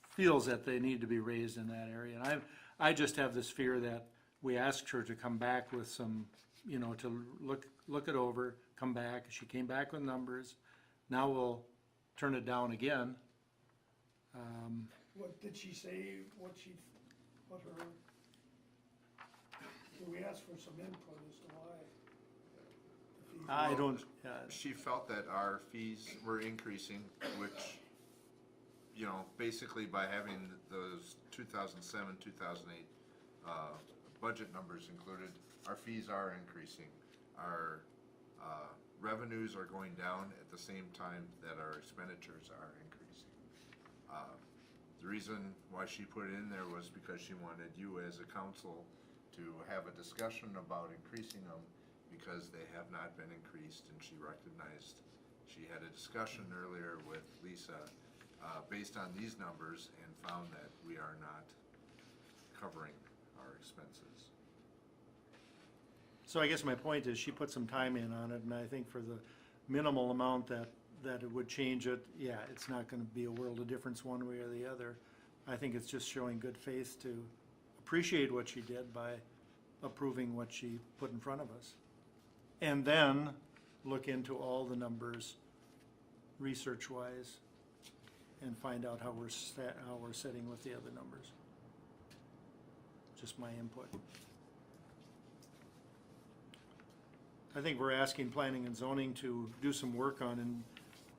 feels that they need to be raised in that area. And I just have this fear that we asked her to come back with some, you know, to look it over, come back. She came back with numbers. Now we'll turn it down again. What did she say, we asked for some input as to why the fees. I don't, She felt that our fees were increasing, which, you know, basically by having those 2007, 2008 budget numbers included, our fees are increasing. Our revenues are going down at the same time that our expenditures are increasing. The reason why she put it in there was because she wanted you as a council to have a discussion about increasing them, because they have not been increased, and she recognized, she had a discussion earlier with Lisa, based on these numbers, and found that we are not covering our expenses. so I guess my point is she put some time in on it, and I think for the minimal amount that it would change it, yeah, it's not gonna be a world of difference one way or the other. I think it's just showing good faith to appreciate what she did by approving what she put in front of us. And then look into all the numbers research-wise and find out how we're setting with the other numbers. Just my input. I think we're asking planning and zoning to do some work on and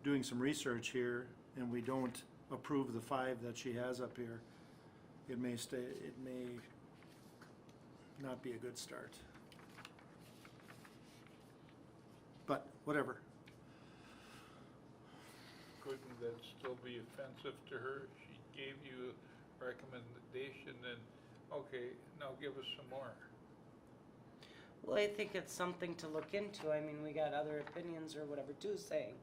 doing some research here, and we don't approve the 5 that she has up here, it may not be a good start. But, whatever. Couldn't that still be offensive to her? She gave you a recommendation, then, okay, now give us some more. Well, I think it's something to look into. I mean, we got other opinions or whatever too saying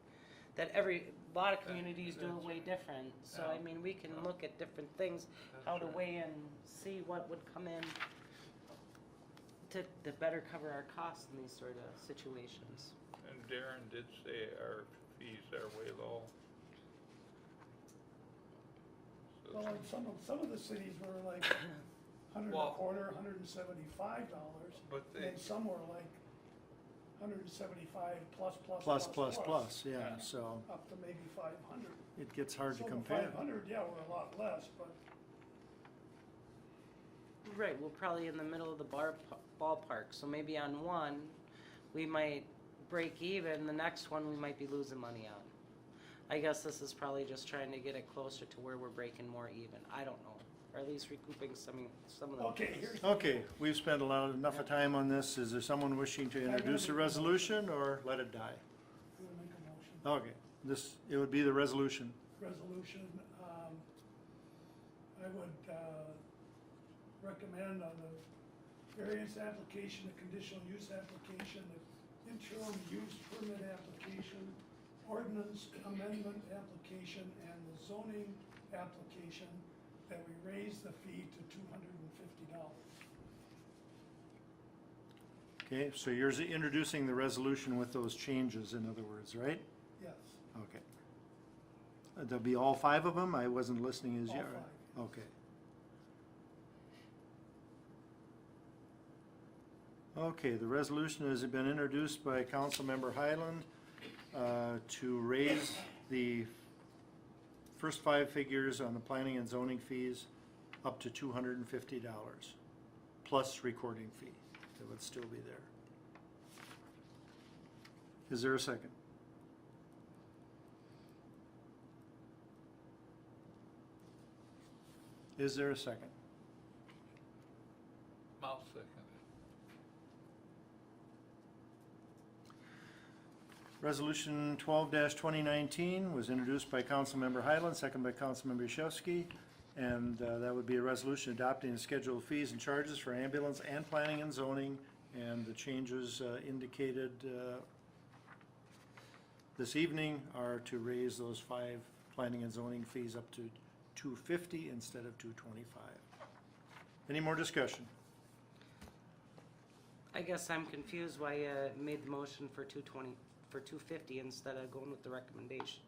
that a lot of communities do it way different. So, I mean, we can look at different things, how to weigh and see what would come in to better cover our costs in these sort of situations. And Darren did say our fees are way low. So Well, like some of the cities were like $100 Well- a quarter, $175, But and then some were like $175 plus, Yeah, so up to maybe 500. it gets hard to So the compare. 500, yeah, were a lot less, but Right, we're probably in the middle of the ballpark, so maybe on one, we might break even, the next one we might be losing money on. I guess this is probably just trying to get it closer to where we're breaking more even, I don't know, or at least recouping some of the. okay, here's. Okay, we've spent enough of time on this. Is there someone wishing to introduce a resolution or let it die? I'm gonna make a motion. Okay, it would be the resolution. Resolution, I would, recommend on the variance application, the conditional use application, the interim use permit application, ordinance amendment application, and the zoning application, that we raise the fee to $250. Okay, so you're introducing the resolution with those changes, in other words, right? Yes, Okay. There'll be all 5 of them? I wasn't listening as all you. 5. Okay. Okay, the resolution has been introduced by Councilmember Highland to raise the first 5 figures on the planning and zoning fees up to $250, plus recording fee. That would still be there. Is there a second? Is there a second? I'll second it. Resolution 12-2019 was introduced by Councilmember Highland, second by Councilmember Yashewski, and that would be a resolution adopting the schedule of fees and charges for ambulance and planning and zoning, and the changes indicated this evening are to raise those 5 planning and zoning fees up to $250 instead of $225. Any more discussion? I guess I'm confused why you made the motion for $250 instead of going with the recommendation.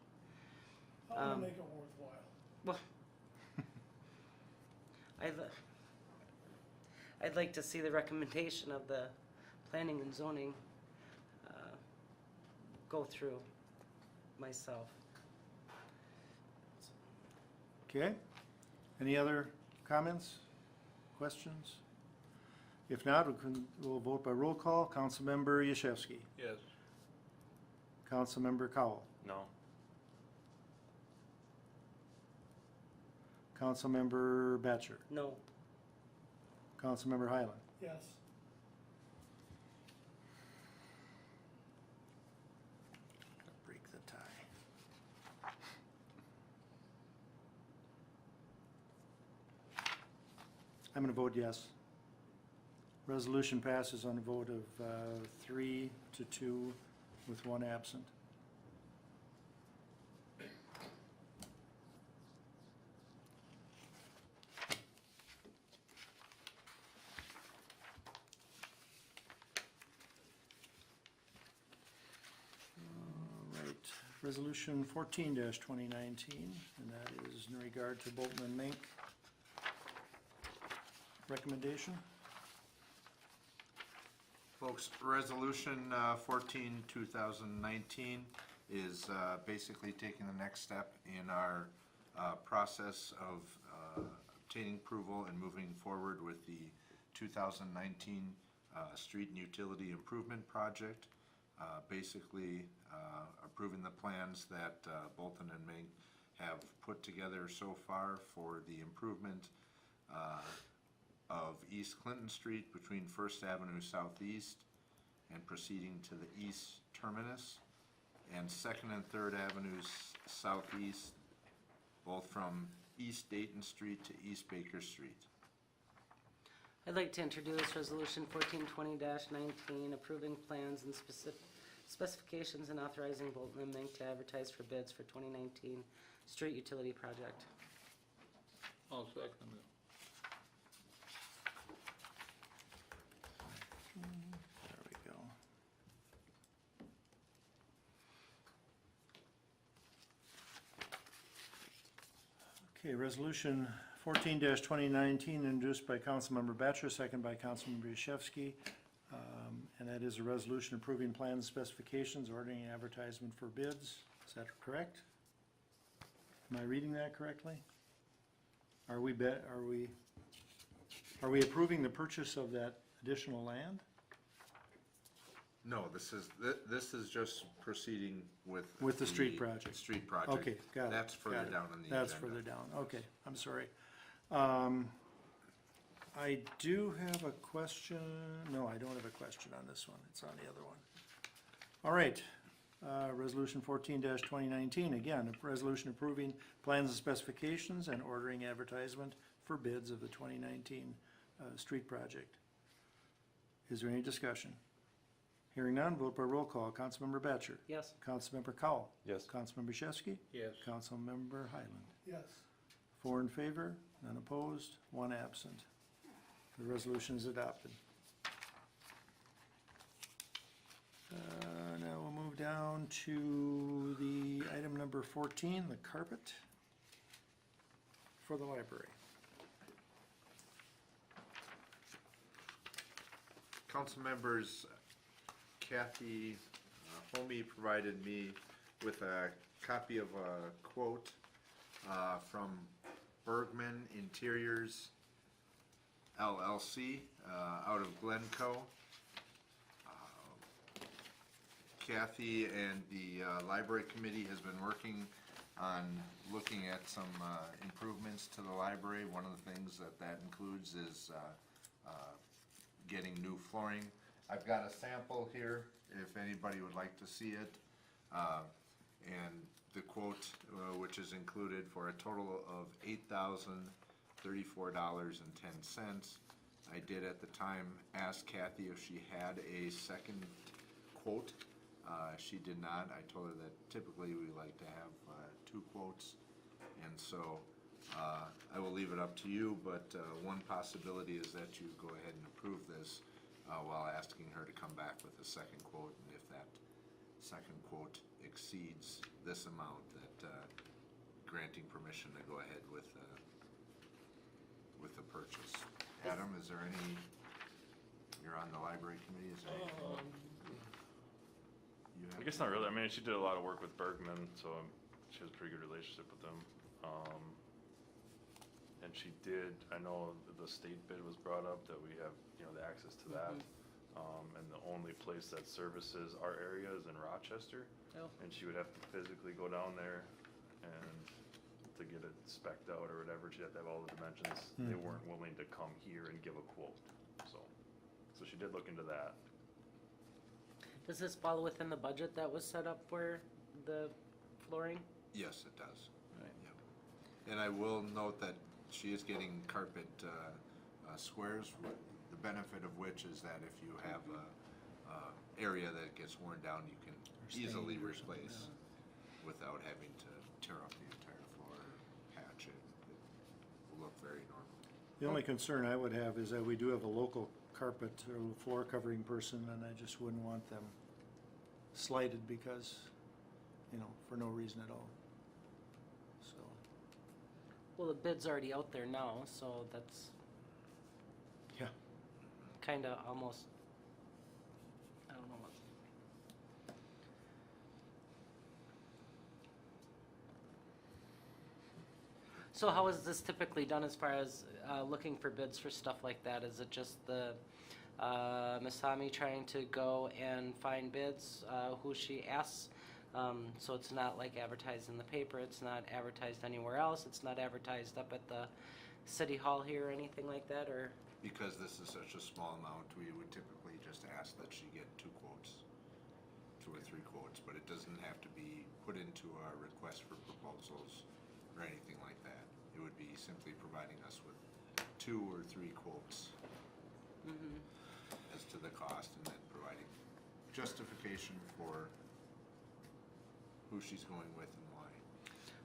I want to make it worthwhile. Well, I'd like to see the recommendation of the planning and zoning go through myself. Okay. Any other comments, questions? If not, we'll vote by roll call. Councilmember Yashewski. Yes. Councilmember Cowell. No. Councilmember Batcher. No. Councilmember Highland. Yes. Break the tie. I'm gonna vote yes. Resolution passes on a vote of 3 to 2 with 1 absent. All right, Resolution 14-2019, and that is in regard to Bolton and Mink recommendation. Folks, Resolution 14, 2019 is basically taking the next step in our process of obtaining approval and moving forward with the 2019 street and utility improvement project. basically approving the plans that Bolton and Mink have put together so far for the improvement of East Clinton Street between First Avenue Southeast and proceeding to the east terminus, and Second and Third Avenues Southeast, both from East Dayton Street to East Baker Street. I'd like to introduce Resolution 1420-19, approving plans and specifications and authorizing Bolton and Mink to advertise for bids for 2019 street utility project. I'll second it. There we go. Okay, Resolution 14-2019, introduced by Councilmember Batchor, second by Councilmember Yashewski. And that is a resolution approving plans, specifications, ordering advertisement for bids. Is that correct? Am I reading that correctly? Are we approving the purchase of that additional land? No, this is just proceeding with. With the street project. Street project. Okay, got it. That's further got it. down on the agenda. That's further down, okay, I'm sorry. I do have a question, no, I don't have a question on this one, it's on the other one. All right, Resolution 14-2019, again, a resolution approving plans and specifications and ordering advertisement for bids of the 2019 street project. Is there any discussion? Hearing none, vote by roll call. Councilmember Batchor. Yes. Councilmember Cowell. Yes. Councilmember Yashewski. Yes. Councilmember Highland. Yes. 4 in favor, none opposed, 1 absent. The resolution is adopted. Now we'll move down to the item number 14, the carpet for the library. Council members, Kathy Homey provided me with a copy of a quote from Bergman Interiors LLC out of Glencoe. Kathy and the library committee has been working on looking at some improvements to the library. One of the things that includes is getting new flooring. I've got a sample here if anybody would like to see it. And the quote, which is included for a total of $8,034.10. I did at the time ask Kathy if she had a second quote. She did not. I told her that typically we like to have 2 quotes. And so I will leave it up to you, but one possibility is that you go ahead and approve this while asking her to come back with a second quote. And if that second quote exceeds this amount, that granting permission to go ahead with the purchase. Adam, is there any, you're on the library committee, is there any? I guess not really. I mean, she did a lot of work with Bergman, so she has a pretty good relationship with them. And she did, I know the state bid was brought up, that we have, the access to that. And the only place that services our area is in Rochester. Oh. And she would have to physically go down there and to get it spec'd out or whatever, she'd have to have all the dimensions. They weren't willing to come here and give a quote, so she did look into that. Does this fall within the budget that was set up for the flooring? Yes, it does. Right. Yep. And I will note that she is getting carpet squares, the benefit of which is that if you have a area that gets worn down, you can easily replace without having to tear up the entire floor or patch it. It will look very normal. The only concern I would have is that we do have a local carpet or floor covering person, and I just wouldn't want them slighted because, for no reason at all. So, Well, the bid's already out there now, so that's yeah. kinda almost, I don't know what. So how is this typically done as far as looking for bids for stuff like that? Is it just the Masami trying to go and find bids, who she asks. So it's not like advertised in the paper, it's not advertised anywhere else, it's not advertised up at the city hall here or anything like that, or? Because this is such a small amount, we would typically just ask that she get 2 quotes, 2 or 3 quotes, but it doesn't have to be put into our request for proposals or anything like that. It would be simply providing us with 2 or 3 quotes as to the cost, and then providing justification for who she's going with and why.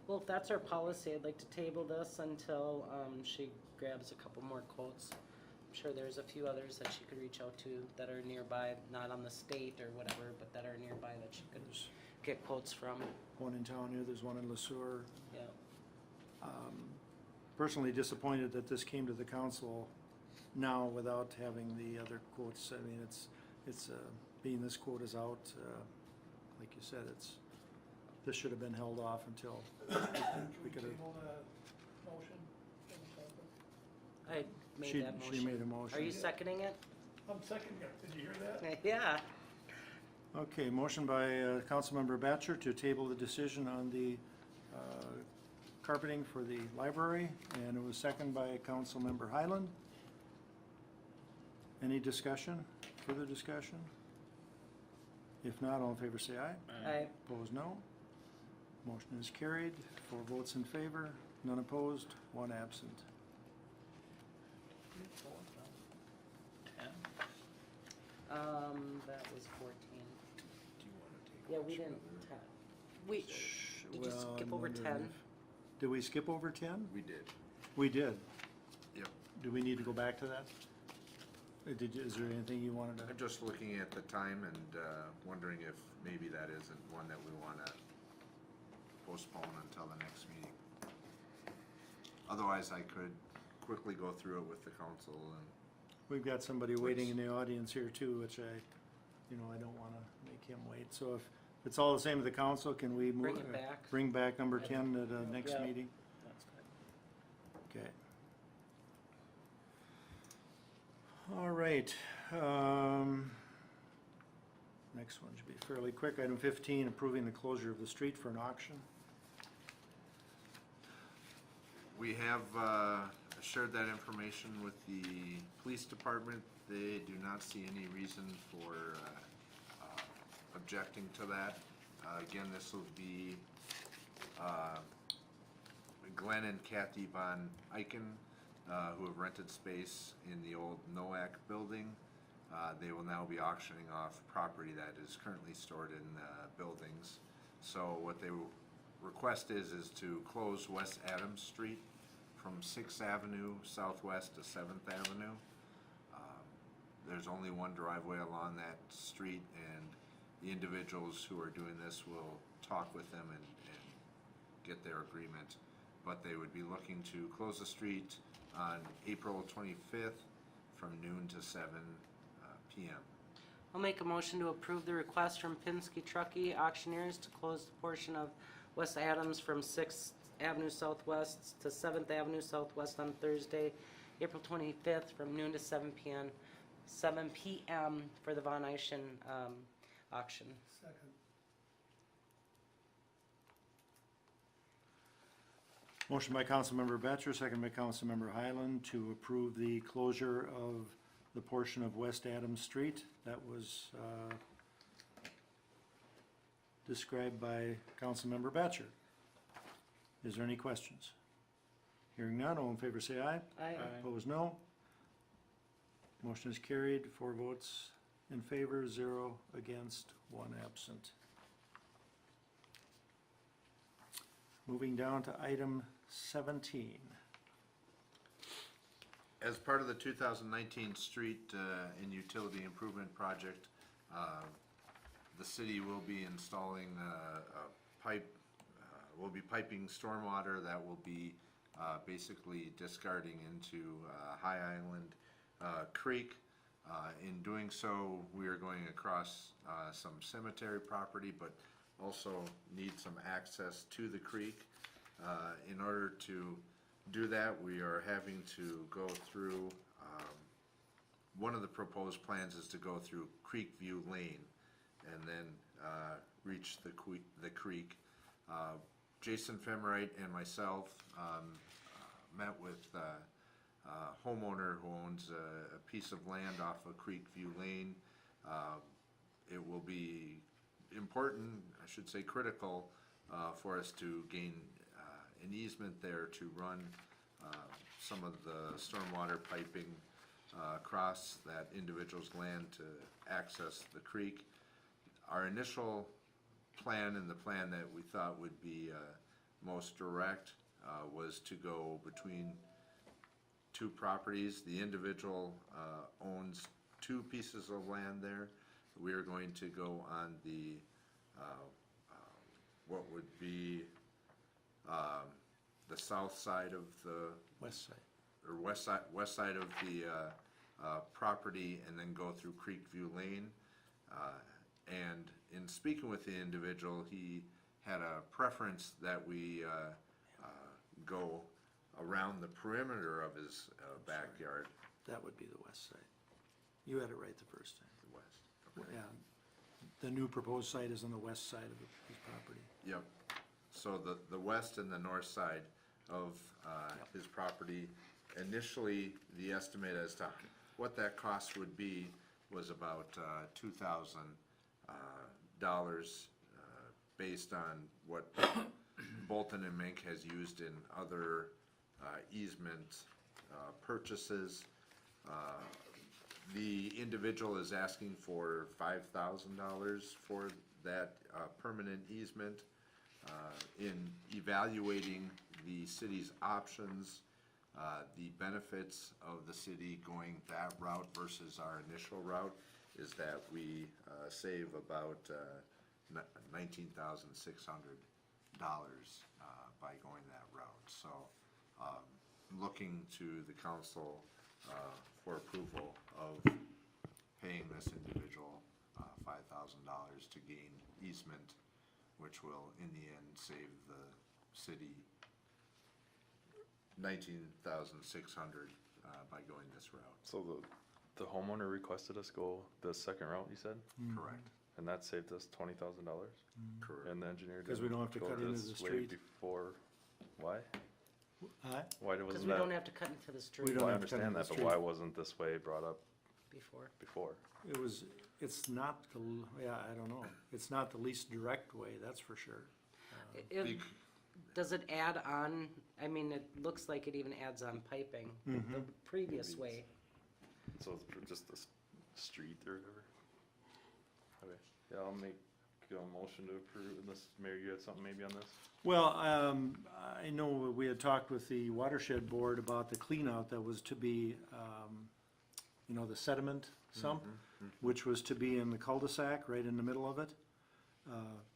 Well, if that's our policy, I'd like to table this until she grabs a couple more quotes. I'm sure there's a few others that she could reach out to that are nearby, not on the state or whatever, but that are nearby that she could get quotes from. One in town here, there's one in LeSueur. Yeah. Personally disappointed that this came to the council now without having the other quotes. I mean, it's being this quote is out, like you said, this should have been held off until we could have. Table the motion? I made that motion. She made a motion. Are you seconding it? I'm seconding it. Did you hear that? Yeah. Okay, motion by Councilmember Batcher to table the decision on the carpeting for the library, and it was seconded by Councilmember Highland. Any discussion, further discussion? If not, all in favor say aye. Aye. Opposed, no. Motion is carried, 4 votes in favor, none opposed, 1 absent. That was 14. Yeah, we didn't, did you skip over 10? Did we skip over 10? We did. We did. Yep. Do we need to go back to that? Is there anything you wanted to? I'm just looking at the time and wondering if maybe that isn't one that we want to postpone until the next meeting. Otherwise, I could quickly go through it with the council and. We've got somebody waiting in the audience here too, which I don't wanna make him wait. So if it's all the same to the council, can we move? Bring it back. Bring back number 10 to the next Yeah. meeting? That's good. Okay. All right, next one should be fairly quick. Item 15, approving the closure of the street for an auction. We have shared that information with the police department. They do not see any reason for objecting to that. Again, this will be Glenn and Kathy Von Eichen, who have rented space in the old NOAC building. They will now be auctioning off property that is currently stored in buildings. So what they request is to close West Adams Street from 6th Avenue Southwest to 7th Avenue. There's only one driveway along that street, and the individuals who are doing this will talk with them and get their agreement. But they would be looking to close the street on April 25th from noon to 7 p.m. I'll make a motion to approve the request from Pinsky Truckee Auctioneers to close the portion of West Adams from 6th Avenue Southwest to 7th Avenue Southwest on Thursday, April 25th from noon to 7 p.m. For the Von Eichen auction. Second. Motion by Councilmember Batcher, second by Councilmember Highland to approve the closure of the portion of West Adams Street that was described by Councilmember Batcher. Is there any questions? Hearing none, all in favor say aye. Aye. Opposed, no. Motion is carried, 4 votes in favor, 0 against, 1 absent. Moving down to item 17. As part of the 2019 street and utility improvement project, the city will be installing a pipe, will be piping stormwater that will be basically discarding into High Island Creek. In doing so, we are going across some cemetery property, but also need some access to the creek. In order to do that, we are having to go through one of the proposed plans is to go through Creek View Lane and then reach the creek. Jason Femright and myself met with a homeowner who owns a piece of land off of Creek View Lane. It will be important, I should say critical, for us to gain an easement there to run some of the stormwater piping across that individual's land to access the creek. Our initial plan, and the plan that we thought would be most direct, was to go between two properties. The individual owns two pieces of land there. We are going to go on the what would be the south side of the West side. or west side of the property, and then go through Creek View Lane. And in speaking with the individual, he had a preference that we go around the perimeter of his backyard. That would be the west side. You had it right the first time. The west. Yeah. The new proposed site is on the west side of his property. Yep. So the west and the north side of his property. Initially, the estimate as to what that cost would be was about $2,000 based on what Bolton and Mink has used in other easement purchases. The individual is asking for $5,000 for that permanent easement. In evaluating the city's options, the benefits of the city going that route versus our initial route is that we save about $19,600 by going that route. So looking to the council for approval of paying this individual $5,000 to gain easement, which will in the end save the city $19,600 by going this route. So the homeowner requested us go the second route, you said? Correct. And that saved us $20,000? Correct. And the engineer 'Cause we don't have to go cut into this the way street. Before, why? Huh? Why Because wasn't we don't that, have to cut into the We street don't well, I have to cut understand into that, the but why street. wasn't this way brought up before. before? I don't know. It's not the least direct way, that's for sure. Does it add on, I mean, it looks like it even adds on piping, the previous Maybe way. So it's just the street or whatever? Okay, yeah, I'll make a motion to approve, unless, Mayor, you had something maybe on this? Well, I know we had talked with the watershed board about the clean out that was to be, the sediment sump, which was to be in the cul-de-sac, right in the middle of it,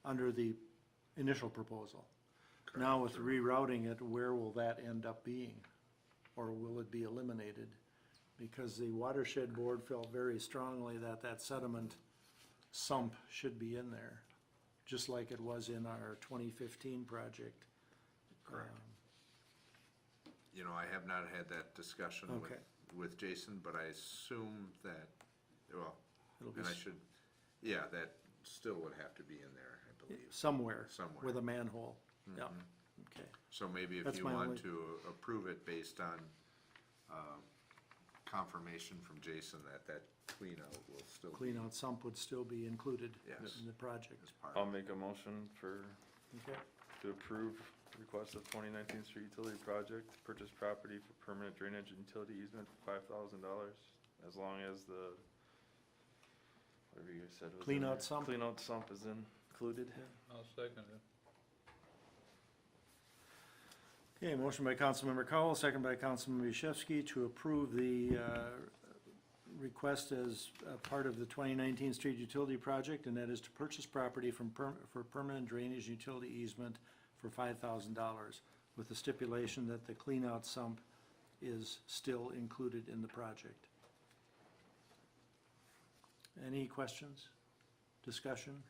under the initial proposal. Now with rerouting it, where will that end up being? Or will it be eliminated? Because the watershed board felt very strongly that that sediment sump should be in there, just like it was in our 2015 project. Correct. I have not had that discussion Okay. with Jason, but I assume that, well, It'll be and I should, yeah, that still would have to be in there, I believe. somewhere Somewhere. with a manhole. Yeah, okay. So maybe if That's you my want only- to approve it based on confirmation from Jason that clean out will still be Clean out sump would still be included Yes. in the project. as part I'll of it. make a motion Okay. to approve request of 2019 street utility project, to purchase property for permanent drainage and utility easement for $5,000, as long as the, whatever you said was Clean in out there. sump. Clean out sump is included. I'll second it. Okay, motion by Councilmember Cowell, second by Councilmember Yashewski to approve the request as part of the 2019 street utility project, and that is to purchase property for permanent drainage utility easement for $5,000, with the stipulation that the clean-out sump is still included in the project. Any questions? Discussion?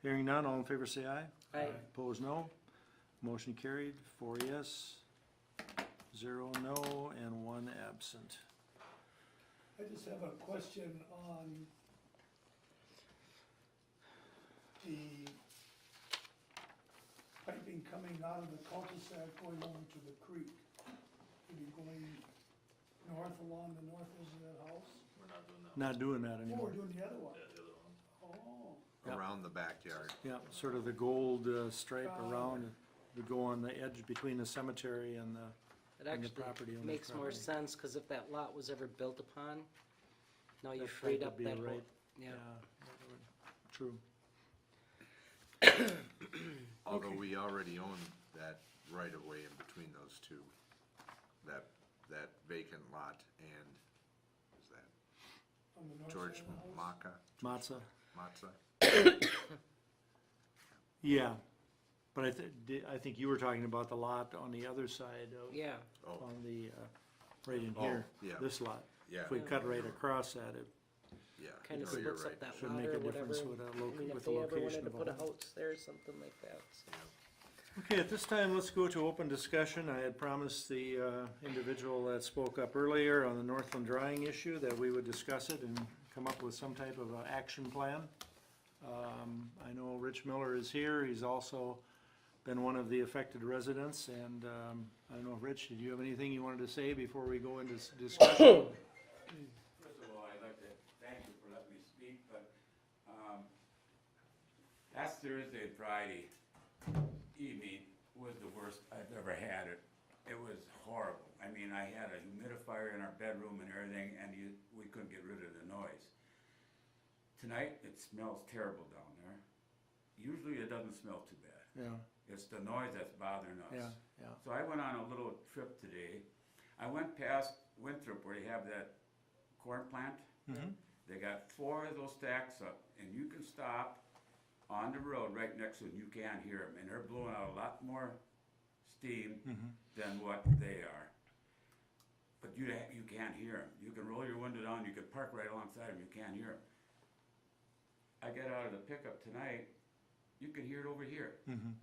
Hearing none, all in favor say aye. Aye. Opposed, no. Motion carried, 4 yes, 0 no, and 1 absent. I just have a question on the piping coming out of the cul-de-sac going over to the creek. Maybe going north along the north edge of that house. We're not doing that. Not doing that Oh, anymore. we're doing the other one. Yeah, the other one. Oh, Yep. Around the backyard. Yeah, sort of the gold stripe around, to go on the edge between the cemetery and the, It And the actually property owner's makes more property. sense, cause if that lot was ever built upon, now you That freed would up be that whole, right. yeah. that would- true. Although we already own that right of way in between those two. That vacant lot and, is that on the north George side of the house. Maca? Matzah. Matza? Yeah, but I think you were talking about the lot on the other side of, Yeah, Oh, on the, right in Oh, here, yeah. this lot. yeah, If we cut right across at it, yeah. kinda No, you're splits right. up that should lot make or a whatever. difference with I mean, with if the they ever wanted location to of put a a home. house there, something like that, so. Okay, at this time, let's go to open discussion. I had promised the individual that spoke up earlier on the Northland drying issue that we would discuss it and come up with some type of a action plan. I know Rich Miller is here. He's also been one of the affected residents, and I don't know, Rich, did you have anything you wanted to say before we go into discussion? First of all, I'd like to thank you for letting me speak, but, last Thursday and Friday evening was the worst I've ever had it. It was horrible. I mean, I had a humidifier in our bedroom and everything, and we couldn't get rid of the noise. Tonight, it smells terrible down there. Usually it doesn't smell too bad. Yeah, It's the noise that's bothering us. yeah, yeah. So I went on a little trip today. I went past Winthrop where they have that corn plant. Mhm. They got 4 of those stacks up, and you can stop on the road right next to it, and you can't hear them. And they're blowing out a lot more steam Mhm. than what they are. But you can't hear them. You can roll your window down, you can park right alongside them, you can't hear them. I got out of the pickup tonight, you can hear it over here. Mhm.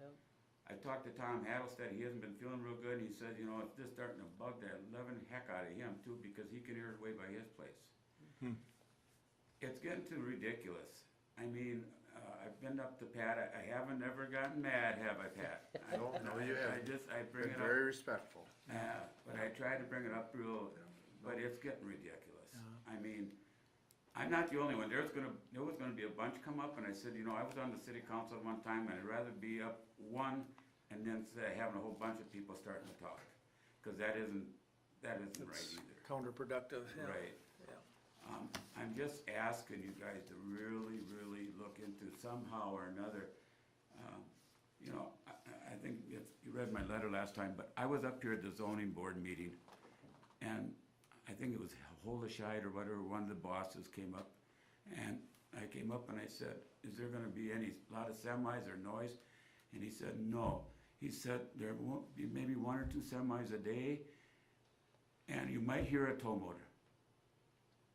I talked to Tom Hattlestead, he hasn't been feeling real good, and he says, you know, it's just starting to bug the living heck out of him too, because he can hear it way by his place. Hmm. It's getting too ridiculous. I mean, I've been up to Pat, I haven't ever gotten mad, have I, Pat? No, you haven't. I bring Been it up, very respectful. but I tried to bring it up real, but it's getting ridiculous. Yeah. I mean, I'm not the only one. There was gonna be a bunch come up, and I said, you know, I was on the city council at one time, and I'd rather be up one and then say, having a whole bunch of people starting to talk, because that isn't right It's either. counterproductive, yeah. Right. Yeah. I'm just asking you guys to really, really look into somehow or another, you know, I think if you read my letter last time, but I was up here at the zoning board meeting, and I think it was Holderscheid or whatever, one of the bosses came up, and I came up and I said, is there gonna be lot of semis or noise? And he said, no. He said, there won't be maybe 1 or 2 semis a day, and you might hear a tow motor.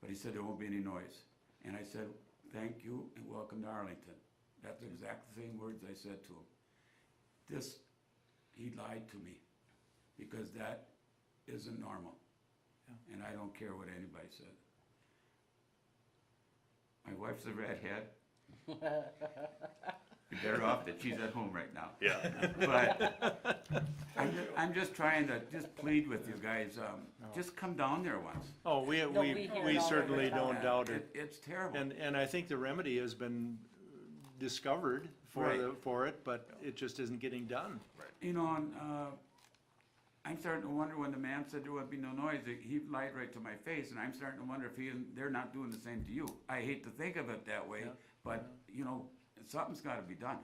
But he said there won't be any noise. And I said, thank you and welcome to Arlington. That's the exact same words I said to him. He lied to me, because that isn't normal. Yeah. And I don't care what anybody says. My wife's a redhead. You're better off that she's at home right now. Yeah. But I'm just trying to plead with you guys, just come down there once. Oh, we we hear it all certainly over town. don't doubt it. It's terrible. And I think the remedy has been discovered Right. for it, but it just isn't getting done. You know, and, I'm starting to wonder when the man said there would be no noise, he lied right to my face, and I'm starting to wonder if they're not doing the same to you. I hate to think of it that way, Yeah. but, you know, something's gotta be done.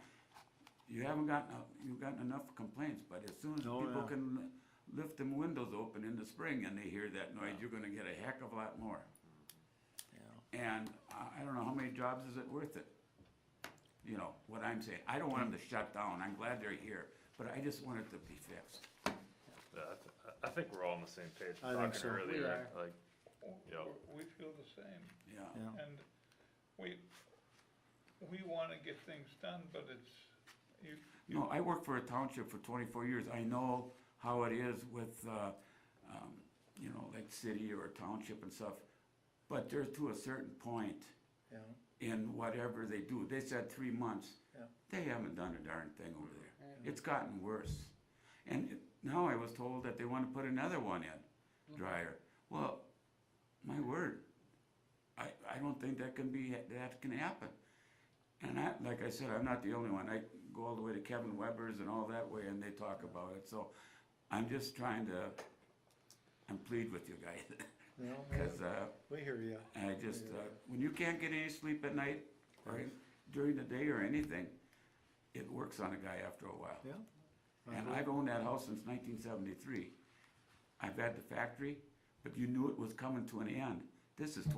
You've gotten enough complaints, but as soon as Oh, people yeah. can lift them windows open in the spring and they hear that noise, you're gonna get a heck of a lot more. Yeah. And I don't know, how many jobs is it worth it? You know, what I'm saying. I don't want them to shut down. I'm glad they're here, but I just want it to be fixed. Yeah, I think we're all on the same page. I think Talking so. earlier, We are. like, you know, We feel the same, Yeah. Yeah. and we wanna get things done, but No, I worked for a township for 24 years. I know how it is with, you know, like city or township and stuff. but they're to a certain point Yeah, in whatever they do. They said 3 months. Yeah. They haven't done a darn thing over there. Right. It's gotten worse. And now I was told that they want to put another one in, dryer. Well, my word, I don't think that can happen. And like I said, I'm not the only one. I go all the way to Kevin Weber's and all that way, and they talk about it. So I'm just trying to, I'm plead with you guys. no, Because we hear you. I just, when you can't get any sleep at night, or during the day or anything, it works on a guy after a while. Yeah. And I've owned that house since 1973. I've had the factory, but you knew it was coming to an end. This is 24/7,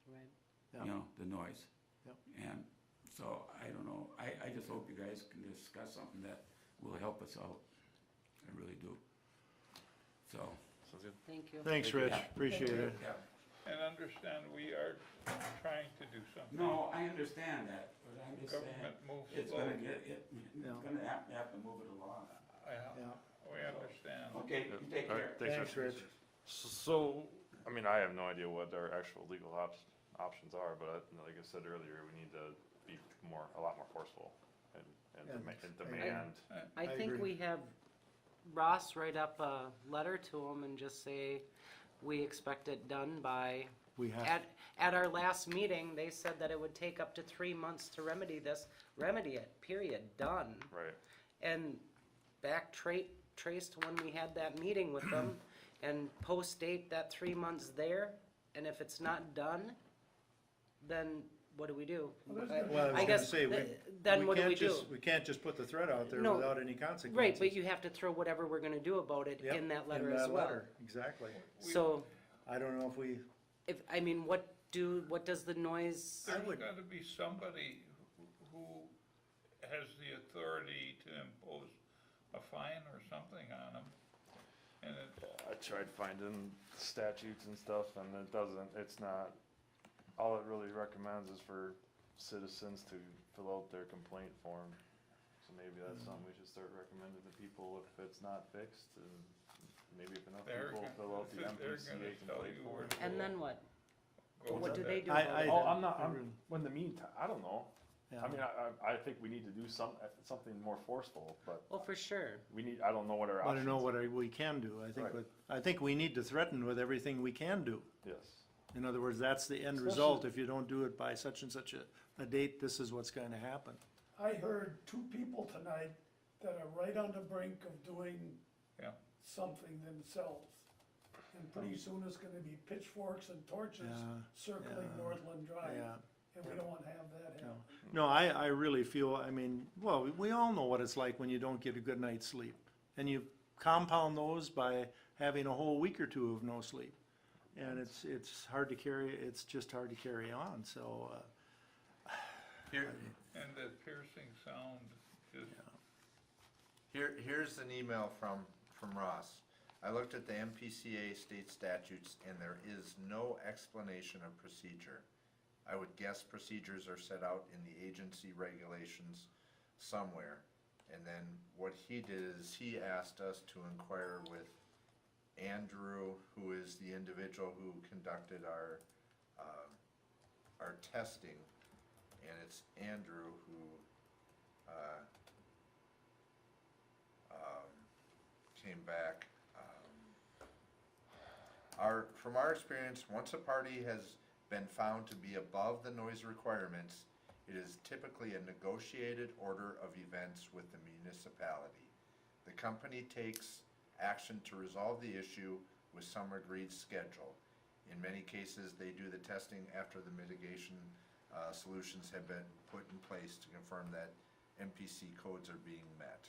Right. Yeah. you know, the noise. Yep. And so, I don't know, I just hope you guys can discuss something that will help us out. I really do. So. Sounds good. Thank you. Thanks, Rich, appreciate it. And understand, we are trying to do something. No, I understand that, but I'm just saying, Government moves it's slow. gonna have to move it along. Yeah, we understand. Okay, you take All right, care. thanks, Thanks, Rich. So, I mean, I have no idea what our actual legal options are, but like I said earlier, we need to be a lot more forceful and demand. I I think agree. we have Ross write up a letter to him and just say, we expect it done by, We have, at our last meeting, they said that it would take up to 3 months to remedy this. Remedy it, period, done. Right. And trace to when we had that meeting with them and post date that 3 months there, and if it's not done, then what do we do? well, I was gonna guess say, then what do can't we do? just- We can't just put the threat out there No. without any consequences. Right, but you have to throw whatever we're gonna do about it Yep, in that letter in as that well. letter, exactly. So, I don't know if we, I mean, what does the noise, There's gotta be somebody who has the authority to impose a fine or something on them. And I tried finding statutes and stuff, and it's not, all it really recommends is for citizens to fill out their complaint form. So maybe that's something we should start recommending to people if it's not fixed, and maybe if enough They're people fill out the they're gonna MPCA tell complaint you form. where to and go. then what? Go What do with they it. do about it? Oh, I'm not, I really- in the meantime, I don't know. yeah. I mean, I think we need to do something more forceful, but Well, for sure. I don't know what our I options. don't know what we can do. Right. I think we need to threaten with everything we can do. Yes. In other words, that's the end result. If you don't do it by such and such a date, this is what's going to happen. I heard 2 people tonight that are right on the brink of doing Yeah. something themselves. And pretty soon it's gonna be pitchforks and torches Yeah, circling yeah, Northland Drive. Yeah. And we don't wanna have that happen. No, I really feel, I mean, well, we all know what it's like when you don't get a good night's sleep. And you compound those by having a whole week or 2 of no sleep. And it's hard to carry, it's just hard to carry on, so, Here, And the piercing sound just, here's an email from Ross. I looked at the MPCA state statutes and there is no explanation of procedure. I would guess procedures are set out in the agency regulations somewhere. And then what he did is he asked us to inquire with Andrew, who is the individual who conducted our testing. And it's Andrew who, came back. From our experience, once a party has been found to be above the noise requirements, it is typically a negotiated order of events with the municipality. The company takes action to resolve the issue with some agreed schedule. In many cases, they do the testing after the mitigation solutions have been put in place to confirm that MPC codes are being met.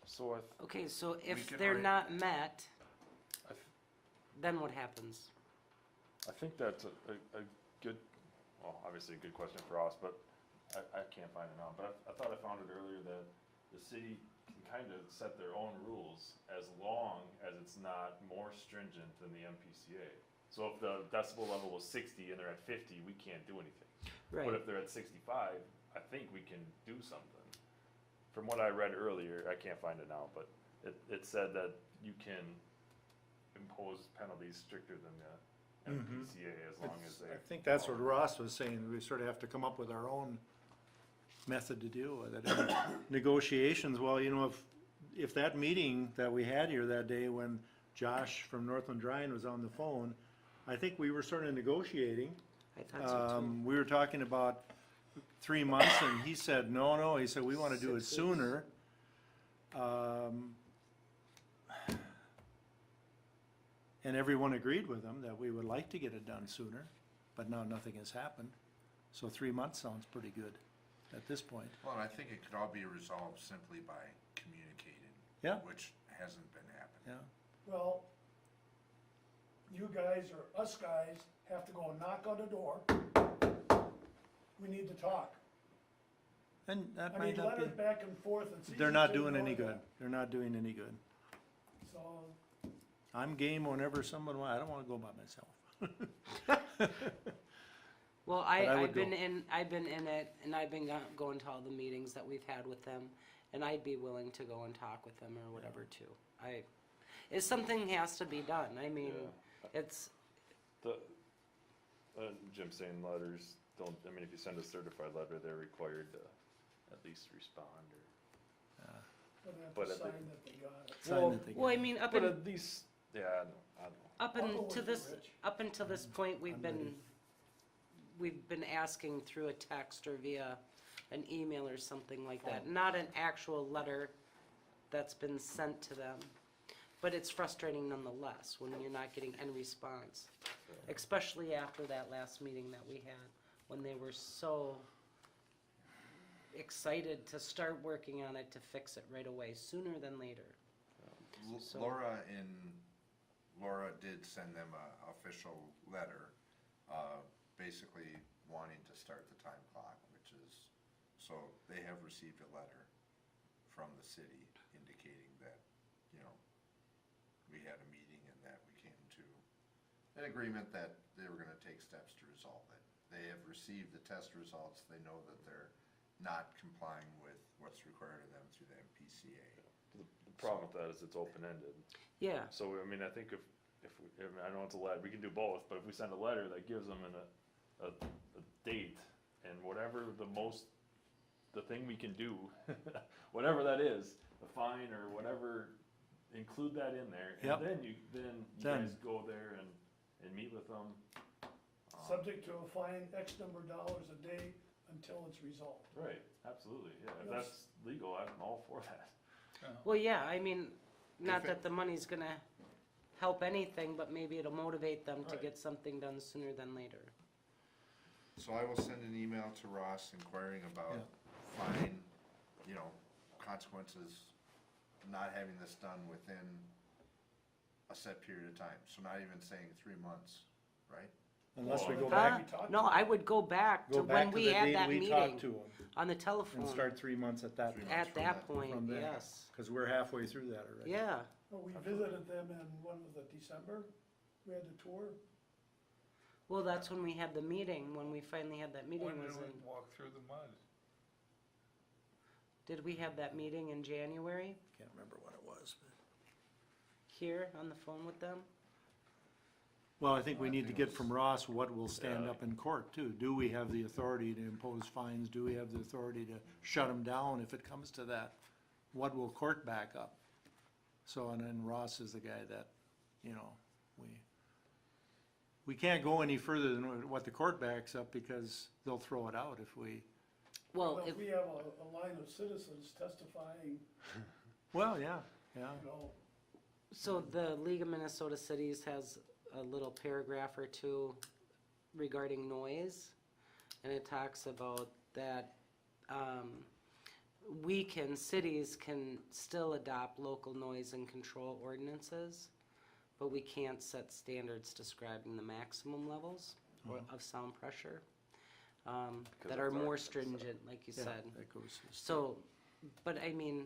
So Okay, so We if can they're write- not met, I then what happens? think that's a good, well, obviously a good question for us, but I can't find it now. But I thought I found it earlier that the city can kind of set their own rules as long as it's not more stringent than the MPCA. So if the decibel level was 60 and they're at 50, we can't do anything. But Right, if they're at 65, I think we can do something. From what I read earlier, I can't find it now, but it said that you can impose penalties stricter than the MPCA as long as they. I think that's what Ross was saying, we sort of have to come up with our own method to deal with it. And negotiations, well, you know, if that meeting that we had here that day when Josh from Northland Drying was on the phone, I think we were sort of negotiating. I thought so too. We were talking about 3 months, and he said, no, he said, we wanna do it 6 weeks. sooner. And everyone agreed with him that we would like to get it done sooner, but now nothing has happened. So 3 months sounds pretty good at this point. Well, and I think it could all be resolved simply by communicating. Yeah. Which hasn't been happening. Yeah, Well, you guys or us guys have to go knock on the door. We need to talk. and that I might mean, not be, letters back and forth, it's easy they're not to doing any ignore good, they're not doing any good. that. So, I'm game whenever someone, I don't wanna go by myself. Well, But I would I've been go. I've been in it, and I've been going to all the meetings that we've had with them, and I'd be willing to go and talk with them or whatever too. If something has to be done, I mean, it's, The, Jim saying letters don't, I mean, if you send a certified letter, they're required to at least respond or. but they have But to if sign it- that they got it. Sign that they well, I get. mean, But at least, yeah, I don't know. up I'll go until with you, this, Rich. up until this point, we've I'm been, ready. we've been asking through a text or via an email or something like that, not an actual letter that's been sent to them. But it's frustrating nonetheless when you're not getting any response, especially after that last meeting that we had, when they were so excited to start working on it to fix it right away, sooner than later. So- Laura did send them a official letter, basically wanting to start the time clock, which is, so they have received a letter from the city indicating that, you know, we had a meeting and that we came to an agreement that they were gonna take steps to resolve it. They have received the test results, they know that they're not complying with what's required of them through the MPCA. The problem with that is it's open-ended. Yeah, So, I mean, I think if we, I mean, I know it's a letter, we can do both, but if we send a letter that gives them a date and whatever the thing we can do, whatever that is, the fine or whatever, include that in there. Yep. And then you Then- guys go there and meet with them. Subject to a fine X number of dollars a day until it's resolved. Right, absolutely, yeah, if Yes. that's legal, I'm all for that. well, yeah, I mean, not If it- that the money's gonna help anything, but maybe it'll motivate them to Right. get something done sooner than later. So I will send an email to Ross inquiring about fine, you know, consequences, not having this done within a set period of time, so not even saying 3 months, right? Unless we Well, go Huh? back, No, I would go back to go back when to we the had date that we meeting talked to them on the telephone. and start 3 months at that, 3 months At from that point, from there. yes. Cause we're halfway through that already. Yeah, Well, we visited them in, when was it, December? We had the tour. well, that's when we had the meeting, when we finally had that meeting When was did we in, walk through the mud? did we have that meeting in January Can't remember what it was, but. here on the phone with them? Well, I think we I need to think get it from Ross what will stand Yeah. up in court too. Do we have the authority to impose fines? Do we have the authority to shut them down if it comes to that? What will court back up? So, and then Ross is the guy that, you know, we can't go any further than what the court backs up because they'll throw it out if we, Well, Well, if, if we have a line of citizens testifying, well, yeah. you know, so the League of Minnesota Cities has a little paragraph or two regarding noise. And it talks about that, cities can still adopt local noise and control ordinances, but we can't set standards describing the maximum levels of sound pressure, that are it's more already been set. stringent, like you Yeah, said. that goes. So, but I mean,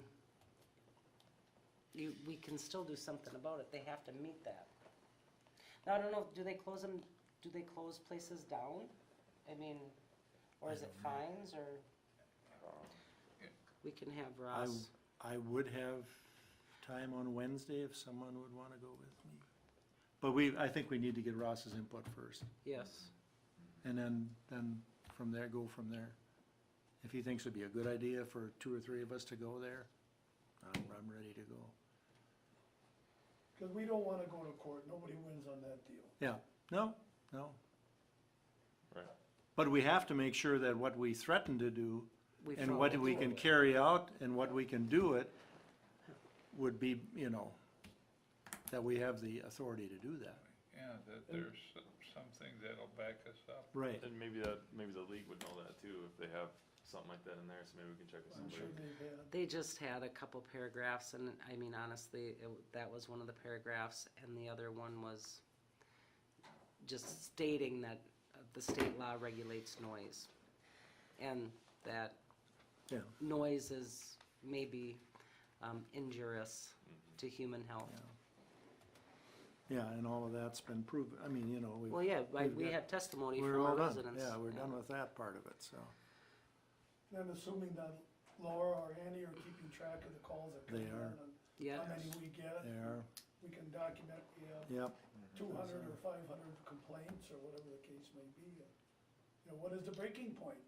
we can still do something about it, they have to meet that. Now, I don't know, do they close places down? I mean, or is it fines, or? We can have Ross, I would have time on Wednesday if someone would wanna go with me. But I think we need to get Ross's input first, Yes. and then from there, go from there. If he thinks it'd be a good idea for 2 or 3 of us to go there, I'm ready to go. Cause we don't wanna go to court, nobody wins on that deal. Yeah, no. Right. But we have to make sure that what we threaten to do We and follow what we through. can carry out and what we can do it would be, that we have the authority to do that. Yeah, that there's something that'll back us up. Right. And maybe the league would know that too, if they have something like that in there, so maybe we can check with I'm sure somebody. they've had. They just had a couple paragraphs, and I mean, honestly, that was one of the paragraphs, and the other one was just stating that the state law regulates noise, and that Yeah. noise is maybe injurious to human health. Yeah, and all of that's been proven, I mean, Well, yeah, we've we got- have testimony we're from all our done. residents. Yeah, we're done with that part of it, so. And I'm assuming that Laura or Annie are keeping track of the calls that come They in are. and Yeah. how many we get. They are, We can document, we have yep, 200 or 500 complaints or whatever the case may be. What is the breaking point?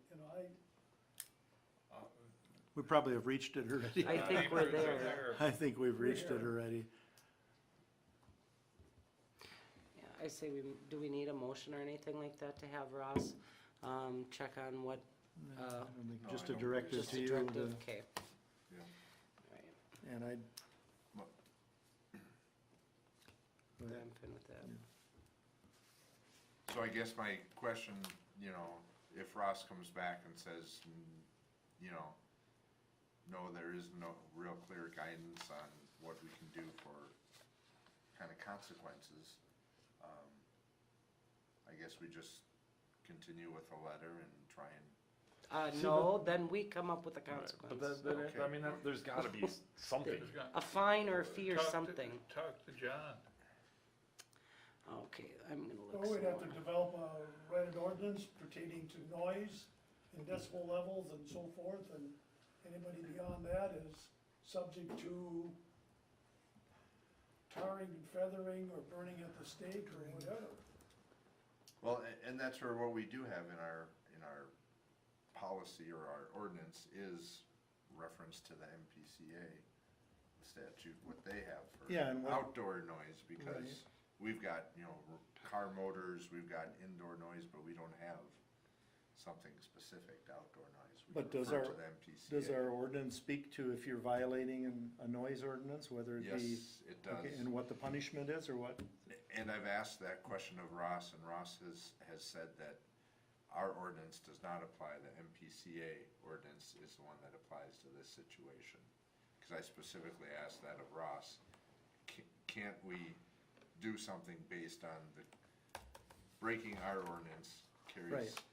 we probably have reached it already. I think we're there. I think we've reached it already. Yeah, I say do we need a motion or anything like that to have Ross, check on what, I don't think- Just I a don't directive just to a you, directive, okay. Yeah. Right, and I'd. Well- Go ahead. I'm fine with that. So I guess my question, if Ross comes back and says, no, there is no real clear guidance on what we can do for kind of consequences, I guess we just continue with the letter and try and, No, then we come up with a Right. consequence. But then, Okay. I mean, there's gotta be something. There's got- A fine or a fee or Talk to- something. Talk to John. Okay, I'm gonna look Well, we'd some have to more. develop write an ordinance pertaining to noise and decibel levels and so forth, and anybody beyond that is subject to tarring and feathering or burning at the stake or whatever. well, and that's where what we do have in our policy or our ordinance is reference to the MPCA statute, what they have for Yeah, and what- outdoor noise, because we've got, car motors, we've got indoor noise, but we don't have something specific to outdoor noise. We But does refer our- to the MPCA. Does our ordinance speak to if you're violating a noise ordinance, whether it be? Yes, it does. Okay, and what the punishment is, or what? And I've asked that question of Ross, and Ross has said that our ordinance does not apply, the MPCA ordinance is the one that applies to this situation. Cause I specifically asked that of Ross, can't we do something based on the, breaking our ordinance carries Right.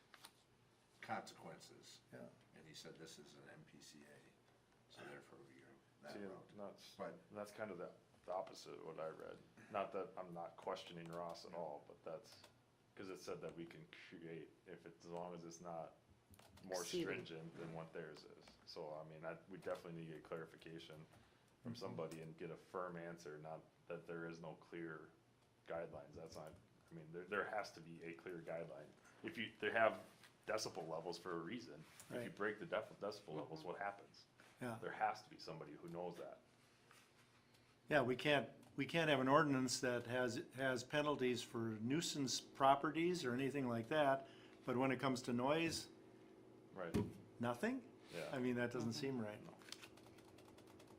consequences? Yeah. And he said this is an MPCA, so therefore we go that See, route. and that's kind of the opposite of what I read. Not that I'm not questioning Ross at all, but cause it said that we can create, as long as it's not more Exceeding. stringent than what theirs is. So, I mean, we definitely need to get clarification from somebody and get a firm answer, not that there is no clear guidelines. That's not, I mean, there has to be a clear guideline. They have decibel levels for a reason. If you Right. break the decibel levels, what happens? Yeah. There has to be somebody who knows that. Yeah, we can't have an ordinance that has penalties for nuisance properties or anything like that, but when it comes to noise, Right. nothing? Yeah. I mean, that doesn't seem right.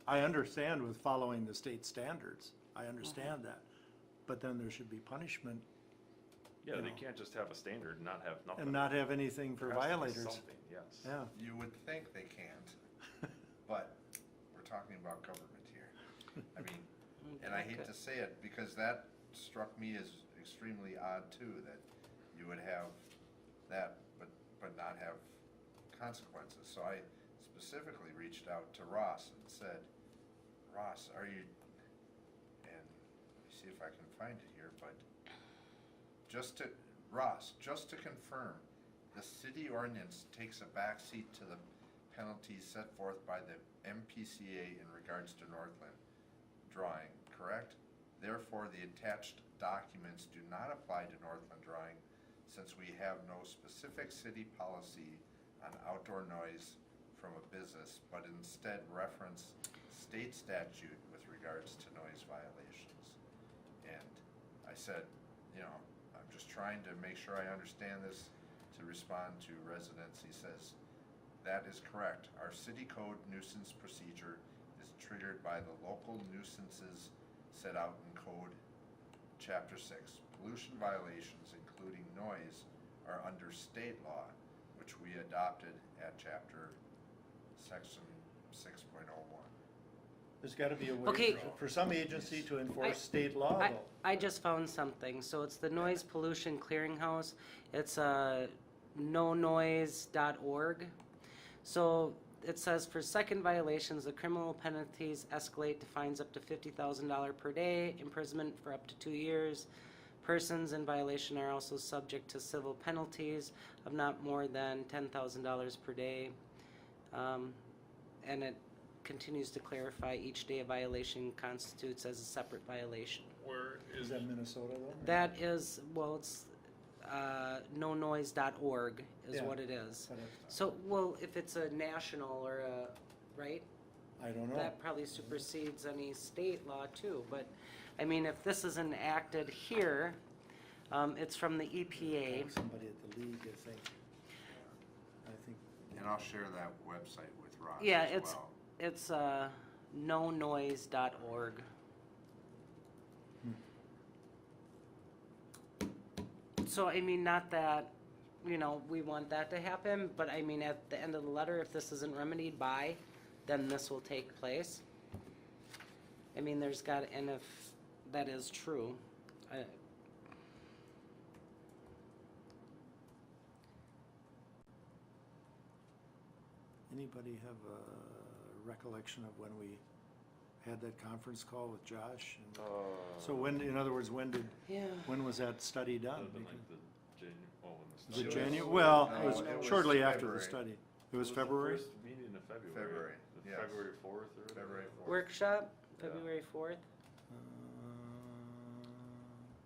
I understand with following the state standards, I understand that, but then there should be punishment Yeah, You they know. can't just have a standard and not have nothing. and not have anything for There has to be violators. Something, yes. Yeah, You would think they can't, but we're talking about government here. I mean, and I hate to say it, because that struck me as extremely odd too, that you would have that, but not have consequences. So I specifically reached out to Ross and said, Ross, are you, and let me see if I can find it here, but Ross, just to confirm, the city ordinance takes a backseat to the penalties set forth by the MPCA in regards to Northland drawing, correct? Therefore, the attached documents do not apply to Northland Drawing since we have no specific city policy on outdoor noise from a business, but instead reference state statute with regards to noise violations. And I said, you know, I'm just trying to make sure I understand this to respond to residents. He says, that is correct. Our city code nuisance procedure is triggered by the local nuisances set out in code chapter 6. Pollution violations, including noise, are under state law, which we adopted at chapter section 6.01. There's gotta be a way Okay. for some agency to enforce state law though. I just found something, so it's the Noise Pollution Clearinghouse, it's nonoise.org. So it says for second violations, the criminal penalties escalate to fines up to $50,000 per day, imprisonment for up to 2 years. Persons in violation are also subject to civil penalties of not more than $10,000 per day. And it continues to clarify each day of violation constitutes as a separate violation. Where Is is, that Minnesota though? That is, well, it's nonoise.org is Yeah. what it is. But So, well, if it's a national or a, right? I don't know. That probably supersedes any state law too, but, I mean, if this is enacted here, it's from the EPA. Somebody at the league, I think. I think. And I'll share that website with Ross Yeah, as it's, well. it's, nonoise.org. So, I mean, not that, you know, we want that to happen, but I mean, at the end of the letter, if this isn't remedied by, then this will take place. I mean, there's got, and if that is true, Anybody have a recollection of when we had that conference call with Josh? And so when, in other words, when yeah. was that study done? Would've been like the when Was it the study January? Well, No, it was it was shortly after the February. study. It was February? First meeting in February. February, The yes. February 4th or whatever. February 4th. Workshop, Yeah. February 4th.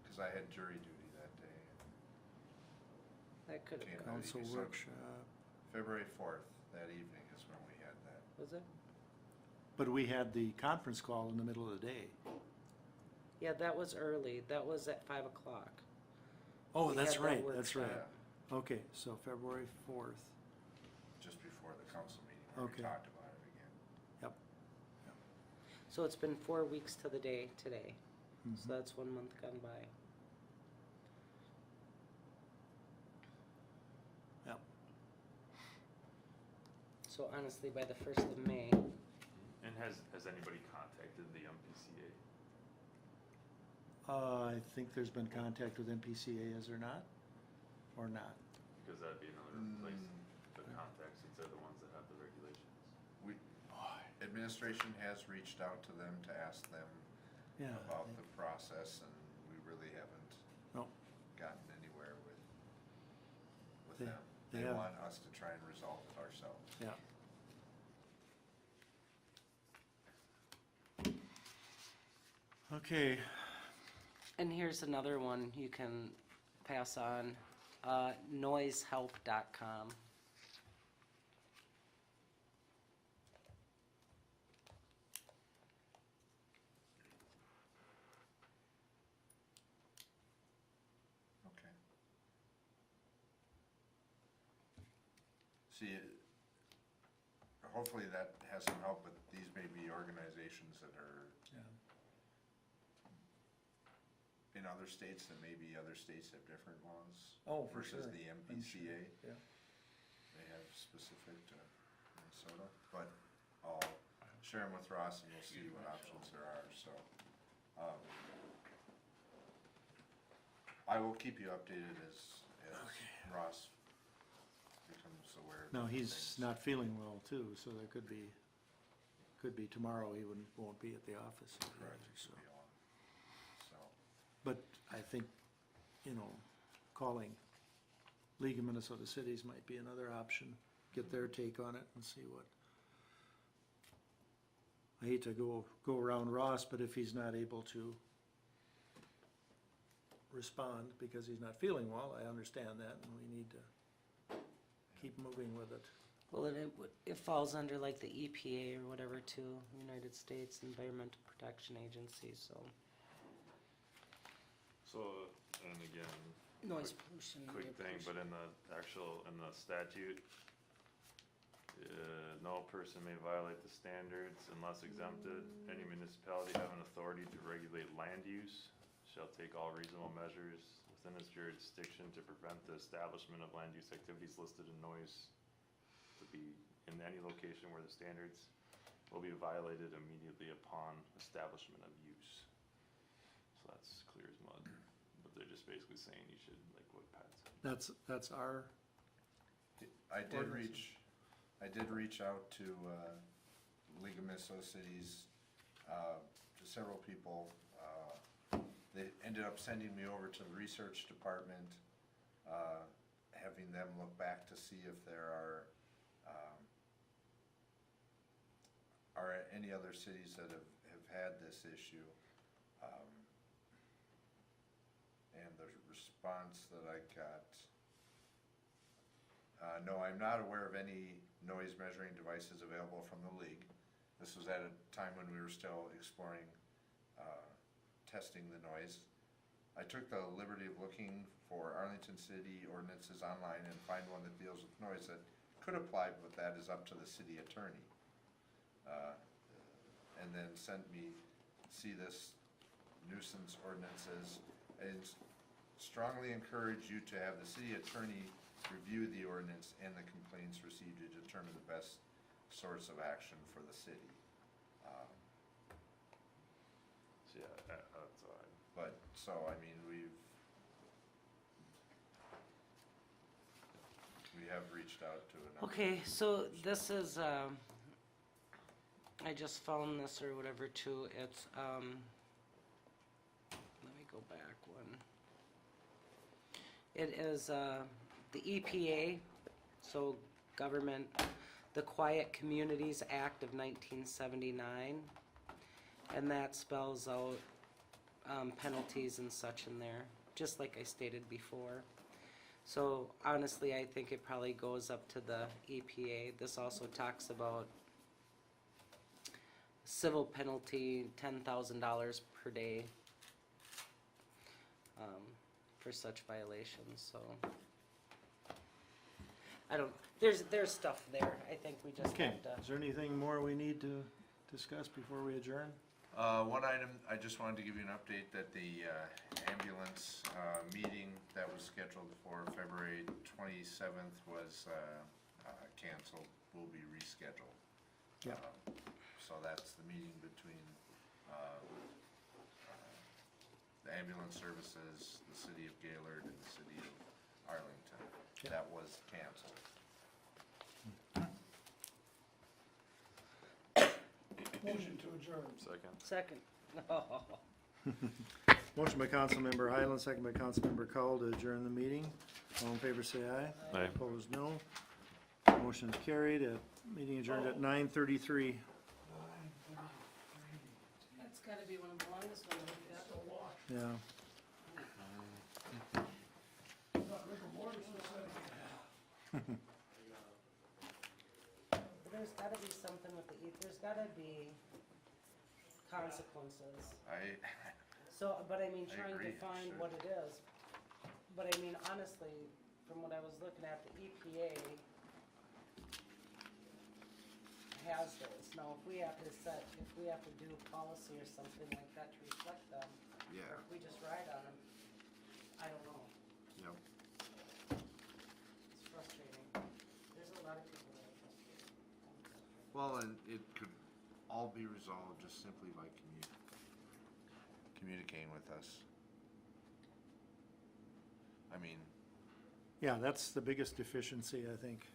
Because I had jury duty that day. That could have Came been, out. Council So- workshop. February 4th, that evening is when we had that. was it? But we had the conference call in the middle of the day. Yeah, that was early. That was at 5 o'clock. Oh, We that's had that right, that's right. workshop. Okay, so February 4th. Just before the council meeting, where we Okay. talked about it again. Yep. So it's been 4 weeks to the day today. Mhm. So that's 1 month gone by. Yep. So honestly, by the 1st of May, And has anybody contacted the MPCA? I think there's been contact with MPCA, is there not? Or not? Because that'd be another place to contact since they're the ones that have the regulations. We, administration has reached out to them to ask them Yeah. about the process, and we really haven't No. gotten anywhere with They- them. they They have. want us to try and resolve it ourselves. Yeah. Okay, and here's another one you can pass on, noisehelp.com. Okay. See, hopefully that has some help, but these may be organizations that are yeah, in other states, and maybe other states have different laws. Oh, for versus sure. the I'm MPCA. yeah. They have specific to Minnesota, but I'll share them with Ross and we'll see what options there are, so. I will keep you updated as Ross becomes aware of No, he's things. not feeling well too, so there could be tomorrow he won't be at the office. Correct, either, it so. could be on. So, But I think, calling League of Minnesota Cities might be another option, get their take on it and see what. I hate to go around Ross, but if he's not able to respond because he's not feeling well, I understand that, and we need to keep moving with it. Well, it falls under like the EPA or whatever too, United States Environmental Protection Agency, so So, and again, noise pollution. quick air thing, pollution. but in the statute, no person may violate the standards unless exempted. Any municipality having authority to regulate land use shall take all reasonable measures within its jurisdiction to prevent the establishment of land use activities listed in noise to be in any location where the standards will be violated immediately upon establishment of use. So that's clear as mud, but they're just basically saying you should, like what Pat said. That's our, I did Ordinance. reach out to League of Minnesota Cities, to several people. They ended up sending me over to the research department, having them look back to see if there are any other cities that have had this issue. And the response that I got, no, I'm not aware of any noise measuring devices available from the league. This was at a time when we were still exploring testing the noise. I took the liberty of looking for Arlington City ordinances online and find one that deals with noise that could apply, but that is up to the city attorney. And then sent me, see this nuisance ordinances, and strongly encourage you to have the city attorney review the ordinance and the complaints received to determine the best source of action for the city. So yeah, that's all right. But, so, I mean, we have reached out to a number. Okay, so this is, I just found this or whatever too, it's, let me go back one. It is, the EPA, so government, the Quiet Communities Act of 1979, and that spells out, penalties and such in there, just like I stated before. So honestly, I think it probably goes up to the EPA. This also talks about civil penalty, $10,000 per day, for such violations, so. I don't, there's stuff there, I think we just okay, have to. is there anything more we need to discuss before we adjourn? One item, I just wanted to give you an update that the ambulance meeting that was scheduled for February 27th was canceled, will be rescheduled. Yeah. So that's the meeting between the ambulance services, the city of Gaylord, and the city of Arlington. Yeah. That was canceled. Motion to adjourn. Second. Motion by Councilmember Highland, second by Councilmember Cowell to adjourn the meeting. All in favor say aye. Aye. Opposed, no. Motion is carried. Meeting adjourned at 9:33. That's gotta be one of the longest ones we've got. Yeah. There's gotta be something with the, there's gotta be consequences. So, but I mean, I trying to agree, find sure. what it is. But I mean, honestly, from what I was looking at, the EPA has those. Now, if we have to do policy or something like that to reflect them, Yeah. or if we just ride on them, I don't know. Yep. It's frustrating. There's a lot of people that are frustrated. Well, and it could all be resolved just simply by communicating with us. I mean, Yeah, that's the biggest deficiency, I think.